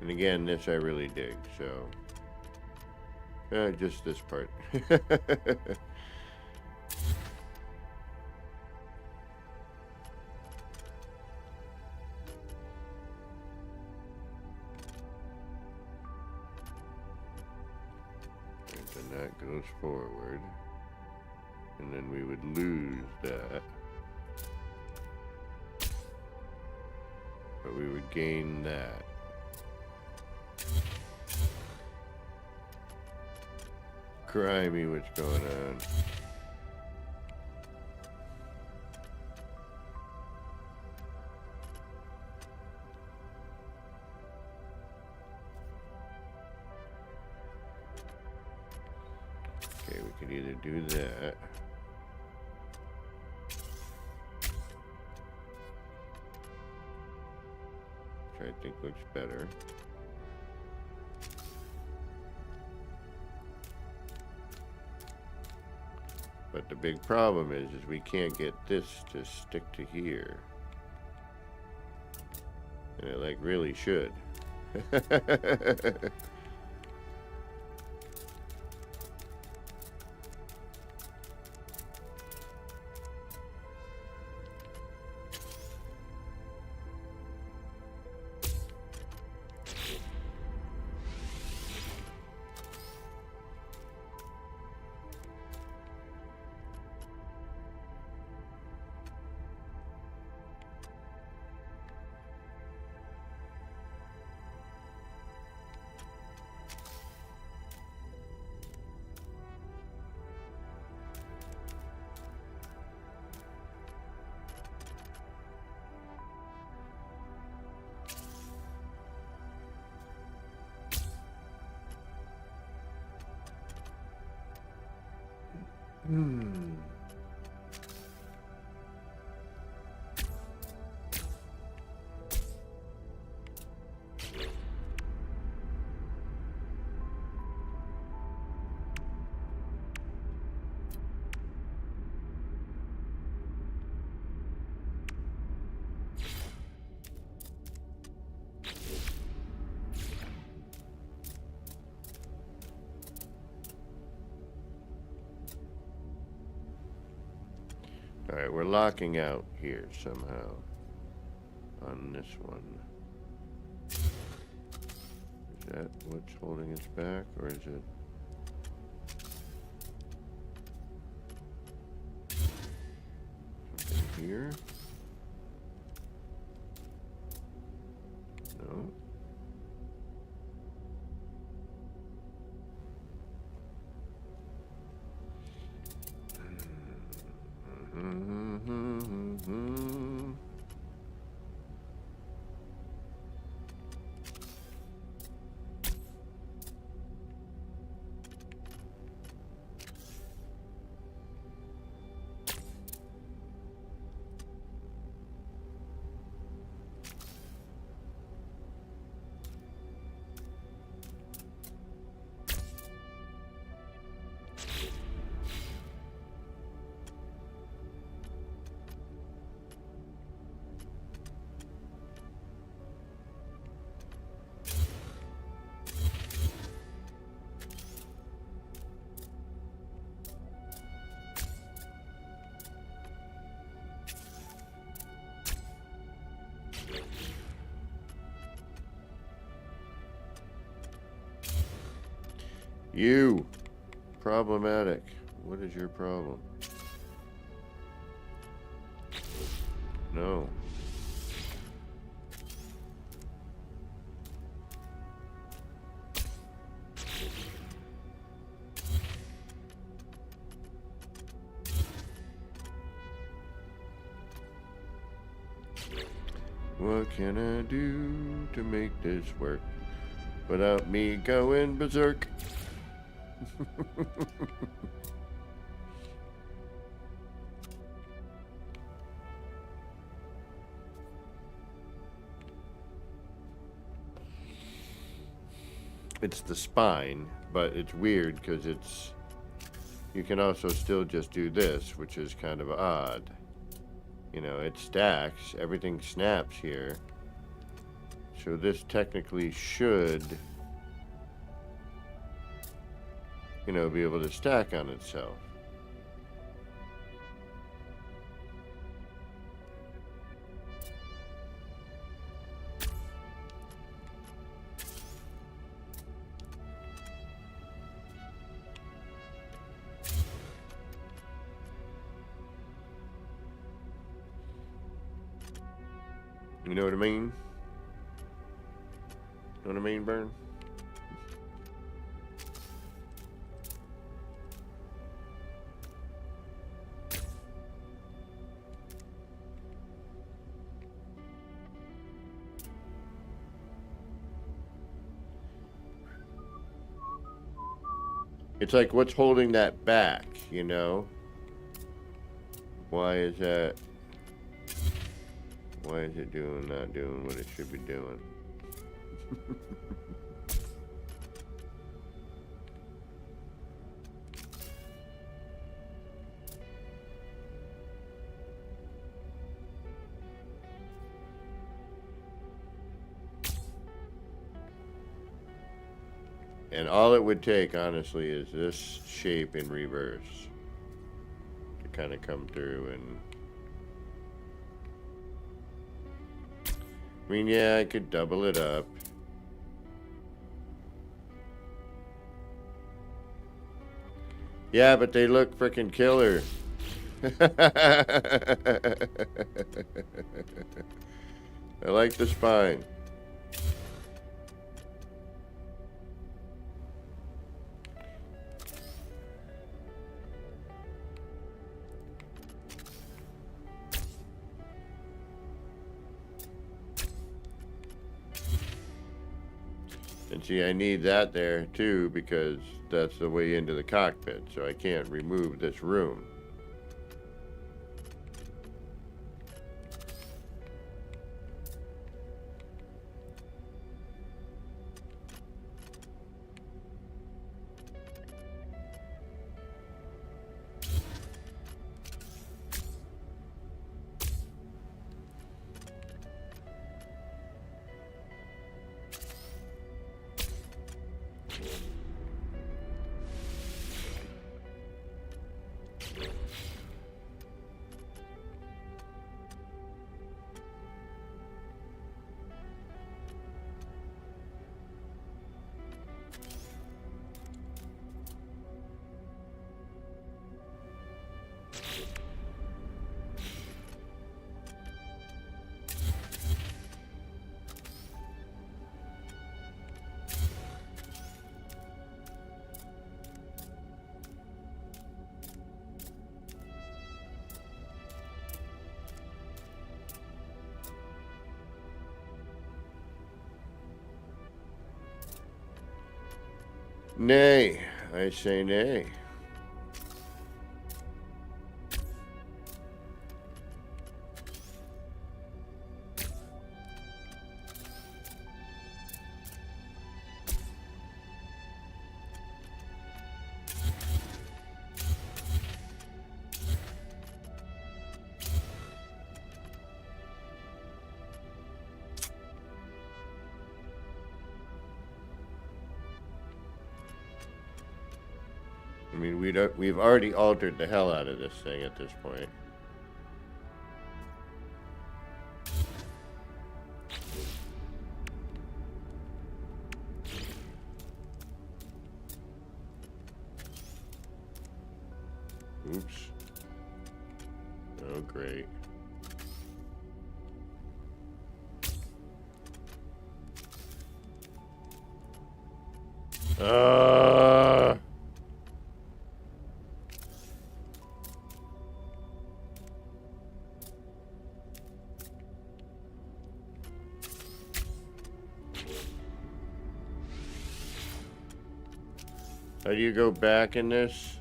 And again, this I really dig, so just this part. And then that goes forward. And then we would lose that. But we would gain that. Crimey, what's going on? Okay, we could either do that. Which I think looks better. But the big problem is we can't get this to stick to here. And it like really should. Alright, we're locking out here somehow on this one. Is that what's holding us back, or is it? Something here? No. You. Problematic. What is your problem? No. What can I do to make this work without me going berserk? It's the spine, but it's weird because it's, you can also still just do this, which is kind of odd. You know, it stacks, everything snaps here. So this technically should, you know, be able to stack on itself. You know what I mean? Know what I mean, Burn? It's like, what's holding that back, you know? Why is that? Why is it not doing what it should be doing? And all it would take, honestly, is this shape in reverse to kind of come through and... I mean, yeah, I could double it up. Yeah, but they look frickin' killer. I like the spine. And see, I need that there too because that's the way into the cockpit, so I can't remove this room. Nay, I say nay. I mean, we've already altered the hell out of this thing at this point. Oops. Oh, great. How do you go back in this?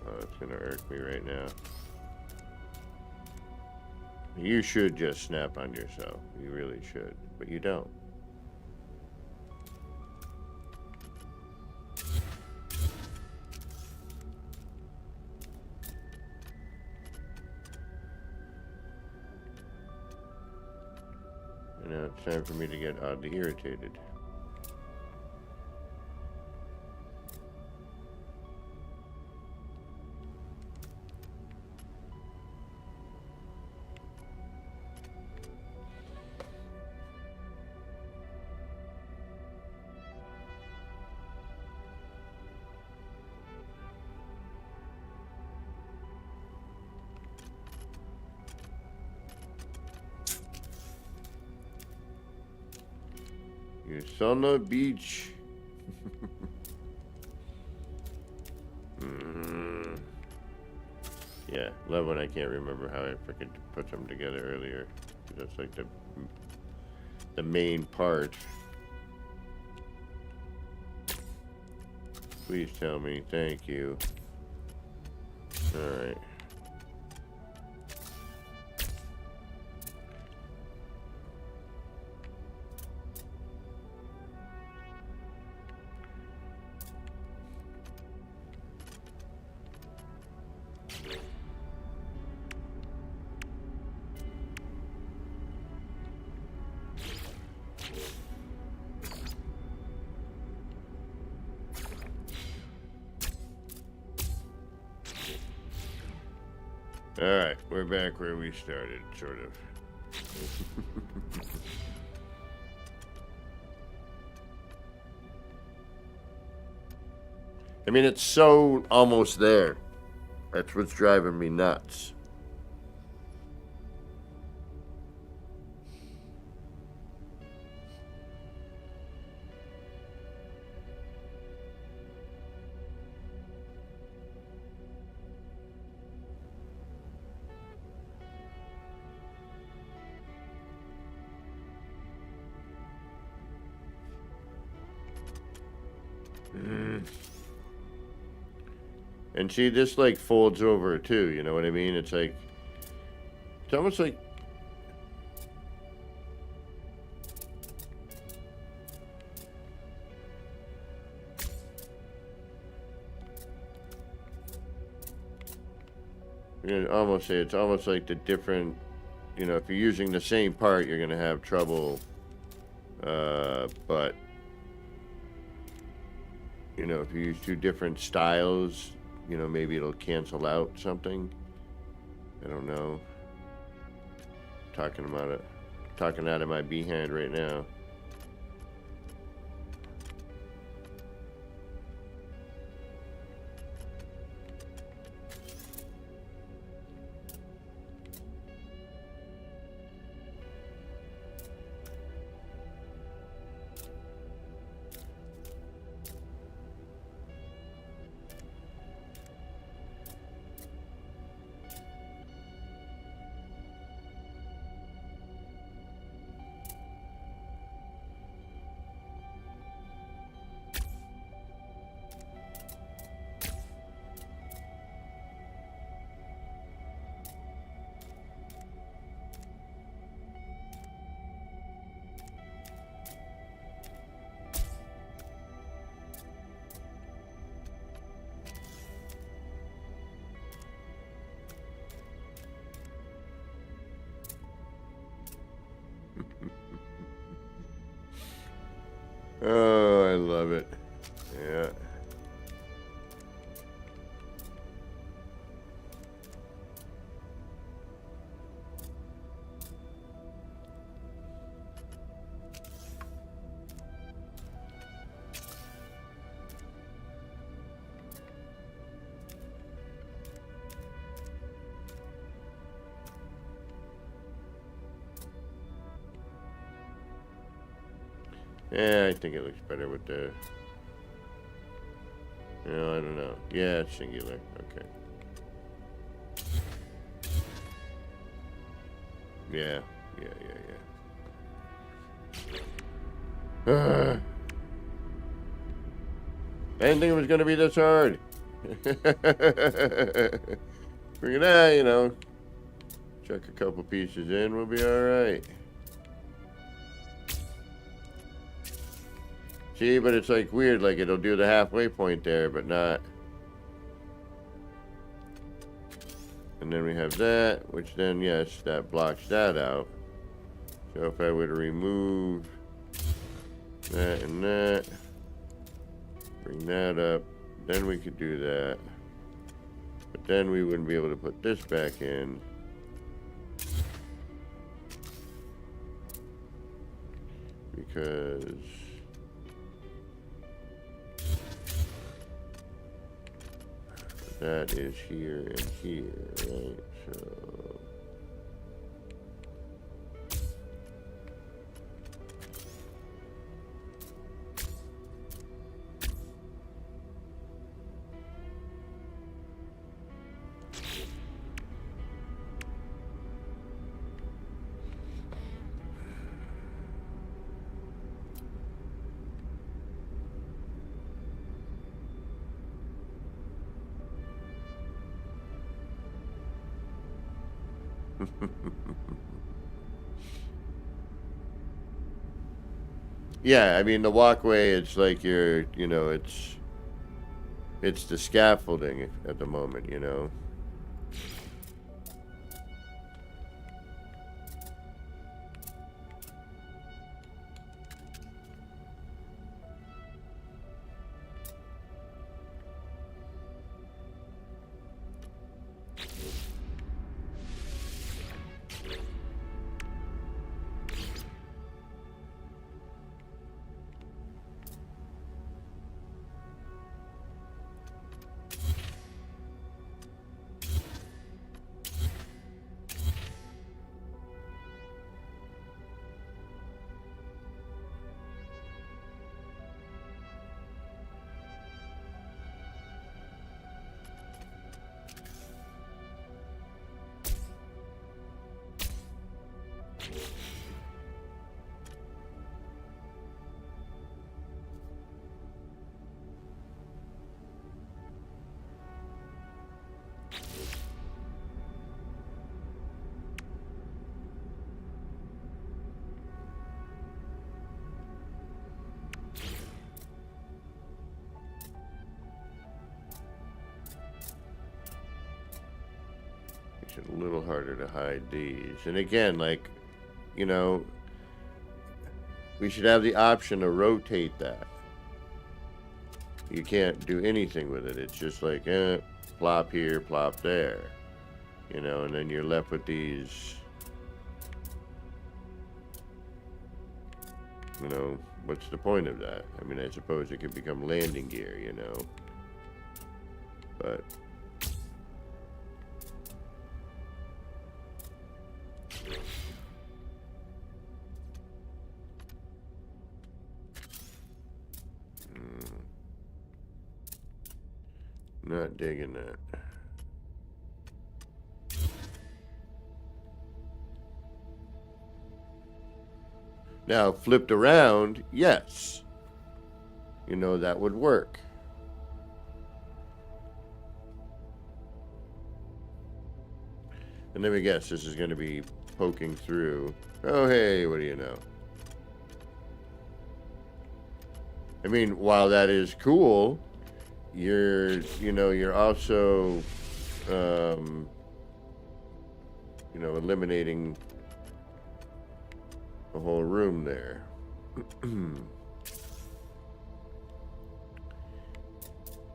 Oh, it's gonna irk me right now. You should just snap on yourself. You really should, but you don't. And now it's time for me to get oddly irritated. You son of a beach. Yeah, love when I can't remember how I freaking put them together earlier. That's like the main part. Please tell me, thank you. Alright. Alright, we're back where we started, sort of. I mean, it's so almost there. That's what's driving me nuts. And see, this like folds over too, you know what I mean? It's like, it's almost like, you know, almost say it's almost like the different, you know, if you're using the same part, you're going to have trouble, but, you know, if you use two different styles, you know, maybe it'll cancel out something. I don't know. Talking about it. Talking out of my behind right now. Oh, I love it. Yeah. Yeah, I think it looks better with the... No, I don't know. Yeah, it's singular. Okay. Yeah, yeah. I didn't think it was going to be this hard. Figured, you know, chuck a couple pieces in, we'll be alright. See, but it's like weird, like it'll do the halfway point there, but not. And then we have that, which then, yes, that blocks that out. So if I were to remove that and that, bring that up, then we could do that. But then we wouldn't be able to put this back in. Because that is here and here, right? So yeah, I mean the walkway, it's like you're, you know, it's the scaffolding at the moment, you know. Makes it a little harder to hide these. And again, like, you know, we should have the option to rotate that. You can't do anything with it. It's just like, plop here, plop there. You know, and then you're left with these, you know, what's the point of that? I mean, I suppose it could become landing gear, you know. But not digging that. Now, flipped around, yes. You know, that would work. And let me guess, this is going to be poking through. Oh, hey, what do you know? I mean, while that is cool, you're also, eliminating a whole room there.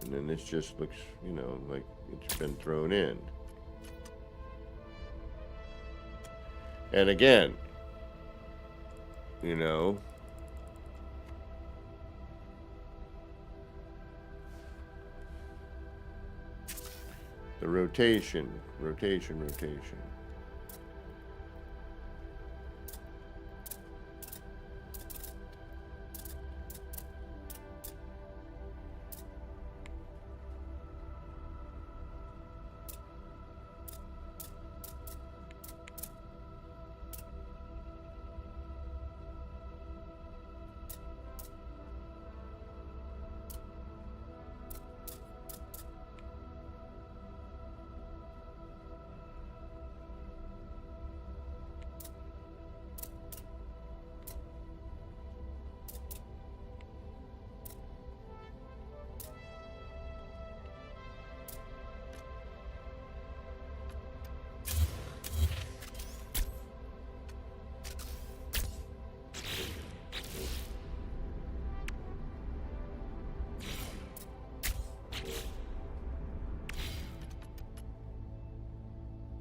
And then this just looks, you know, like it's been thrown in. And again, you know, the rotation.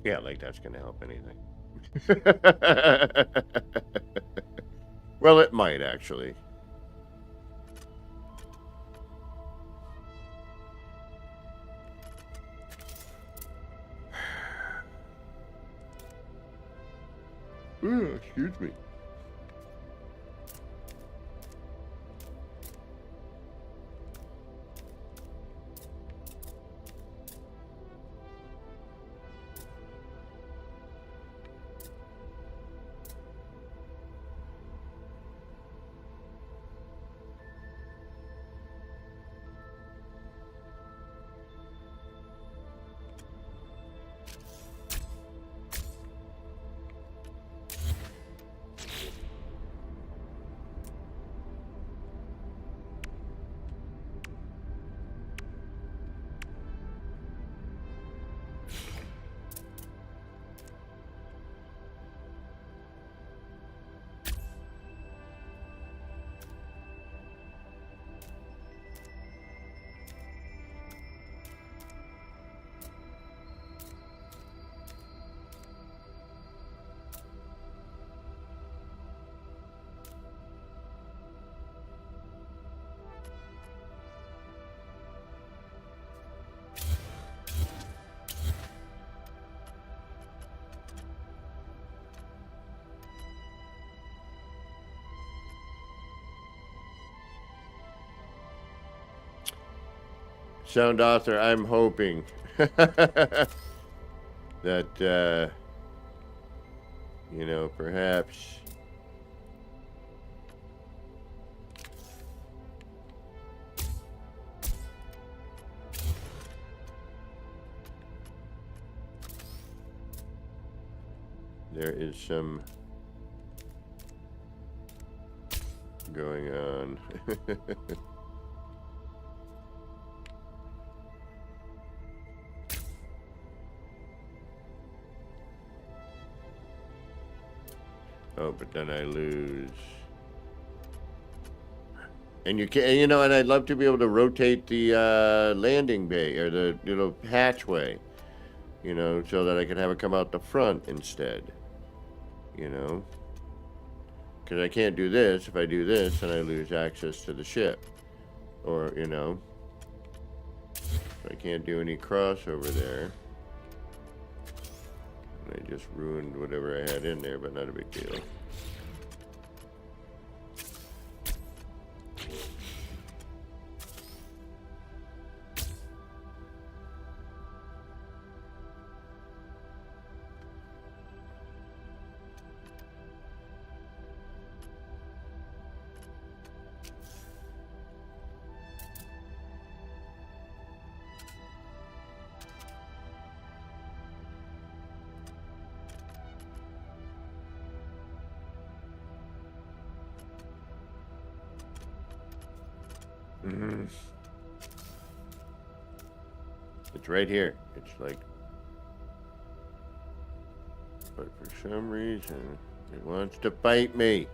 Yeah, like that's going to help anything. Well, it might actually. Excuse me. Sound author, I'm hoping that, you know, perhaps there is some going on. Oh, but then I lose. And you can, you know, and I'd love to be able to rotate the landing bay or the, you know, hatchway, you know, so that I could have it come out the front instead, you know, because I can't do this. If I do this, then I lose access to the ship, or, you know, I can't do any crossover there. I just ruined whatever I had in there, but not a big deal. It's right here. It's like, but for some reason, it wants to bite me.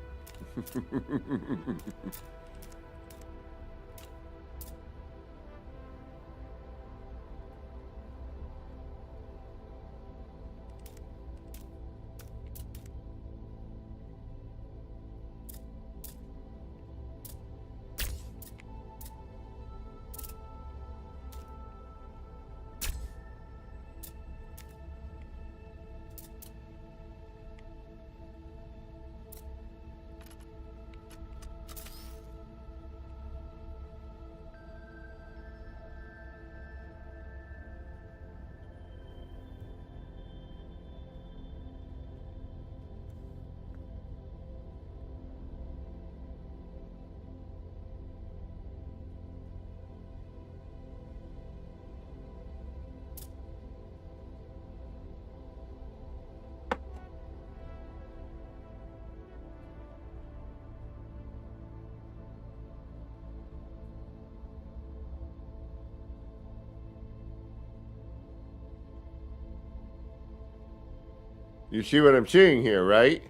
You see what I'm seeing here, right?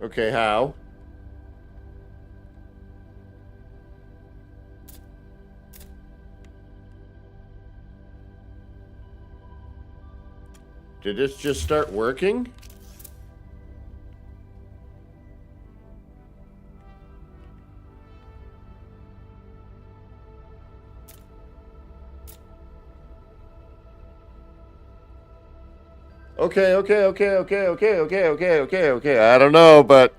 Okay, how? Did this just start working? Okay. I don't know, but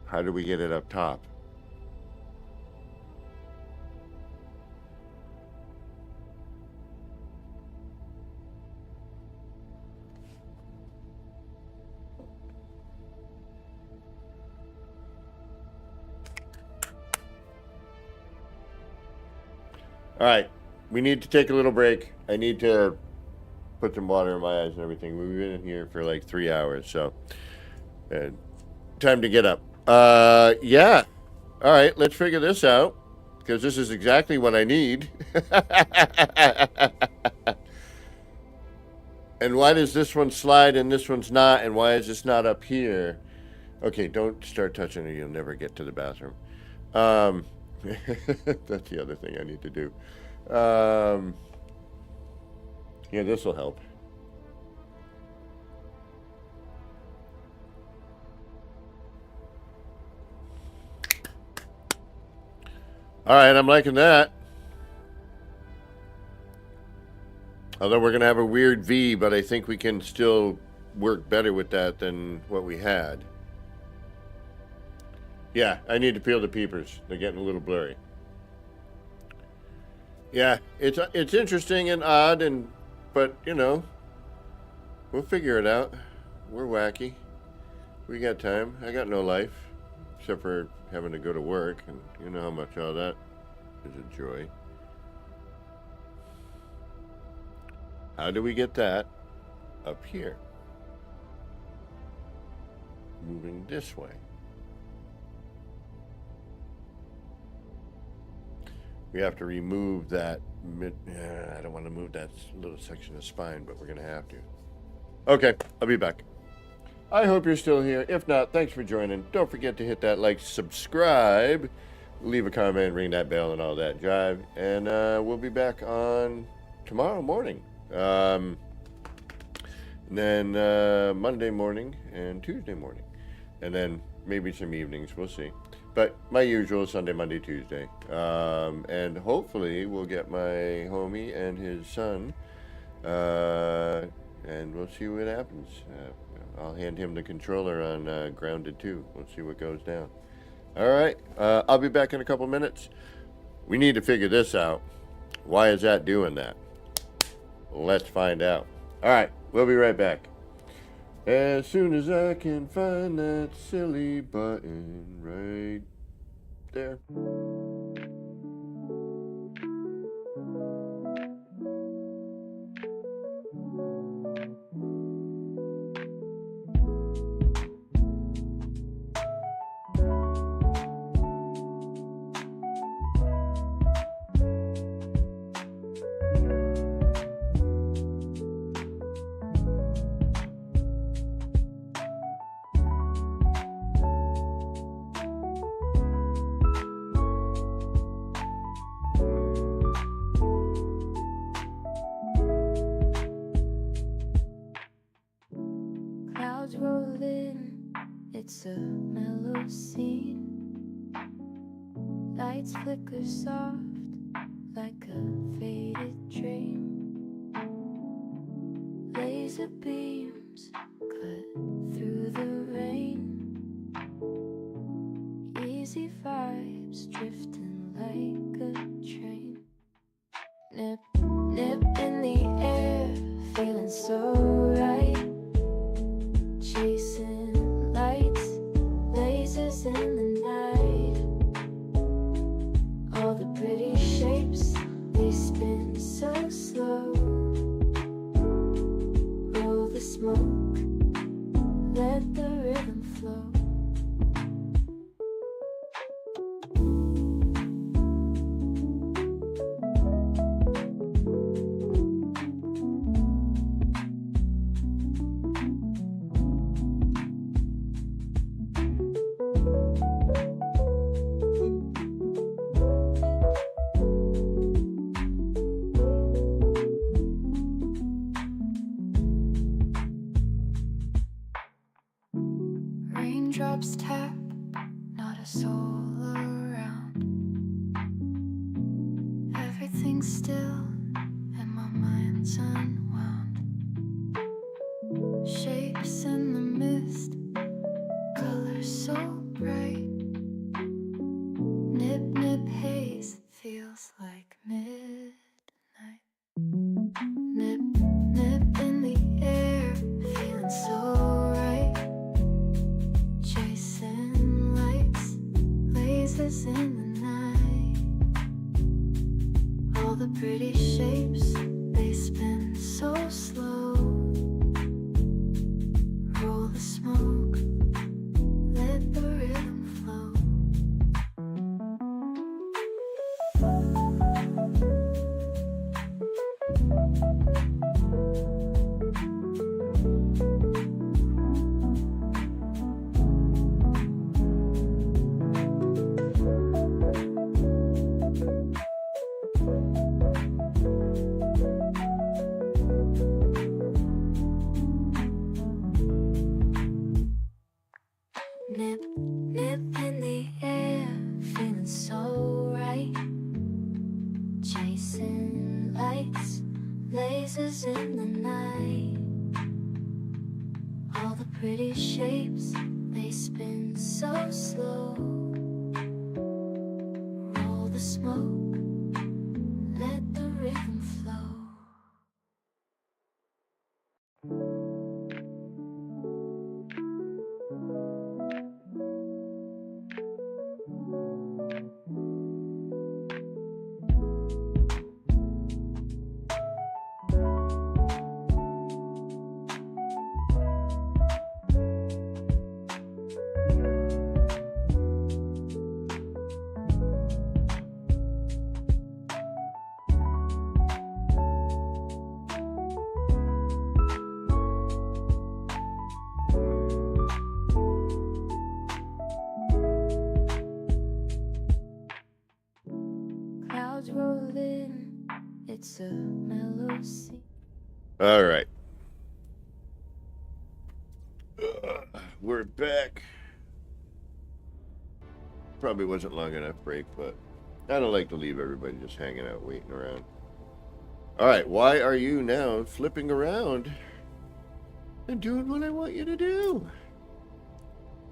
how do we get it up top? All right, we need to take a little break. I need to put some water in my eyes and everything. We've been in here for like 3 hours, so time to get up. Yeah. All right, let's figure this out because this is exactly what I need. And why does this one slide and this one's not? And why is this not up here? Okay, don't start touching it. You'll never get to the bathroom. That's the other thing I need to do. Yeah, this will help. All right, I'm liking that. Although we're going to have a weird V, but I think we can still work better with that than what we had. Yeah, I need to peel the peepers. They're getting a little blurry. Yeah, it's interesting and odd, but you know, we'll figure it out. We're wacky. We got time. I got no life, except for having to go to work, and you know how much all that is a joy. How do we get that up here? Moving this way. We have to remove that I don't want to move that little section of spine, but we're going to have to. Okay, I'll be back. I hope you're still here. If not, thanks for joining. Don't forget to hit that like, subscribe, leave a comment, ring that bell, and all that jive. And we'll be back on tomorrow morning. And then Monday morning and Tuesday morning. And then maybe some evenings. We'll see. But my usual Sunday, Monday, Tuesday. And hopefully we'll get my homie and his son. And we'll see what happens. I'll hand him the controller on Grounded 2. We'll see what goes down. All right. I'll be back in a couple minutes. We need to figure this out. Why is that doing that? Let's find out. All right. We'll be right back. As soon as I can find that silly button right there. Clouds roll in, it's a mellow scene. Lights flicker soft like a faded dream. Laser beams cut through the rain. Easy vibes drifting like a train. Nip, nip in the air, feeling so right. let the rhythm flow. Raindrops tap, not a soul around. Everything's still and my mind's unwound. Shapes in the mist, colors so bright. Nip, nip, haze, feels like midnight. Nip, nip in the air, feeling so right. Chasing lights, lasers in the night. All the pretty shapes, they spin so slow. Roll the smoke, let the rhythm flow. Nip, nip in the air, feeling so right. Chasing lights, lasers in the night. All the pretty shapes, they spin so slow. Roll the smoke, let the rhythm flow. Clouds roll in, it's a mellow sea. All right. We're back. Probably wasn't long enough break, but I don't like to leave everybody just hanging out, waiting around. All right, why are you now flipping around and doing what I want you to do?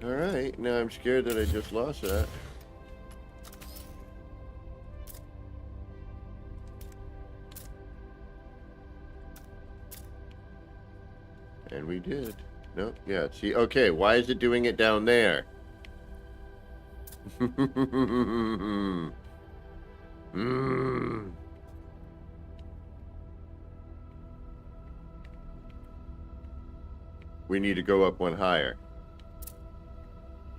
All right, now I'm scared that I just lost that. And we did. Nope, yeah, see, okay, why is it doing it down there? We need to go up one higher.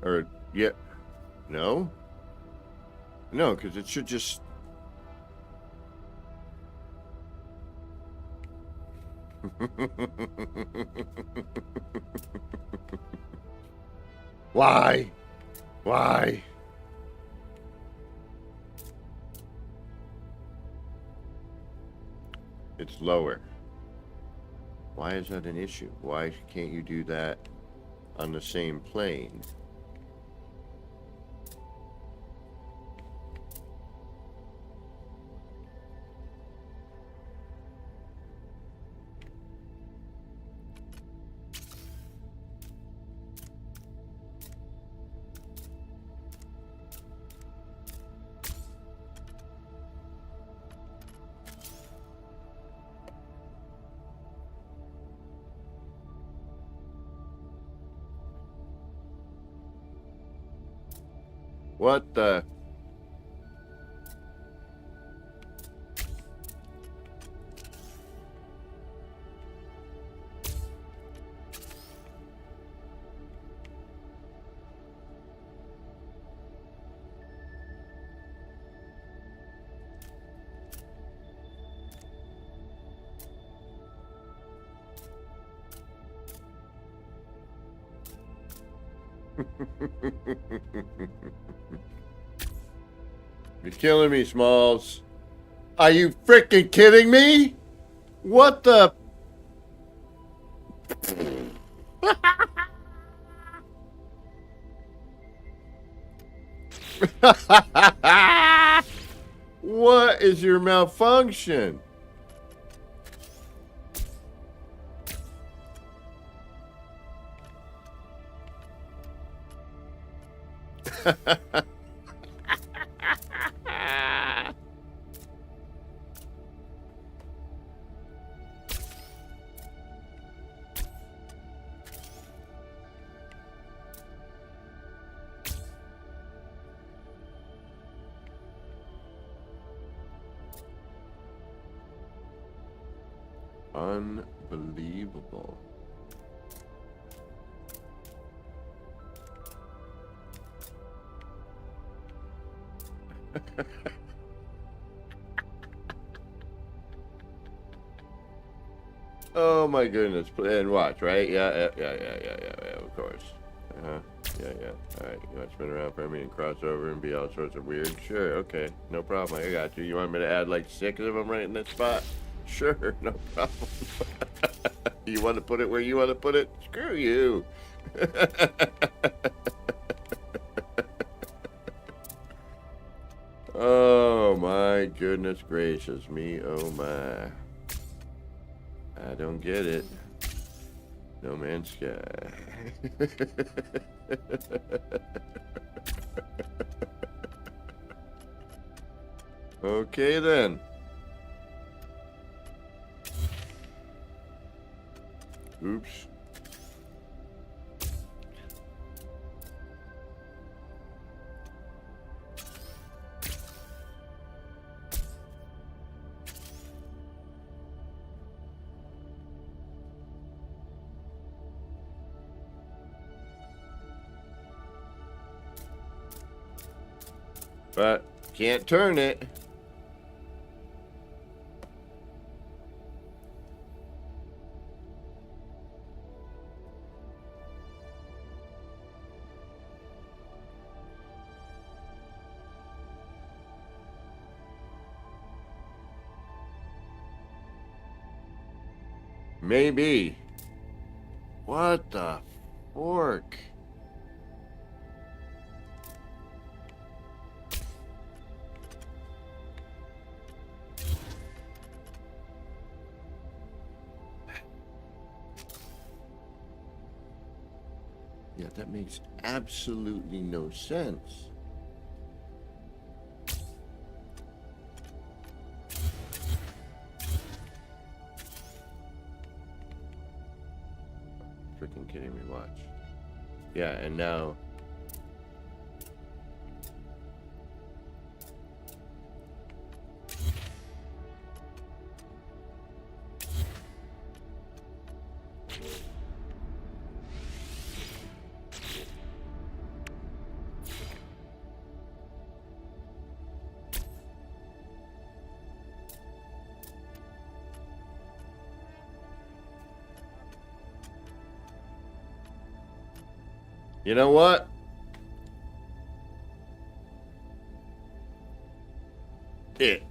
Or, yeah. No? No, because it should just... Why? Why? It's lower. Why is that an issue? Why can't you do that on the same plane? What the... You're killing me, Smalls. Are you freaking kidding me? What the? What is your malfunction? Unbelievable. Oh my goodness. And watch, right? Yeah, of course. Uh-huh. Yeah. All right. You want to spin around for me and cross over and be all sorts of weird? Sure, okay. No problem. I got you. You want me to add like 6 of them right in this spot? Sure, no problem. You want to put it where you want to put it? Screw you. Oh my goodness gracious me, oh my. I don't get it. No Man's Sky. Okay then. Oops. But can't turn it. Maybe. What the fork? Yeah, that makes absolutely no sense. Freaking kidding me, watch. Yeah, and now you know what? It.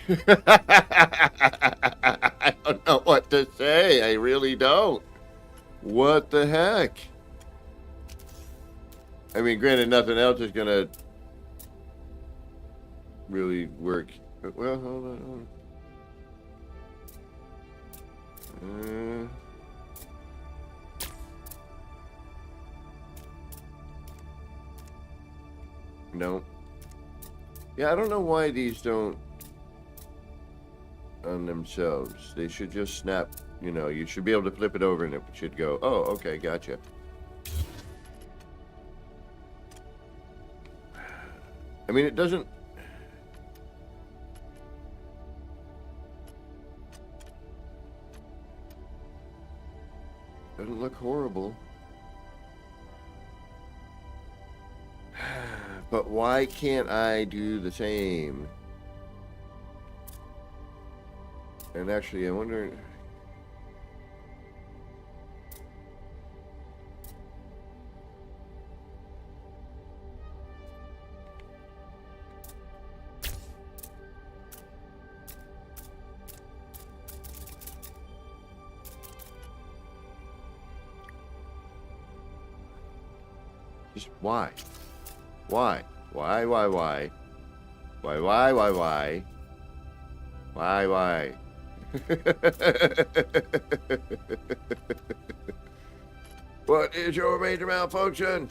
I don't know what to say. I really don't. What the heck? I mean, granted, nothing else is gonna really work. Well, hold on. No. Yeah, I don't know why these don't on themselves. They should just snap, you know, you should be able to flip it over and it should go, oh, okay, gotcha. I mean, it doesn't look horrible. But why can't I do the same? And actually, I wonder... Just why? Why? Why? Why? Why? Why? Why? Why? Why? Why? Why? What is your major malfunction?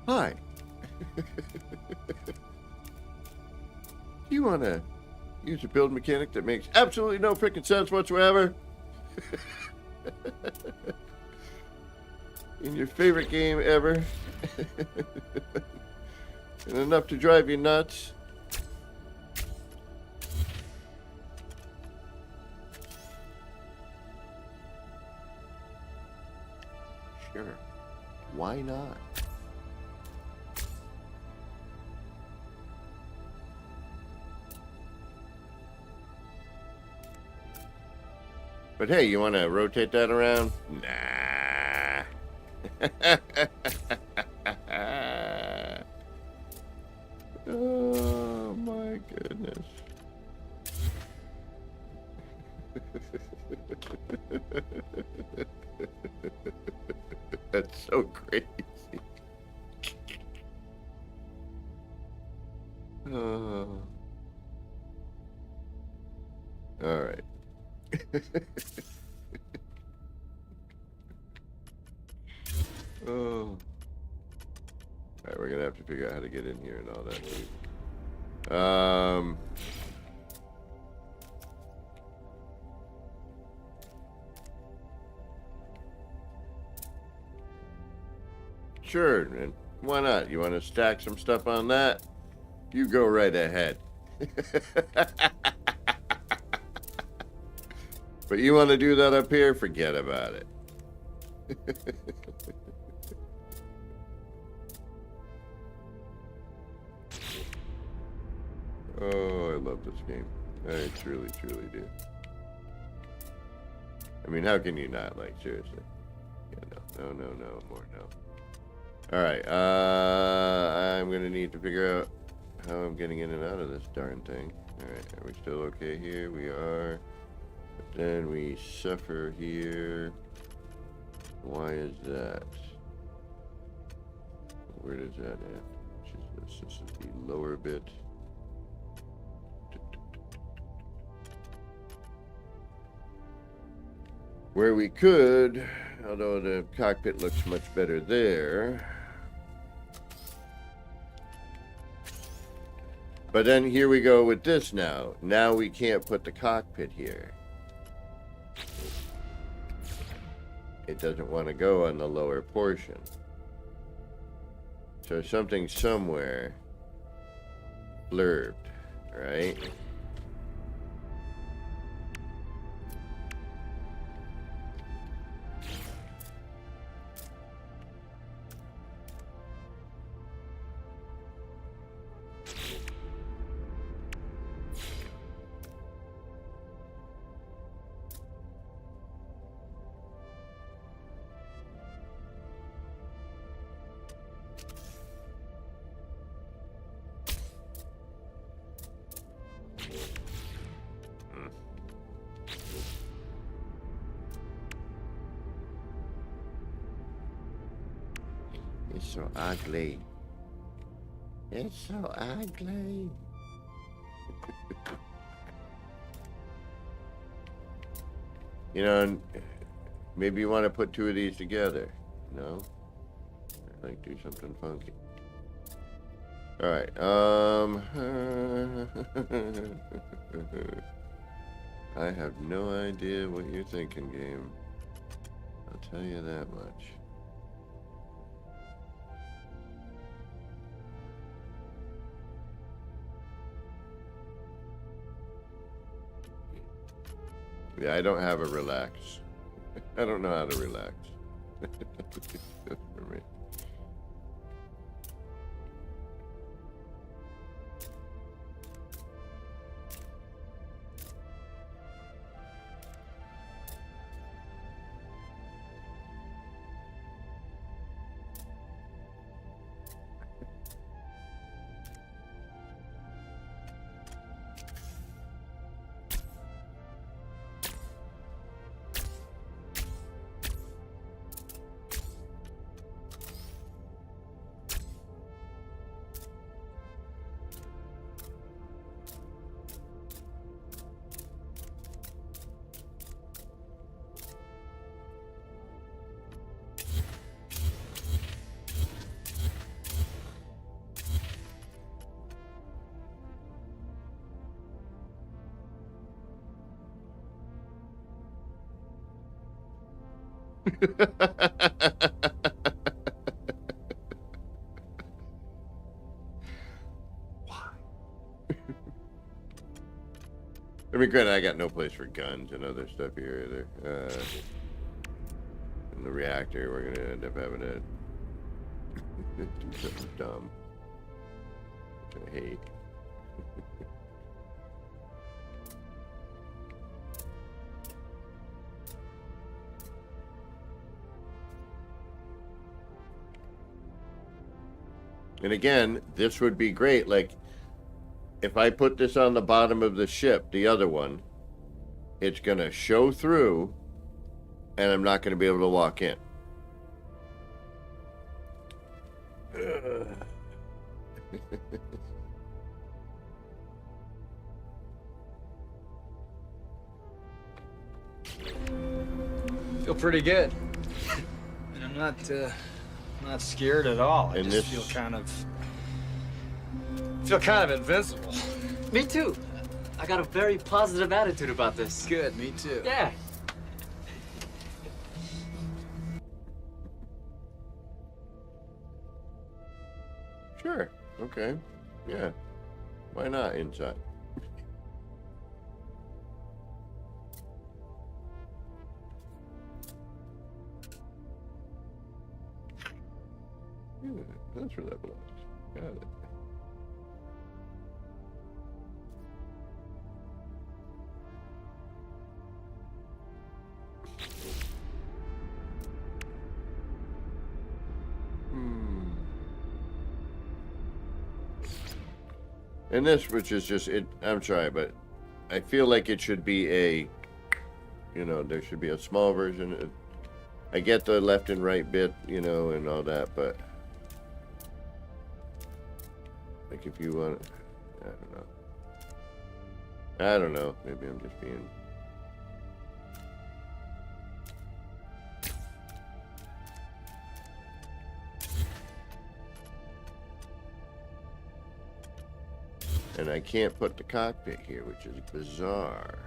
Hi. Do you want to use a build mechanic that makes absolutely no freaking sense whatsoever? In your favorite game ever? And enough to drive you nuts? Sure. Why not? But hey, you want to rotate that around? Nah. Oh my goodness. That's so crazy. Oh. All right. Oh. All right, we're gonna have to figure out how to get in here and all that. Sure, and why not? You want to stack some stuff on that? You go right ahead. But you want to do that up here? Forget about it. Oh, I love this game. I truly, truly do. I mean, how can you not? Like, seriously. Yeah, no, more no. Alright, I'm gonna need to figure out how I'm getting in and out of this darn thing. Alright, are we still okay here? We are. But then we suffer here. Why is that? Where does that end? Which is this? This is the lower bit. Where we could, although the cockpit looks much better there. But then here we go with this now. Now we can't put the cockpit here. It doesn't want to go on the lower portion. So something somewhere blurbed, right? It's so ugly. It's so ugly. You know, maybe you want to put two of these together. No? Like do something funky. Alright, I have no idea what you're thinking, game. I'll tell you that much. Yeah, I don't have a relax. I don't know how to relax. For me. I mean, granted, I got no place for guns and other stuff here either. In the reactor, we're gonna end up having to do something dumb, which I hate. And again, this would be great. Like, if I put this on the bottom of the ship, the other one, it's going to show through, and I'm not going to be able to walk in. Feel pretty good. And I'm not scared at all. I And just this- feel kind of invincible. Me too. I got a very positive attitude about this. Good, me too. Yeah. Sure. Okay. Yeah. Why not inside? Yeah, that's where that belongs. Got it. And this, which is just it, I'm sorry, but I feel like it should be a, you know, there should be a small version. I get the left and right bit, you know, and all that, but like if you want, I don't know. Maybe I'm just being. And I can't put the cockpit here, which is bizarre.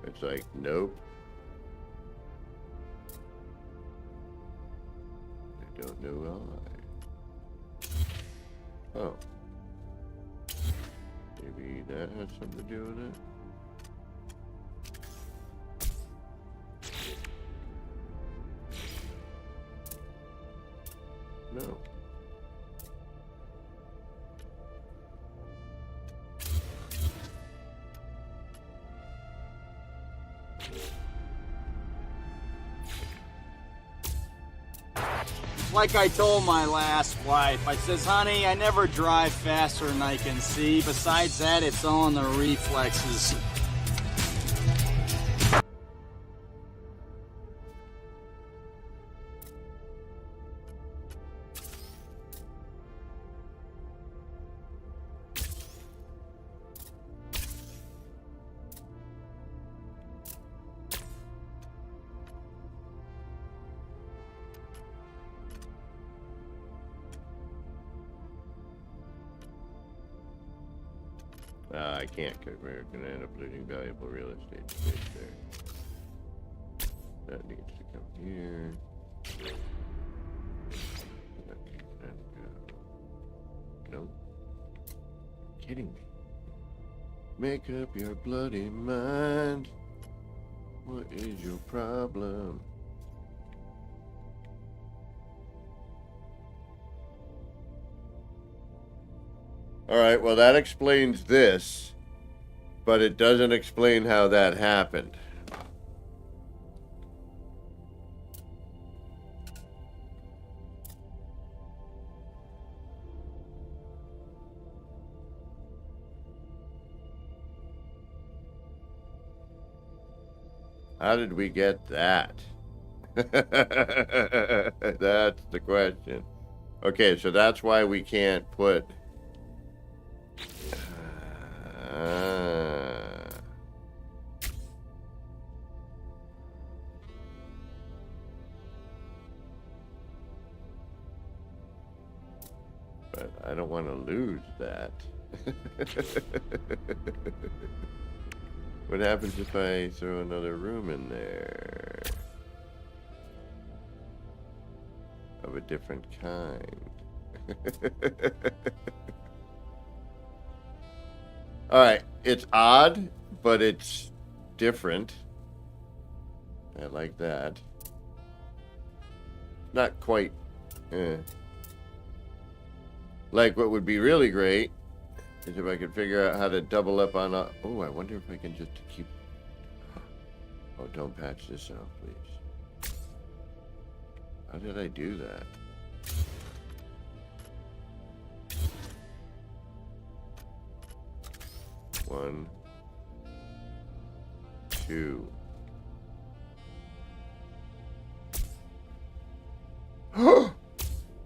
It's like, nope. I don't know why. Oh. Maybe that has something to do with it. No. Like I told my last wife, I says, honey, I never drive faster than I can see. Besides that, it's all in the reflexes. I can't, because we're going to end up losing valuable real estate space there. That needs to come here. And go. Nope. Kidding me. Make up your bloody mind. What is your problem? All right, well, that explains this, but it doesn't explain how that happened. How did we get that? That's the question. Okay, so that's why we can't put... But I don't want to lose that. What happens if I throw another room in there? Of a different kind. Alright, it's odd, but it's different. I like that. Not quite. Like, what would be really great is if I could figure out how to double up on a... Oh, I wonder if I can just keep... Oh, don't patch this out, please. How did I do that? One, two.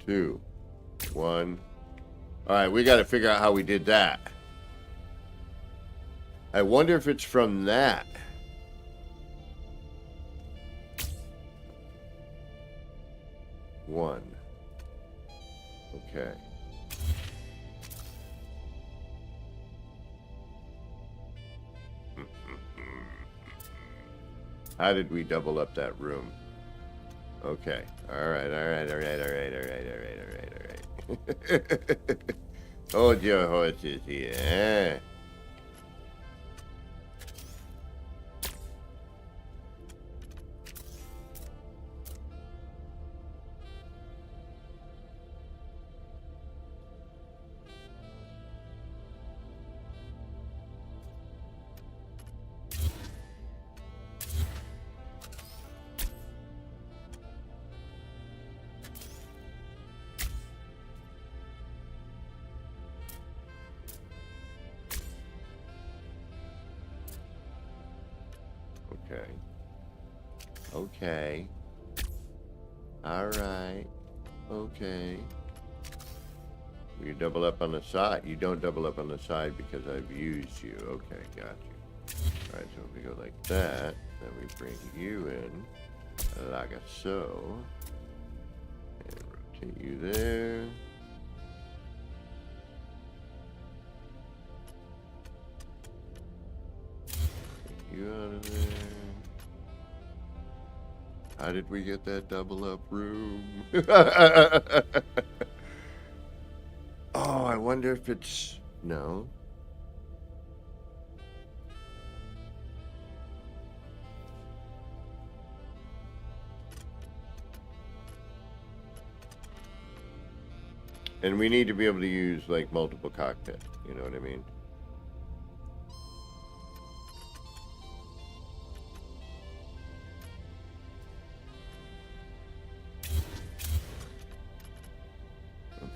2, 1. All right, we got to figure out how we did that. I wonder if it's from that. One. Okay. How did we double up that room? Okay. All right. Hold your horses here. Okay. Okay. All right. Okay. You double up on the side. You don't double up on the side because I've used you. Okay, got you. All right, so if we go like that, then we bring you in like so. And rotate you there. Take you out of there. How did we get that double up room? Oh, I wonder if it's... No. And we need to be able to use, like, multiple cockpit. You know what I mean?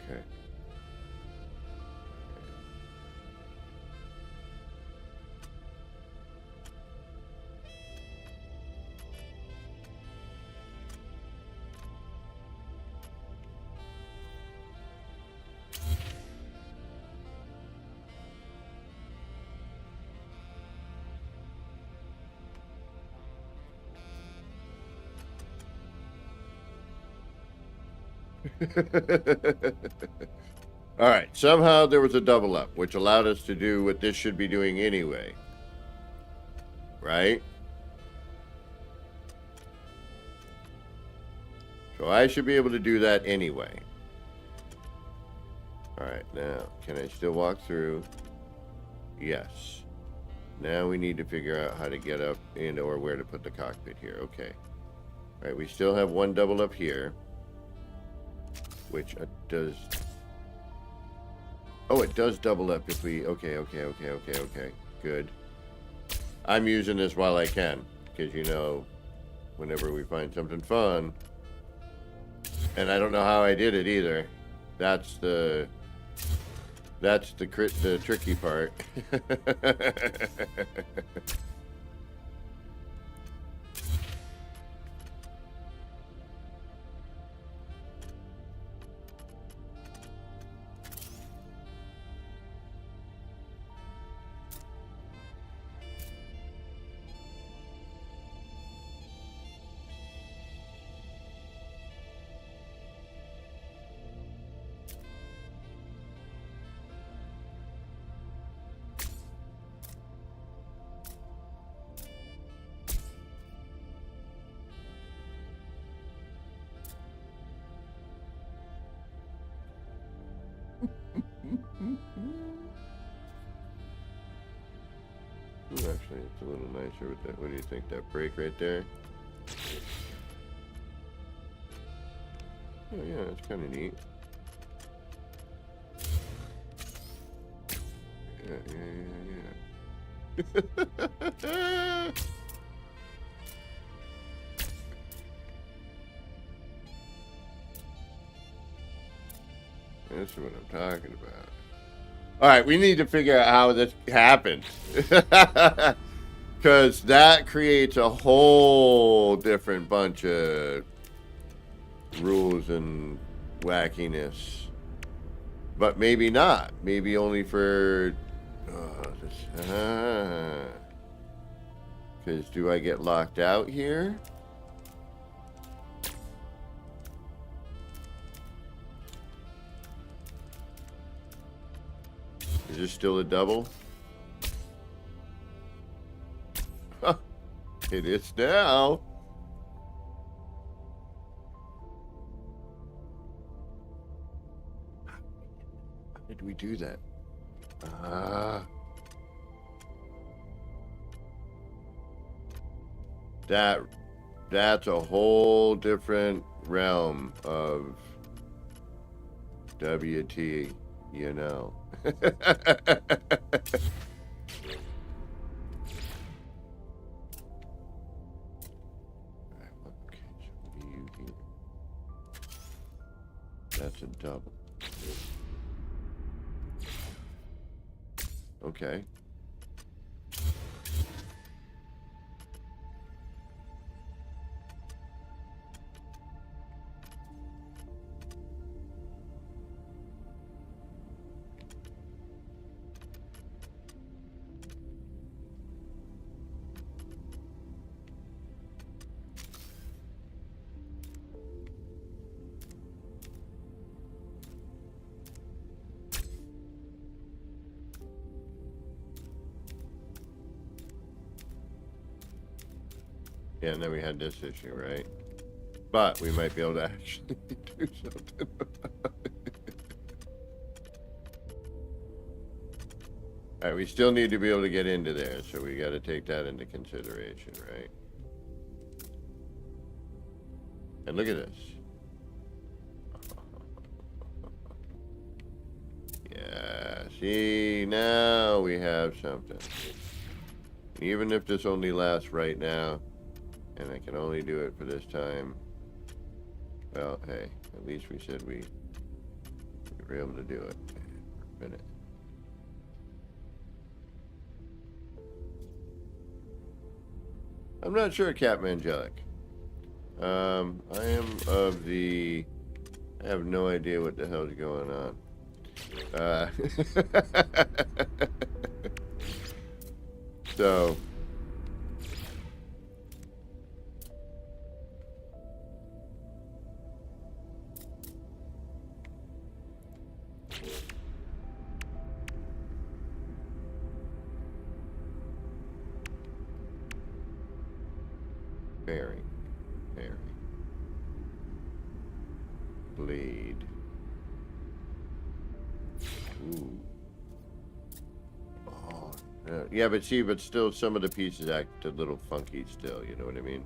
Okay. All right, somehow there was a double up, which allowed us to do what this should be doing anyway. Right? So I should be able to do that anyway. All right, now, can I still walk through? Yes. Now we need to figure out how to get up in or where to put the cockpit here. Okay. All right, we still have one double up here. Which does... Oh, it does double up if we... Okay. Good. I'm using this while I can. Because, you know, whenever we find something fun... And I don't know how I did it either. That's the tricky part. Ooh, actually, it's a little nicer with that. What do you think? That break right there? Oh, yeah, it's kind of neat. Yeah. That's what I'm talking about. All right, we need to figure out how this happened. Because that creates a whole different bunch of rules and wackiness. But maybe not. Maybe only for... Because do I get locked out here? Is this still a double? Huh. It is now. How did we do that? That's a whole different realm of WT, you know. Okay, so what do you here? That's a double. Okay. Yeah, and then we had this issue, right? But we might be able to actually do something about it. Alright, we still need to be able to get into there, so we got to take that into consideration, right? And look at this. Yeah, see, now we have something. Even if this only lasts right now, and I can only do it for this time, well, hey, at least we said we were able to do it for a minute. I'm not sure, Captain Angelic. I am of the... I have no idea what the hell's going on. So... Very. Blade. Ooh. Oh, yeah, but see, but still some of the pieces act a little funky still, you know what I mean?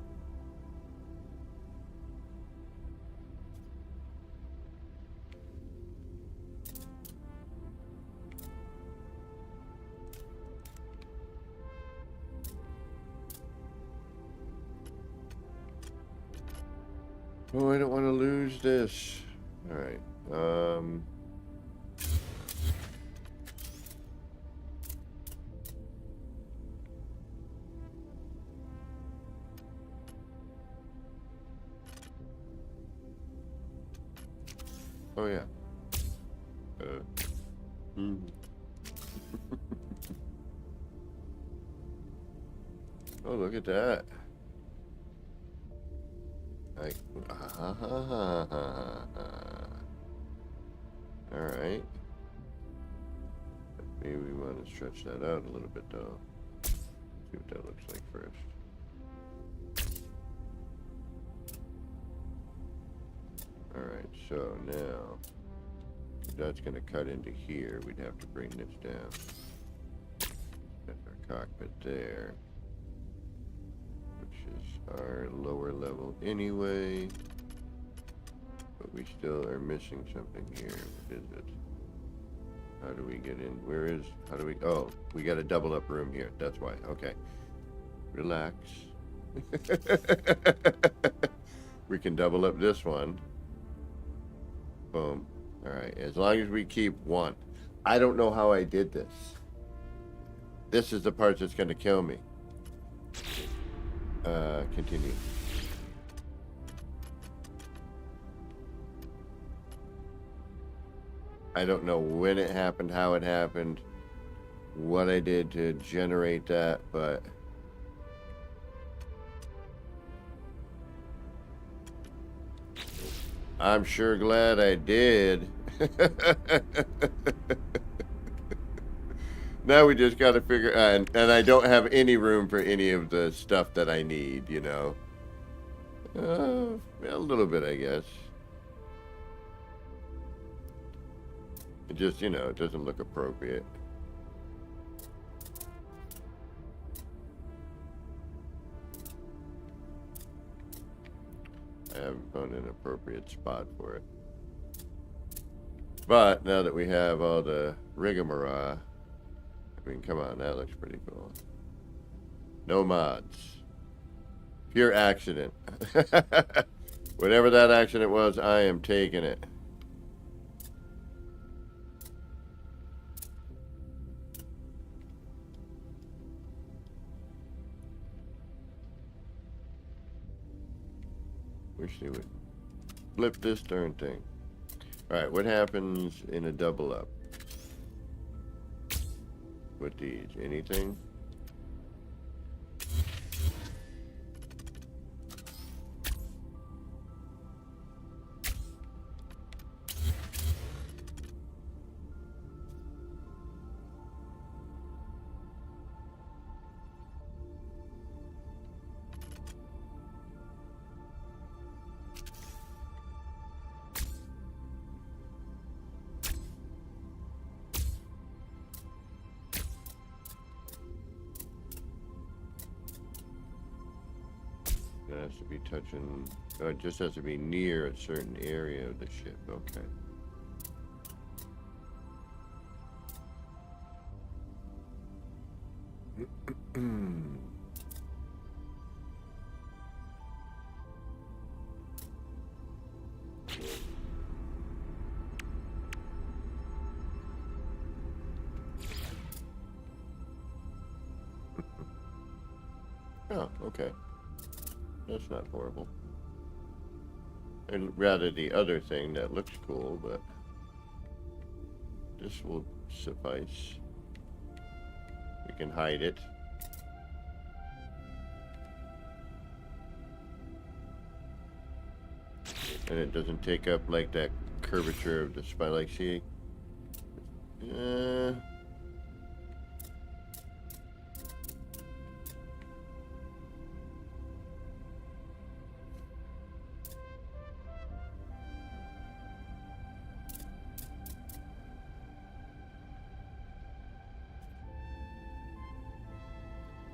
Oh, I don't want to lose this. All right. Oh yeah. Oh, look at that. Like, all right. Maybe we want to stretch that out a little bit, though. See what that looks like first. All right, so now that's going to cut into here. We'd have to bring this down. That's our cockpit there, which is our lower level anyway. But we still are missing something here. What is it? How do we get in? Where is, how do we, oh, we got a double up room here. That's why. Okay. Relax. We can double up this one. Boom. All right. As long as we keep one. I don't know how I did this. This is the part that's going to kill me. Continue. I don't know when it happened, how it happened, what I did to generate that, but I'm sure glad I did. Now we just got to figure, and I don't have any room for any of the stuff that I need, you know. A little bit, I guess. It just, you know, it doesn't look appropriate. I haven't found an appropriate spot for it. But now that we have all the rigmarole, I mean, come on, that looks pretty cool. No mods. Pure accident. Whatever that accident was, I am taking it. Wish they would flip this darn thing. Alright, what happens in a double up? With these? Anything? It has to be touching, oh, it just has to be near a certain area of the ship, okay. Oh, okay. That's not horrible. And rather the other thing that looks cool, but this will suffice. We can hide it. And it doesn't take up like that curvature of the spine, like see?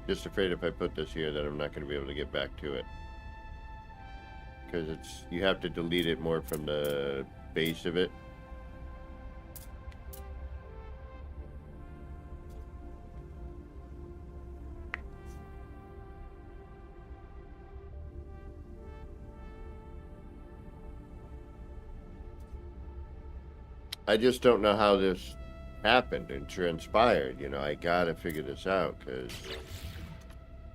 Just afraid if I put this here that I'm not going to be able to get back to it. Because it's, you have to delete it more from the base of it. I just don't know how this happened and transpired. You know, I gotta figure this out because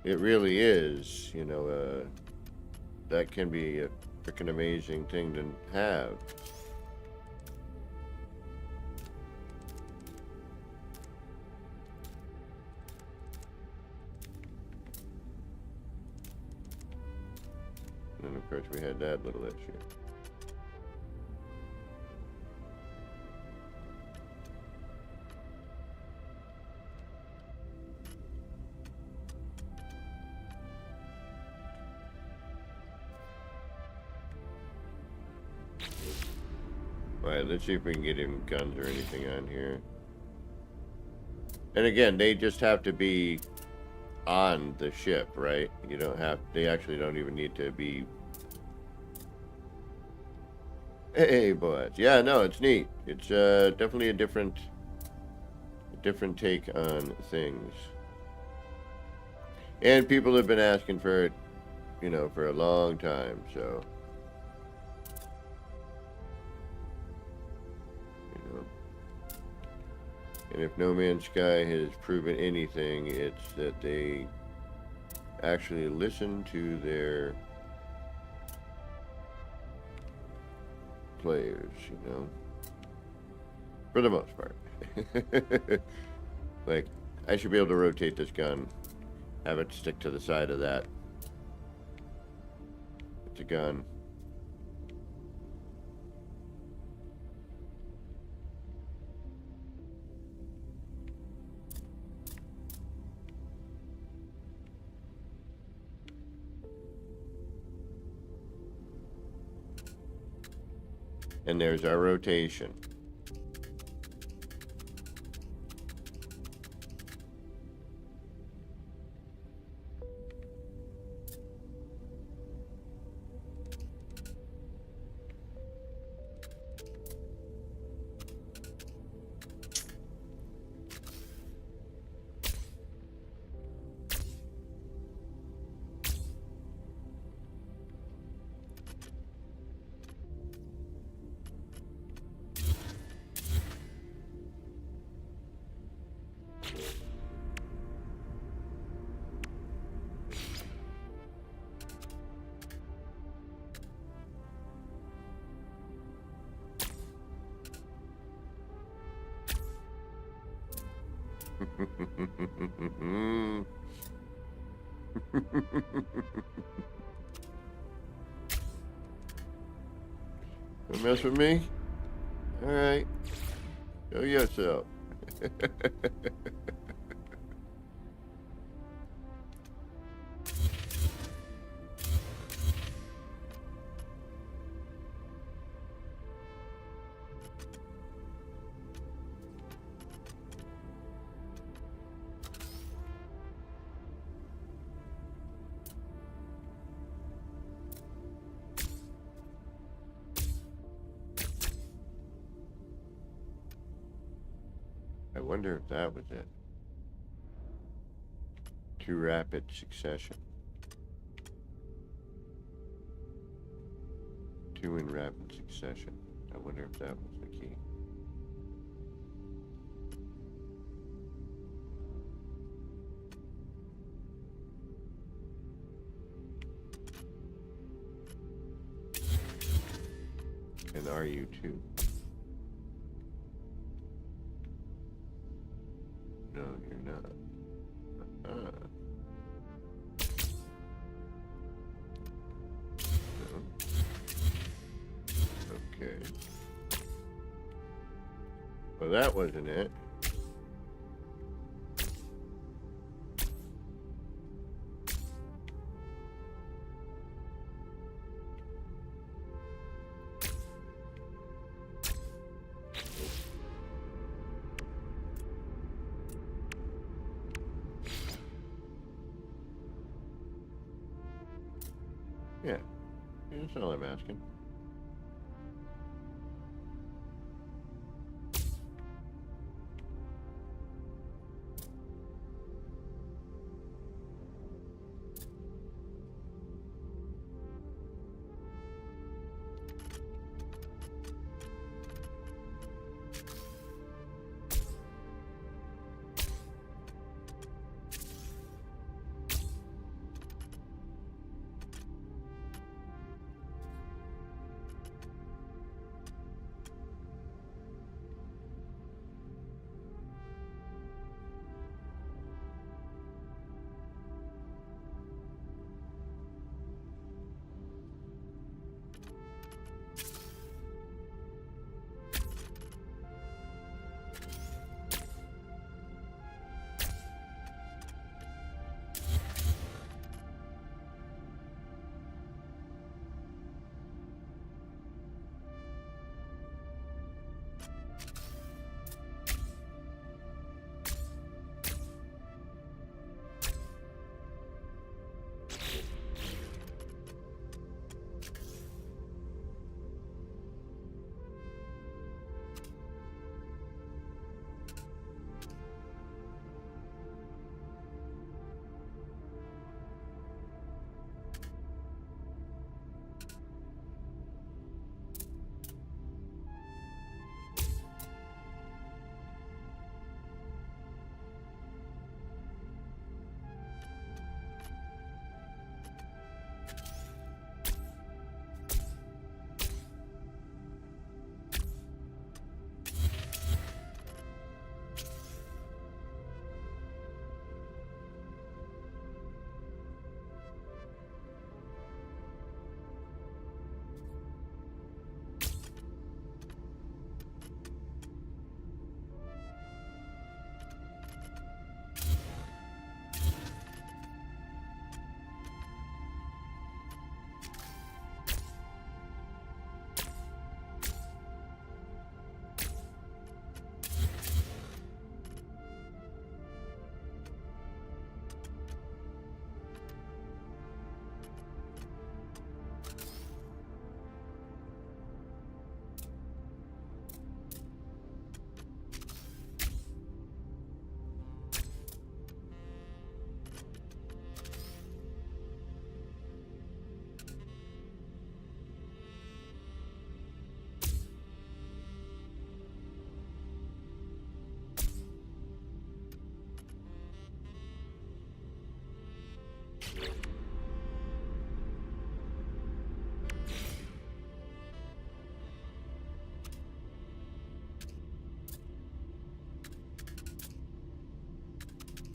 it really is, you know, that can be a freaking amazing thing to have. And of course we had that little issue. Alright, let's see if we can get him guns or anything on here. And again, they just have to be on the ship, right? You don't have, they actually don't even need to be. Hey, boys. Yeah, no, it's neat. It's definitely a different take on things. And people have been asking for it, you know, for a long time, so. You know. And if No Man's Sky has proven anything, it's that they actually listen to their players, you know, for the most part. Like, I should be able to rotate this gun, have it stick to the side of that. It's a gun. And there's our rotation. Don't mess with me? Alright. Show yourself. I wonder if that was it. Too rapid succession. Two in rapid succession. I wonder if that was the key. And are you too? No, you're not. No. Okay. Well, that wasn't it. Yeah, that's all I'm asking.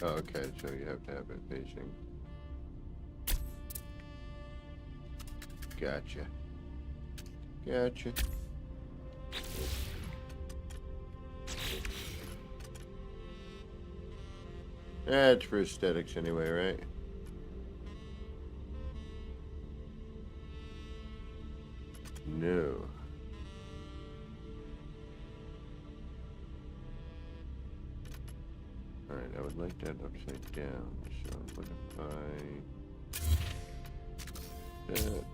Oh, okay, so you have to have it facing. Gotcha. Gotcha. That's for aesthetics anyway, right? No. Alright, I would like that upside down, so I'm gonna buy that. That.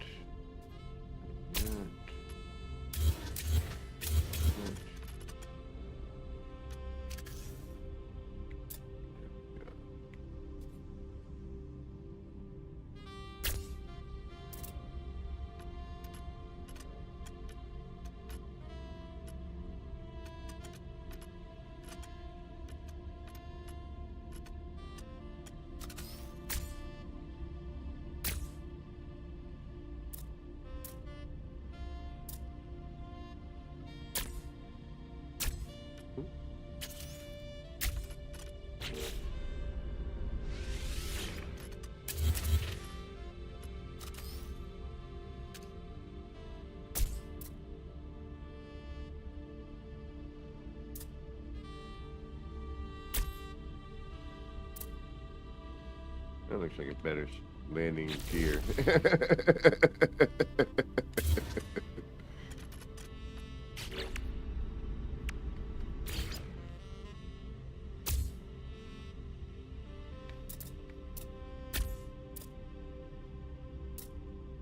That looks like a better landing gear.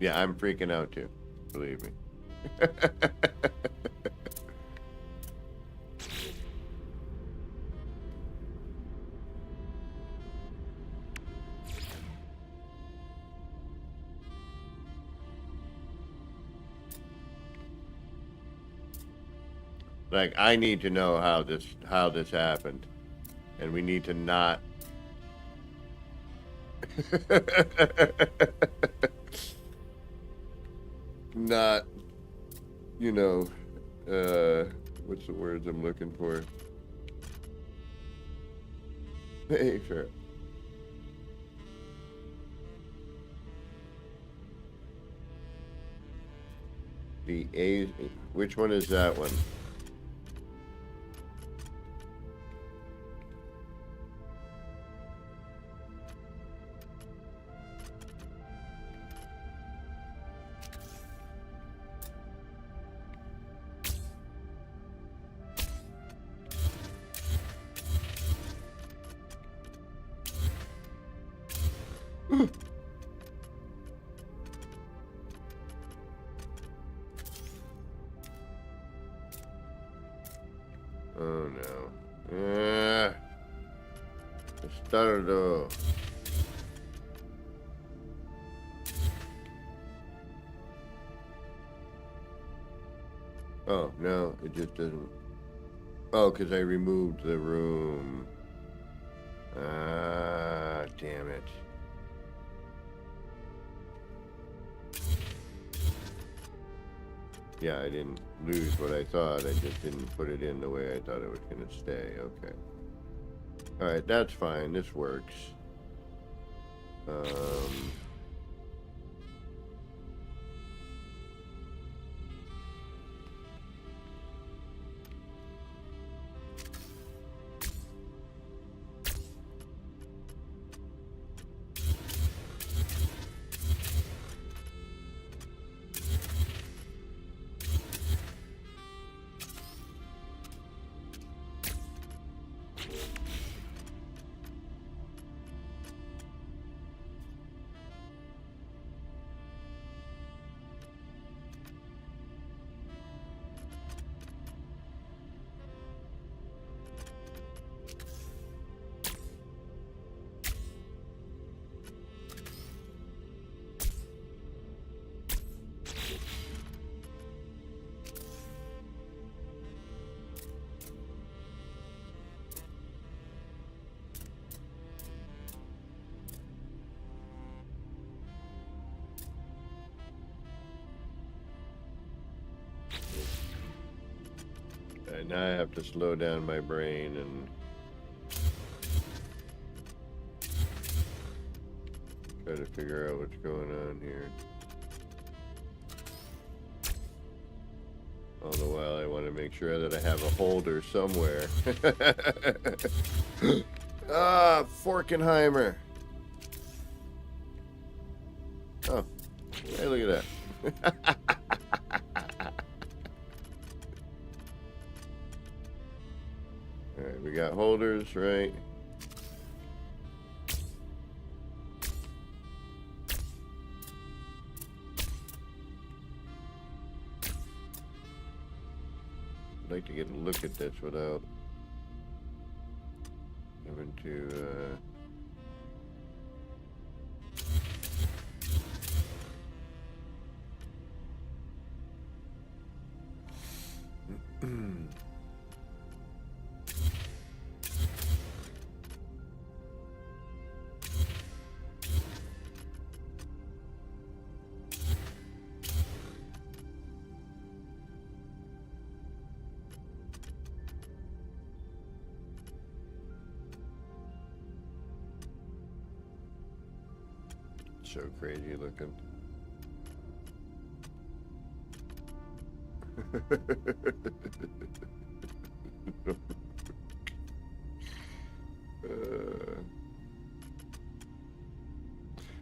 Yeah, I'm freaking out too, believe me. Like, I need to know how this happened, and we need to not. Not, you know, what's the words I'm looking for? Hey, sure. The A, which one is that one? Oh no. Stardo. Oh no, it just doesn't. Oh, because I removed the room. Ah, damn it. Yeah, I didn't lose what I thought. I just didn't put it in the way I thought it was going to stay. Okay. Alright, that's fine. This works. Now I have to slow down my brain and Try to figure out what's going on here. All the while, I want to make sure that I have a holder somewhere. Ah, Forkenheimer. Oh, hey, look at that. All right, we got holders, right? I'd like to get a look at this without having to, so crazy looking.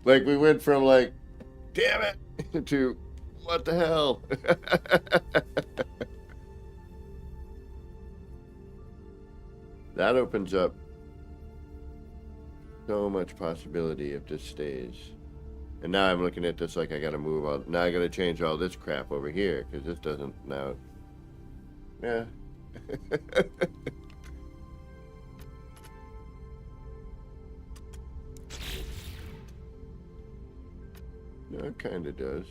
Like we went from like, damn it, to what the hell? That opens up so much possibility if this stays. And now I'm looking at this like I gotta move all, now I gotta change all this crap over here, because this doesn't now, yeah. No, it kind of does.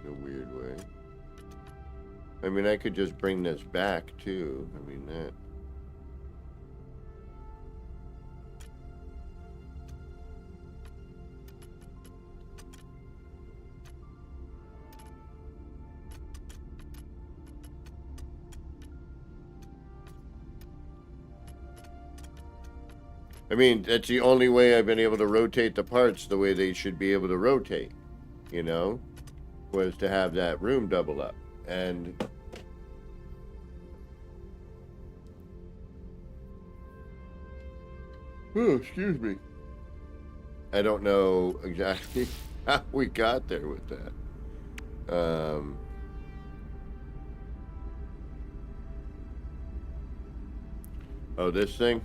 In a weird way. I mean, I could just bring this back too. I mean, that. I mean, that's the only way I've been able to rotate the parts the way they should be able to rotate, you know, was to have that room double up. And oh, excuse me. I don't know exactly how we got there with that. Oh, this thing?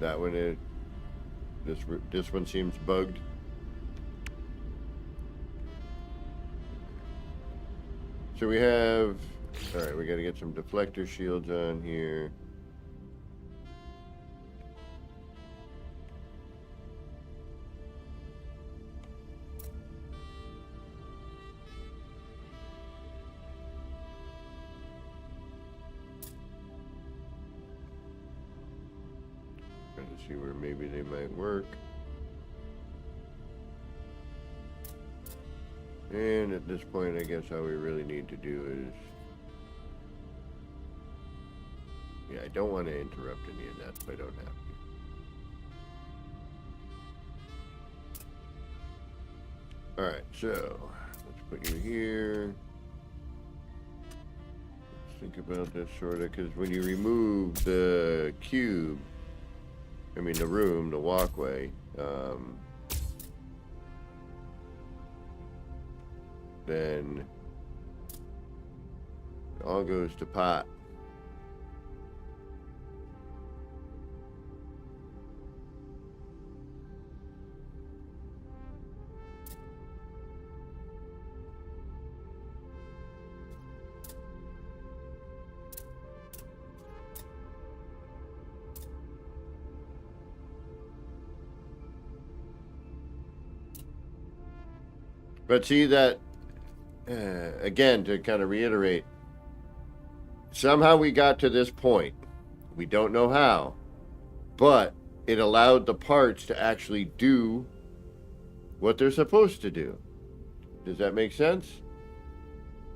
That one is, this one seems bugged. So we have, all right, we got to get some deflector shields on here. Trying to see where maybe they might work. And at this point, I guess all we really need to do is, yeah, I don't want to interrupt any of that if I don't have to. All right, so let's put you here. Let's think about this sort of, because when you remove the cube, I mean the room, the walkway, then it all goes to pot. But see that, again, to kind of reiterate, somehow we got to this point. We don't know how, but it allowed the parts to actually do what they're supposed to do. Does that make sense?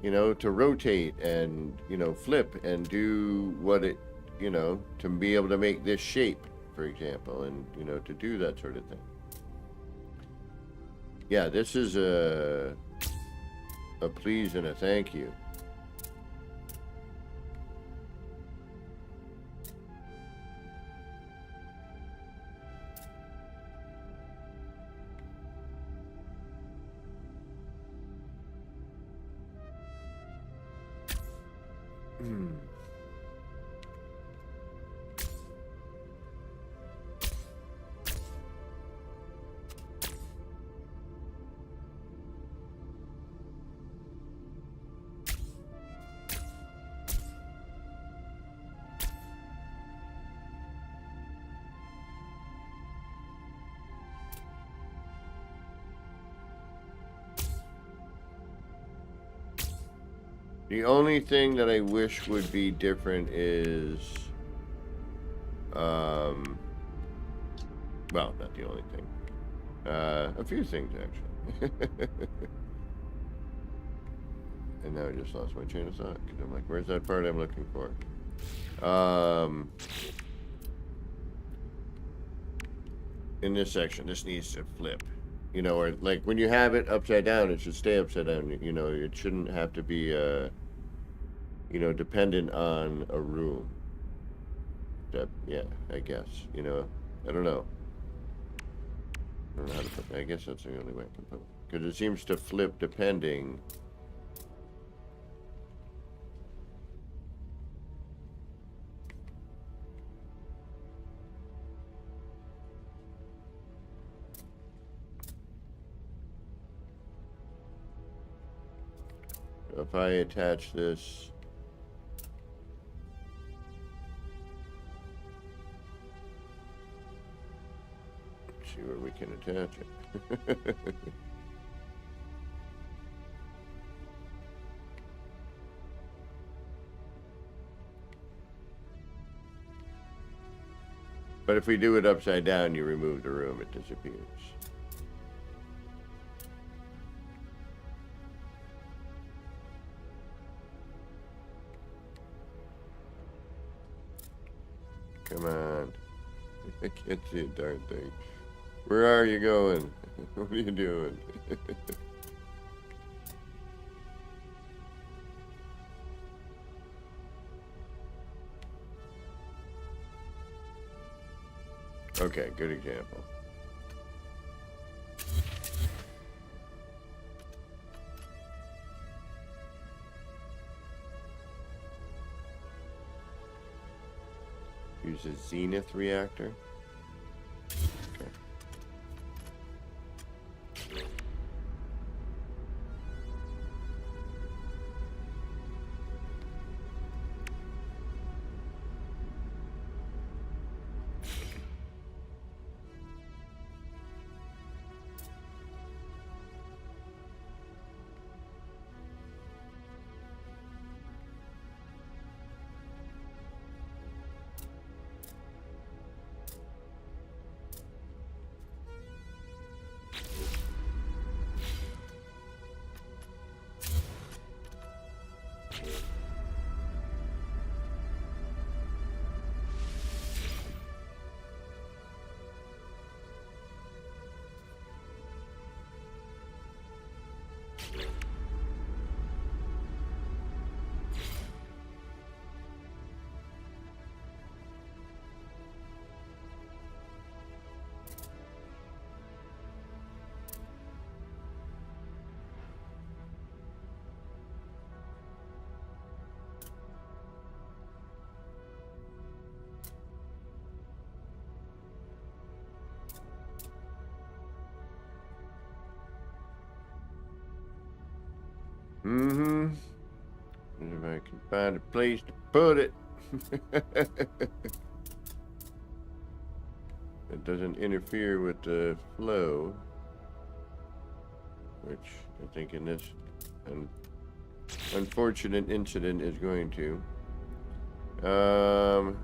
You know, to rotate and, you know, flip and do what it, you know, to be able to make this shape. for example, and, you know, to do that sort of thing. Yeah, this is a please and a thank you. The only thing that I wish would be different is, well, not the only thing. A few things, actually. And now I just lost my chain of thought, because I'm like, where's that part I'm looking for? In this section, this needs to flip. You know, or like when you have it upside down, it should stay upside down. You know, it shouldn't have to be, you know, dependent on a room. That, yeah, I guess, you know, I don't know. I don't know how to put, I guess that's the only way I can put it. Because it seems to flip depending. If I attach this, let's see where we can attach it. But if we do it upside down, you remove the room, it disappears. Come on. I can't see a darn thing. Where are you going? What are you doing? Okay, good example. Use a Zenith reactor. Okay. Mm-hmm. If I can find a place to put it. It doesn't interfere with the flow. Which I think in this unfortunate incident is going to. What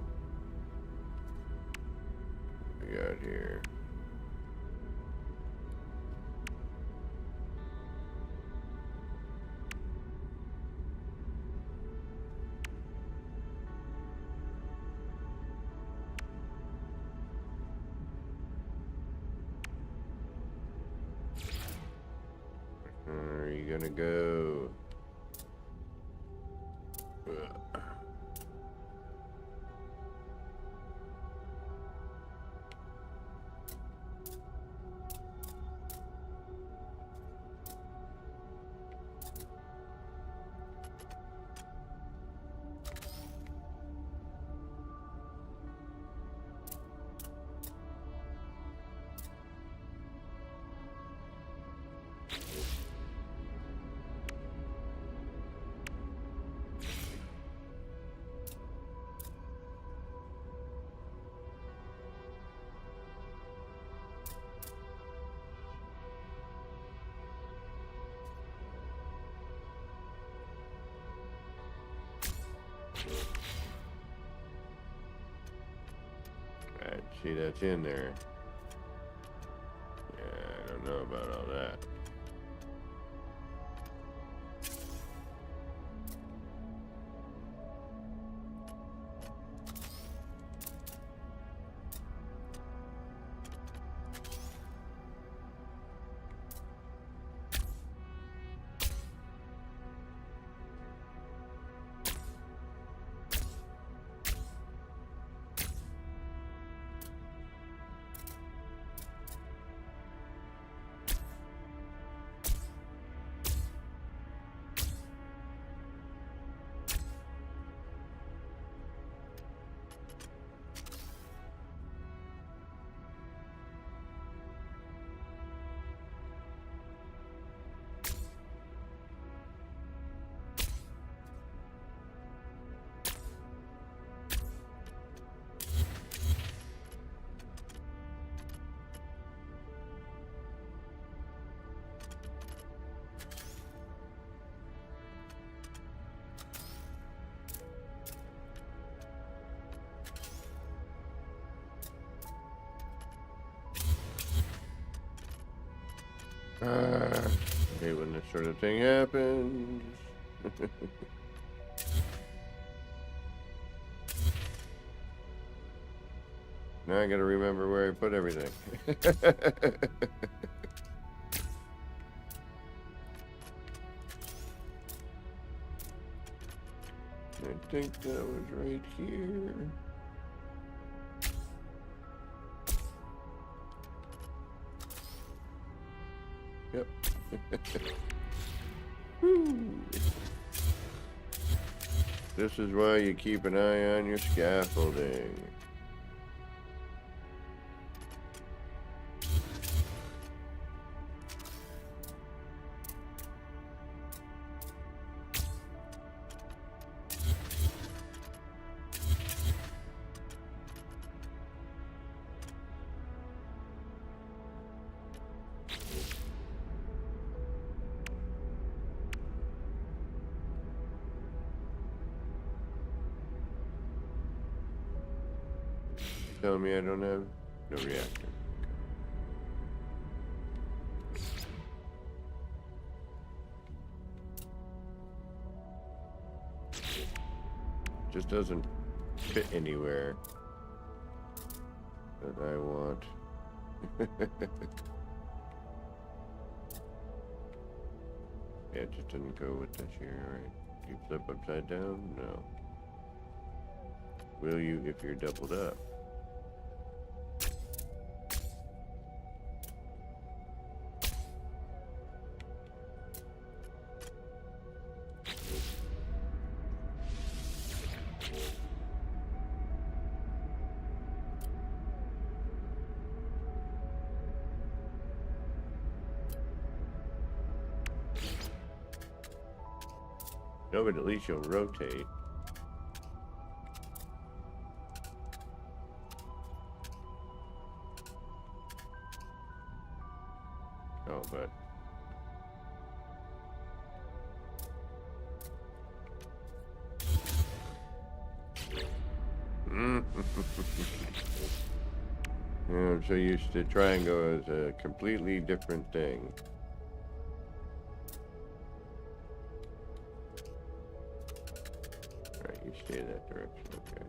we got here? gonna go? Alright, see that's in there. Yeah, I don't know about all that. I hate when this sort of thing happens. Now I gotta remember where I put everything. I think that was right here. Yep. This is why you keep an eye on your scaffolding. Telling me I don't have no reactor. Just doesn't fit anywhere that I want. Yeah, it just didn't go with this here, right? You flip upside down? No. Will you if you're doubled up? No, but at least you'll rotate. Oh, but yeah, I'm so used to triangle as a completely different thing. Alright, you stay that direction, okay.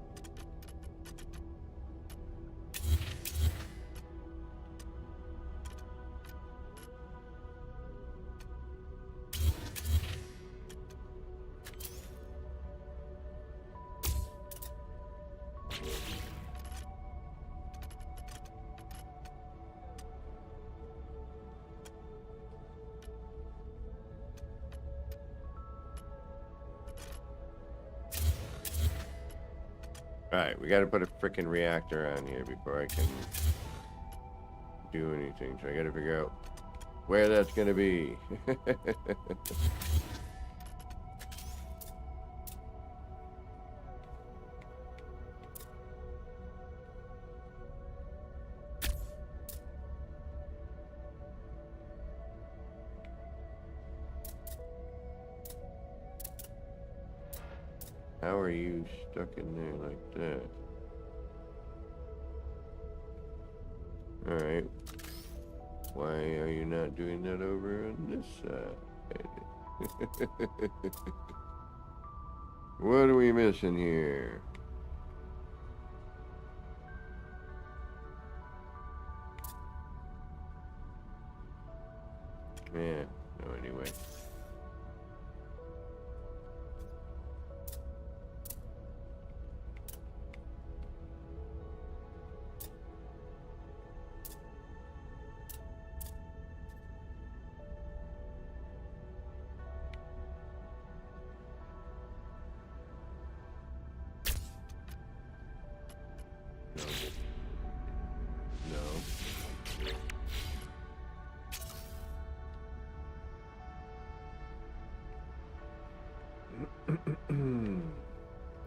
Alright, we gotta put a freaking reactor on here before I can do anything. So I gotta figure out where that's gonna be. How are you stuck in there like that? Alright. Why are you not doing that over on this side? What are we missing here? Yeah, no, anyway. No.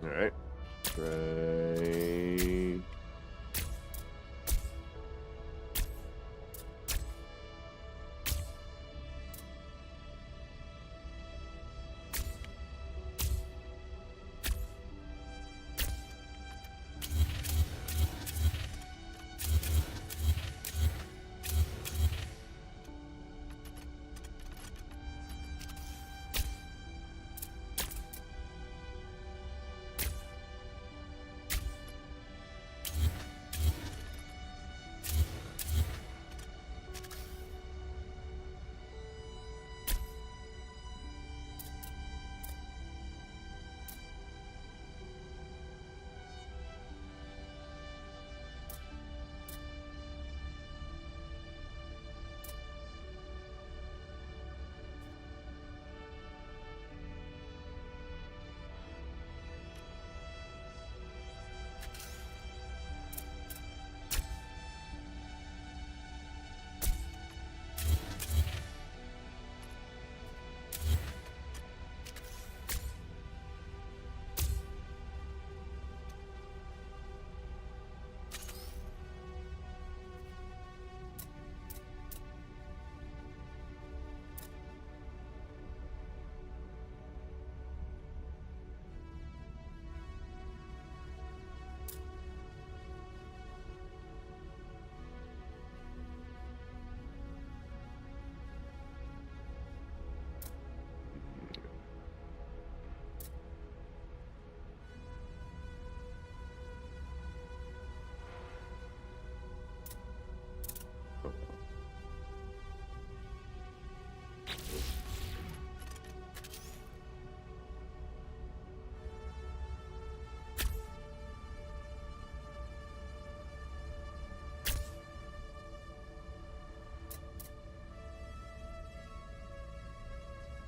Alright. Try.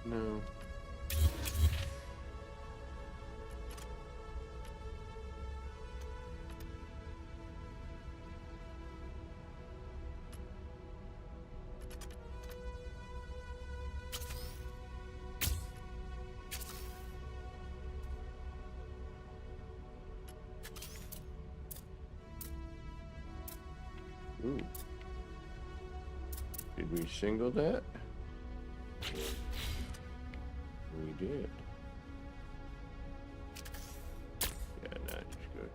No. Ooh. Did we single that? We did. Yeah, no, just go ahead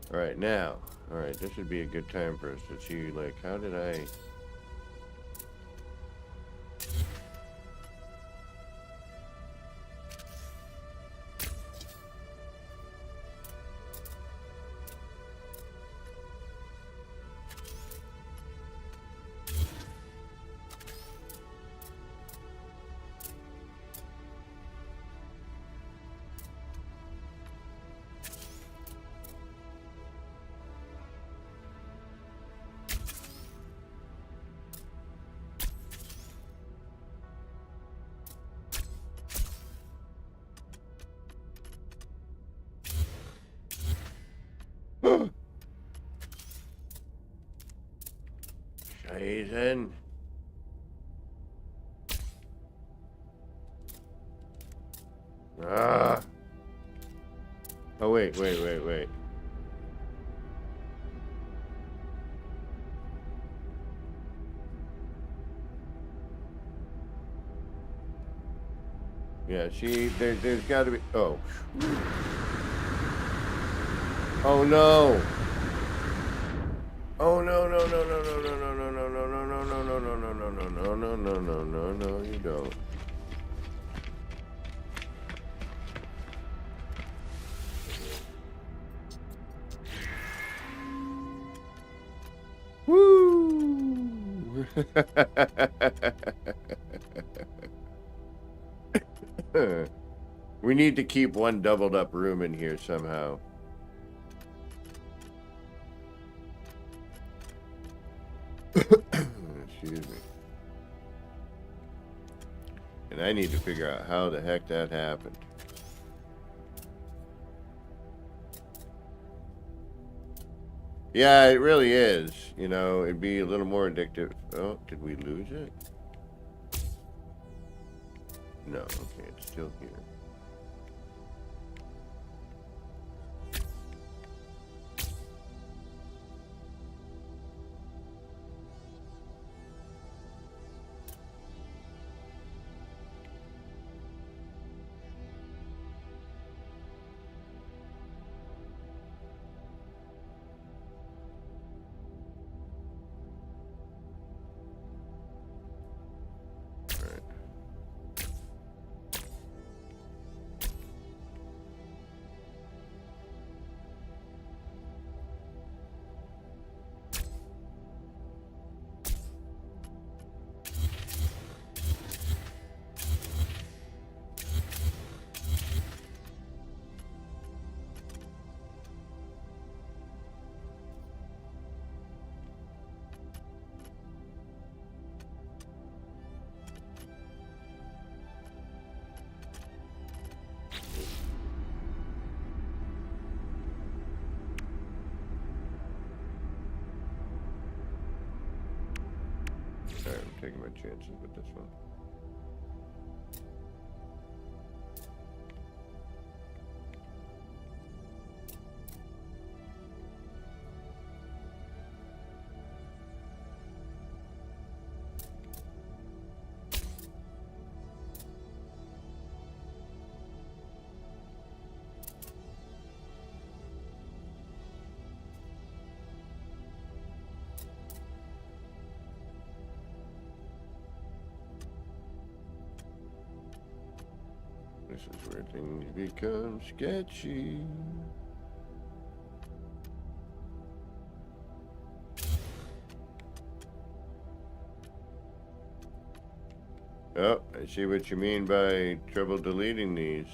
here. Alright, now. Alright, this would be a good time for us to see, like, how did I... reason. Ah. Oh, wait. Yeah, there's got to be. Oh. Oh no. Oh no, you don't. Woo! We need to keep one doubled up room in here somehow. Excuse me. And I need to figure out how the heck that happened. Yeah, it really is. You know, it'd be a little more addictive. Oh, did we lose it? No, okay, it's still here. Alright, I'm taking my chances with this one. This is where things become sketchy. Oh, I see what you mean by trouble deleting these.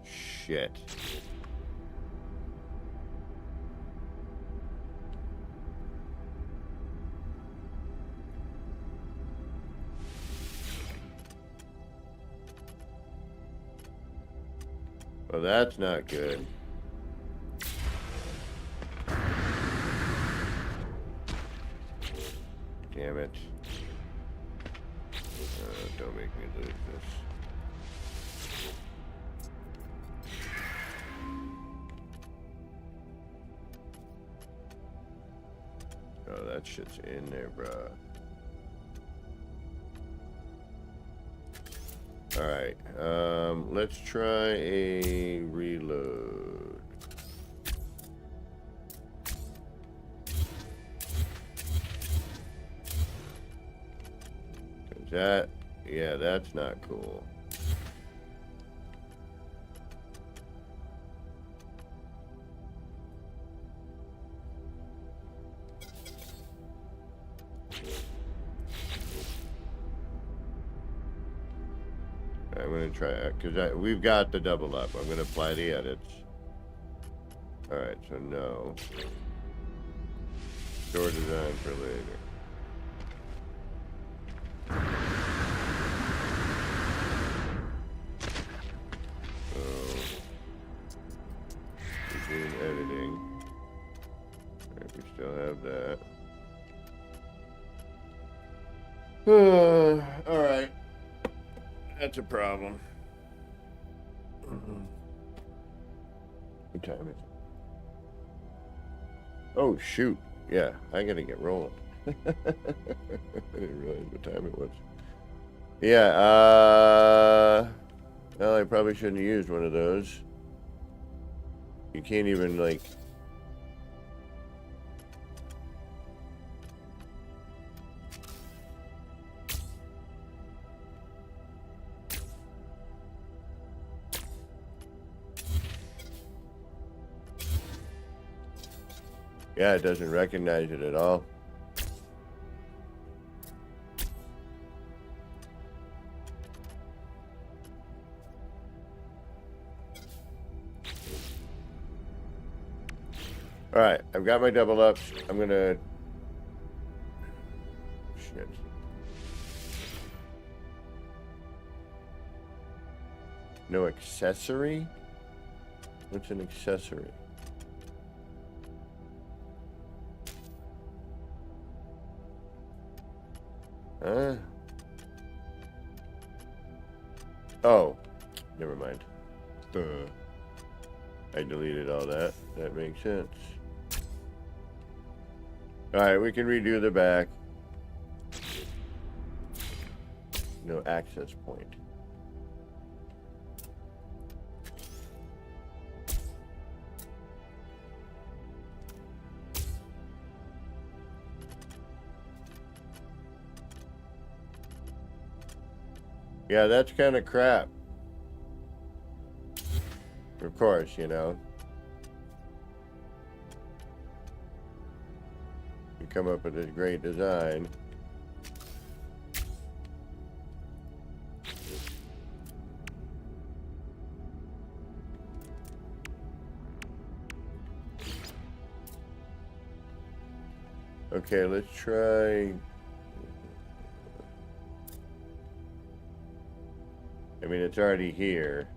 Shit. Well, that's not good. Damn it. Don't make me lose this. Oh, that shit's in there, bruh. Alright, let's try a reload. That, yeah, that's not cool. I'm going to try it, because we've got the double up. I'm going to apply the edits. Alright, so no. Store design for later. So, we Alright. That's a problem. What time is it? Oh, shoot. Yeah, I gotta get rolling. I didn't realize what time it was. Yeah, well, I probably shouldn't have used one of those. You can't even, like... Yeah, it doesn't recognize it at all. Alright, I've got my double ups. I'm gonna... Shit. No accessory? What's an accessory? Huh? Oh, never mind. I deleted all that. That makes sense. Alright, we can redo the back. No access point. Yeah, that's kind of crap. Of course, you know. You come up with this great design. Okay, let's try... I mean, it's already here.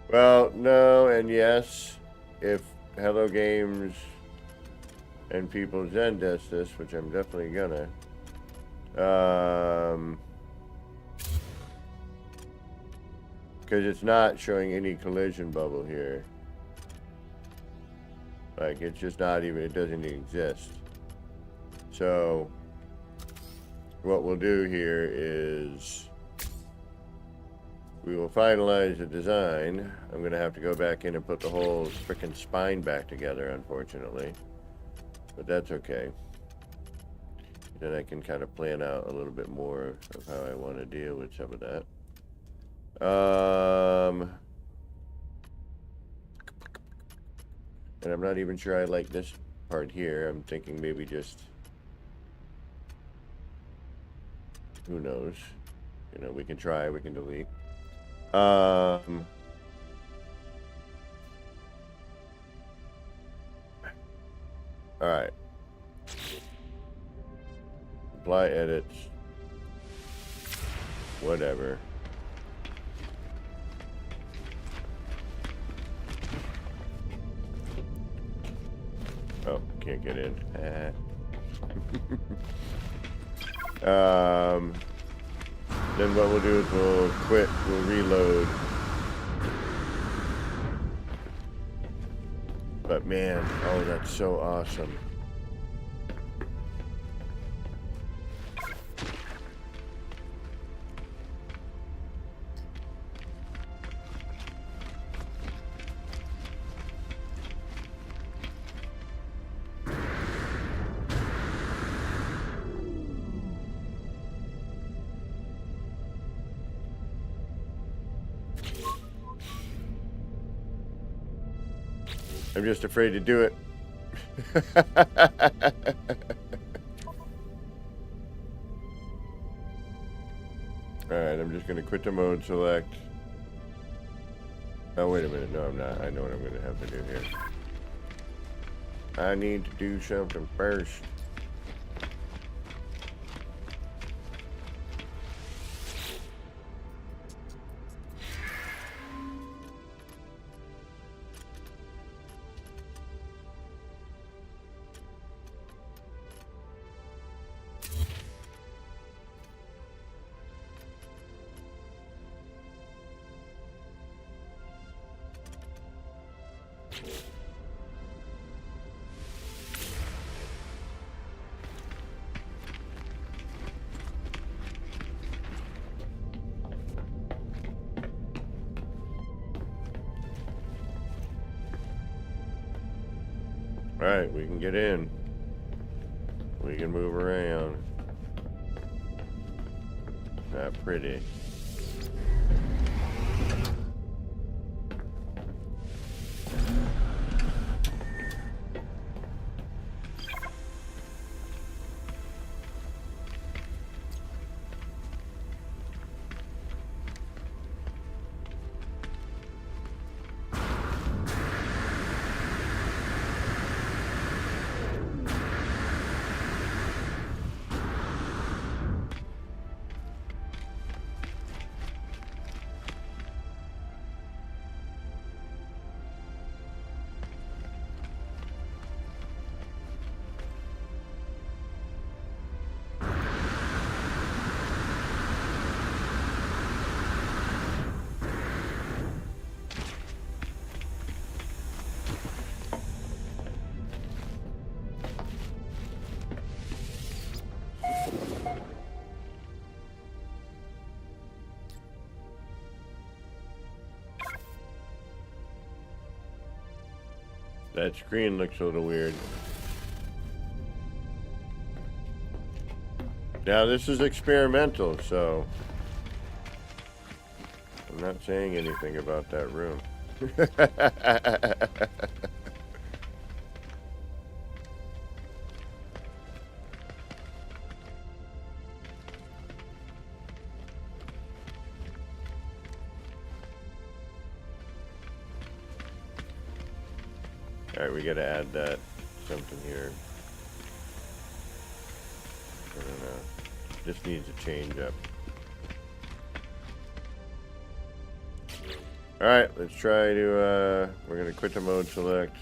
Well, no and yes. If Hello Games and People Zen does this, which I'm definitely gonna. Because it's not showing any collision bubble here. Like, it's just not even, it doesn't even exist. So, what we'll do here is we will finalize the design. I'm going to have to go back in and put the whole frickin' spine back together, unfortunately. But that's okay. Then I can kind of plan out a little bit more of how I want to deal with some of that. And I'm not even sure I like this part here. I'm thinking maybe just... Who knows? You know, we can try, we can delete. Alright. Apply edits. Whatever. Oh, can't get in. Then what we'll do is we'll quit, we'll reload. But man, oh, that's so awesome. I'm just afraid to do it. Alright, I'm just going to quit the mode select. Oh, wait a minute. No, I'm not. I know what I'm going to have to do here. I need to do something first. Alright, we can get in. We can move around. Not pretty. That screen looks a little weird. Now this is experimental, so I'm not saying anything about that room. Alright, we gotta add that something here. I don't know. Just needs a change up. Alright, let's try to, we're gonna quit the mode select.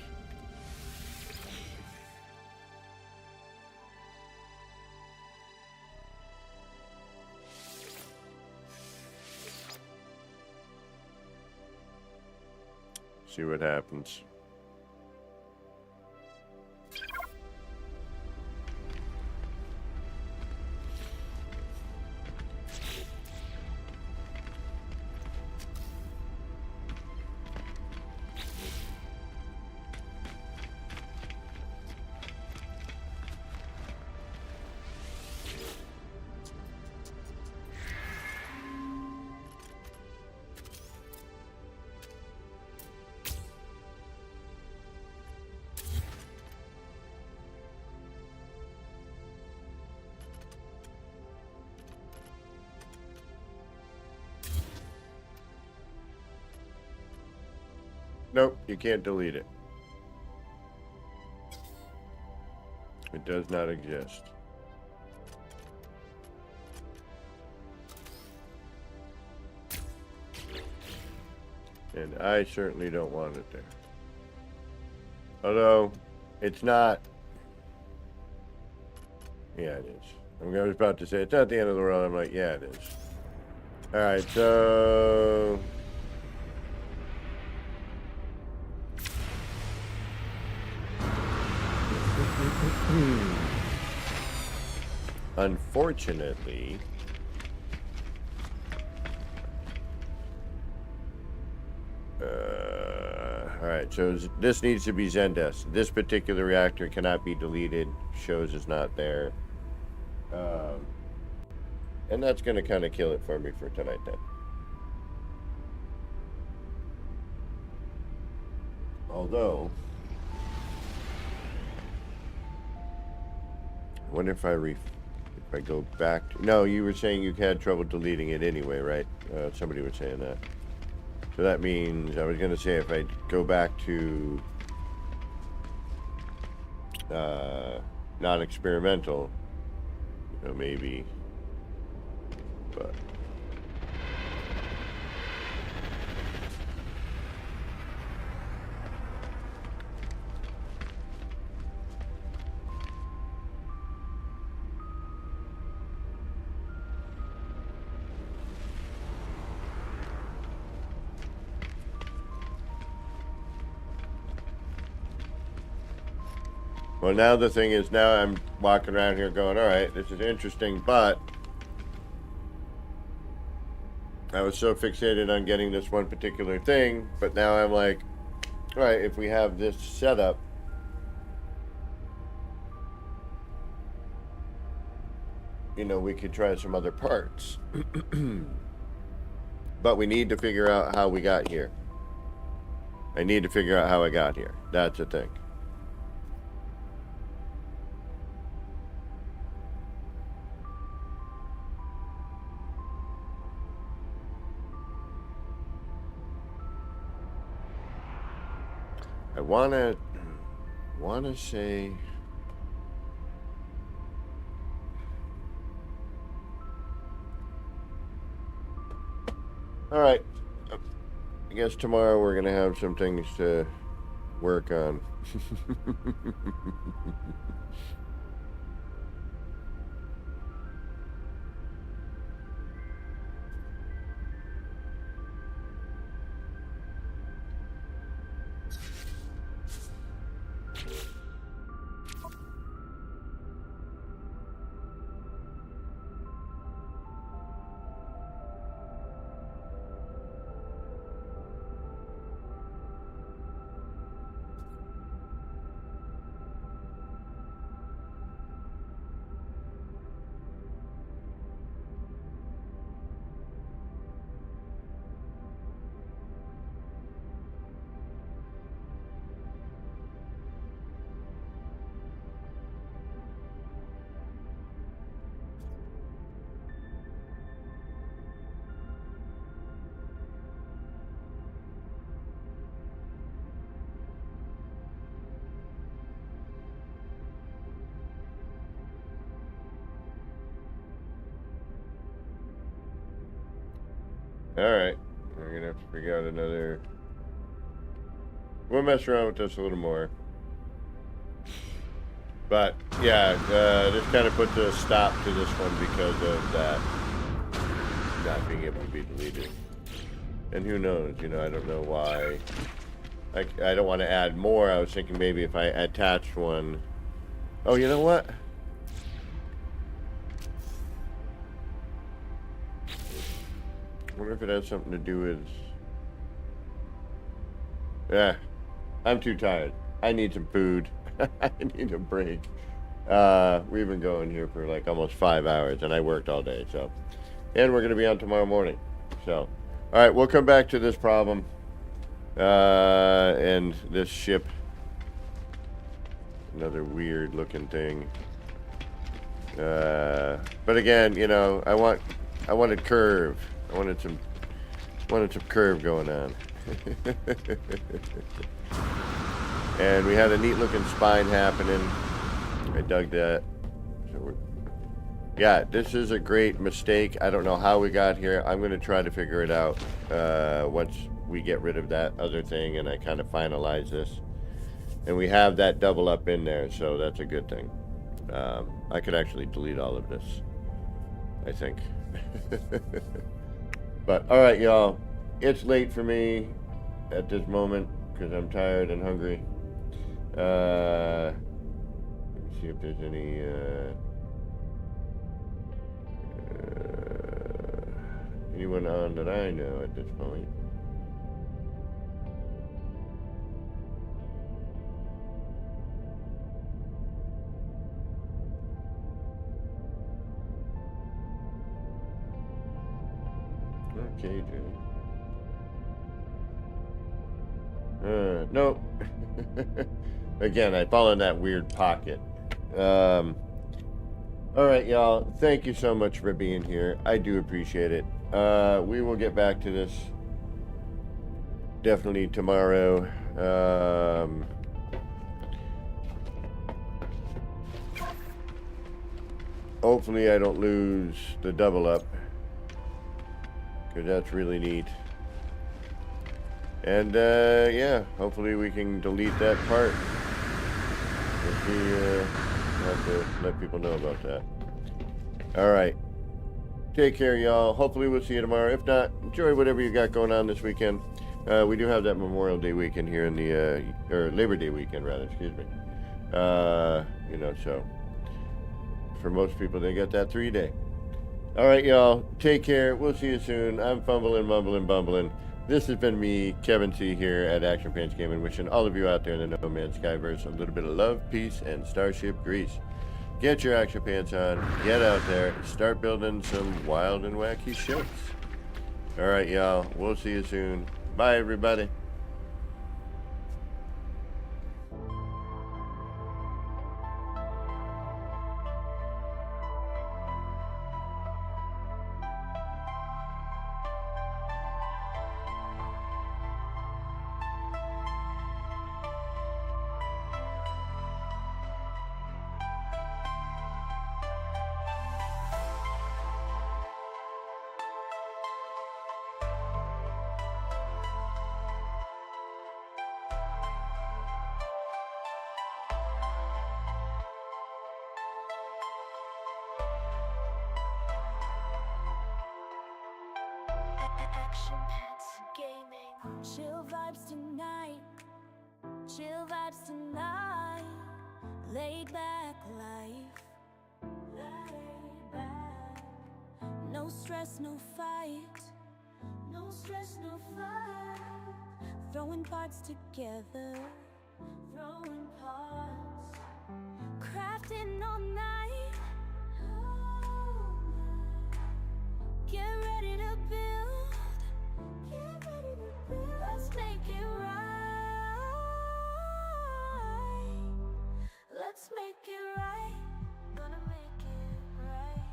See what happens. Nope, you can't delete it. It does not exist. And I certainly don't want it there. Although, it's not... Yeah, it is. I was about to say, it's not the end of the world. I'm like, yeah, it is. Alright, so... Unfortunately, alright, so this needs to be Zendesk. This particular reactor cannot be deleted. Shows is not there. And that's going to kind of kill it for me for tonight then. Although, I wonder if if I go back to, no, you were saying you had trouble deleting it anyway, right? Somebody was saying that. So that means, I was going to say if I go back to non-experimental, you know, maybe, but... Well, now the thing is, now I'm walking around here going, all right, this is interesting, but I was so fixated on getting this one particular thing, but now I'm like, all right, if we have this setup, you know, we could try some other parts. But we need to figure out how we got here. I need to figure out how I got here. That's the thing. I wanna say, all right, I guess tomorrow we're gonna have some things to work on. Alright, we're gonna have to figure out another... We'll mess around with this a little more. But, yeah, this kind of puts a stop to this one because of that not being able to be deleted. And who knows, you know, I don't know why. I don't want to add more. I was thinking maybe if I attached one... Oh, you know what? I wonder if it has something to do with... Yeah, I'm too tired. I need some food. I need a break. We've been going here for like almost 5 hours, and I worked all day, so... And we're going to be on tomorrow morning, so... Alright, we'll come back to this problem. And this ship. Another weird looking thing. But again, you know, I wanted curve. I wanted some curve going on. And we had a neat looking spine happening. I dug that. So yeah, this is a great mistake. I don't know how we got here. I'm going to try to figure it out once we get rid of that other thing and I kind of finalize this. And we have that double up in there, so that's a good thing. I could actually delete all of this, I think. But, alright, y'all. It's late for me at this moment because I'm tired and hungry. Let me see if there's any... anyone on that I know at this point. Okay, Jimmy. Nope. Again, I fall in that weird pocket. Alright, y'all. Thank you so much for being here. I do appreciate it. We will get back to this definitely tomorrow. Hopefully I don't lose the double up, because that's really neat. And yeah, hopefully we can delete that part. We have to let people know about that. Alright. Take care, y'all. Hopefully we'll see you tomorrow. If not, enjoy whatever you got going on this weekend. We do have that Memorial Day weekend here in the, or Labor Day weekend, rather, excuse me. You know, so for most people, they get that 3-day. Alright, y'all. Take care. We'll see you soon. I'm fumbling, mumbling, bumbling. This has been me, Kevin C. here at Action Pants Gaming, wishing all of you out there in the No Man's Skyverse a little bit of love, peace, and Starship Grease. get your action pants on, get out there, and start building some wild and wacky ships. Alright, y'all. We'll see you soon. Bye, everybody. Action Pants Gaming. Chill vibes tonight. Chill vibes tonight. Laid back life. Laid back. No stress, no fight. No stress, no fight. Throwing parts together. Throwing parts. Crafting all night. Get ready to build. Get ready to build. Let's make it right. Let's make it right. Gonna make it right.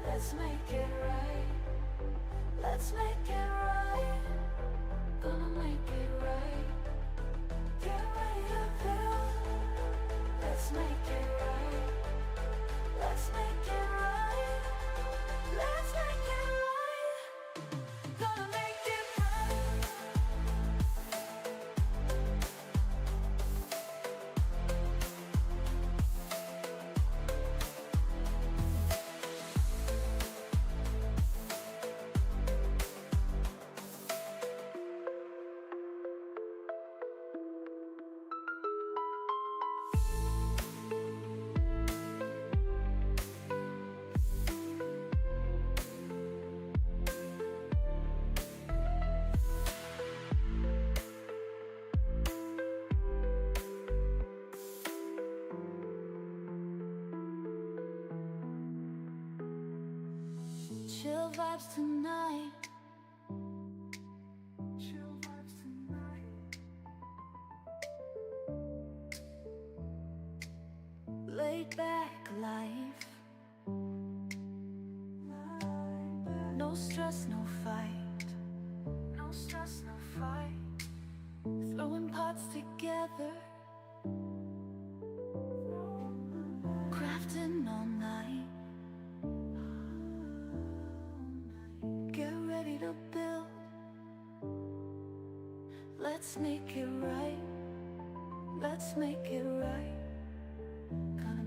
Let's make it right. Let's make it right. Gonna make it right. Get ready to build. Let's make it right. Let's make it right. Let's make it right. Gonna make it right. Chill vibes tonight. Chill vibes tonight. Laid back life. No stress, no fight. No stress, no fight. Throwing parts together. Crafting all night. Get ready to build. Let's make it right. Let's make it right. Gonna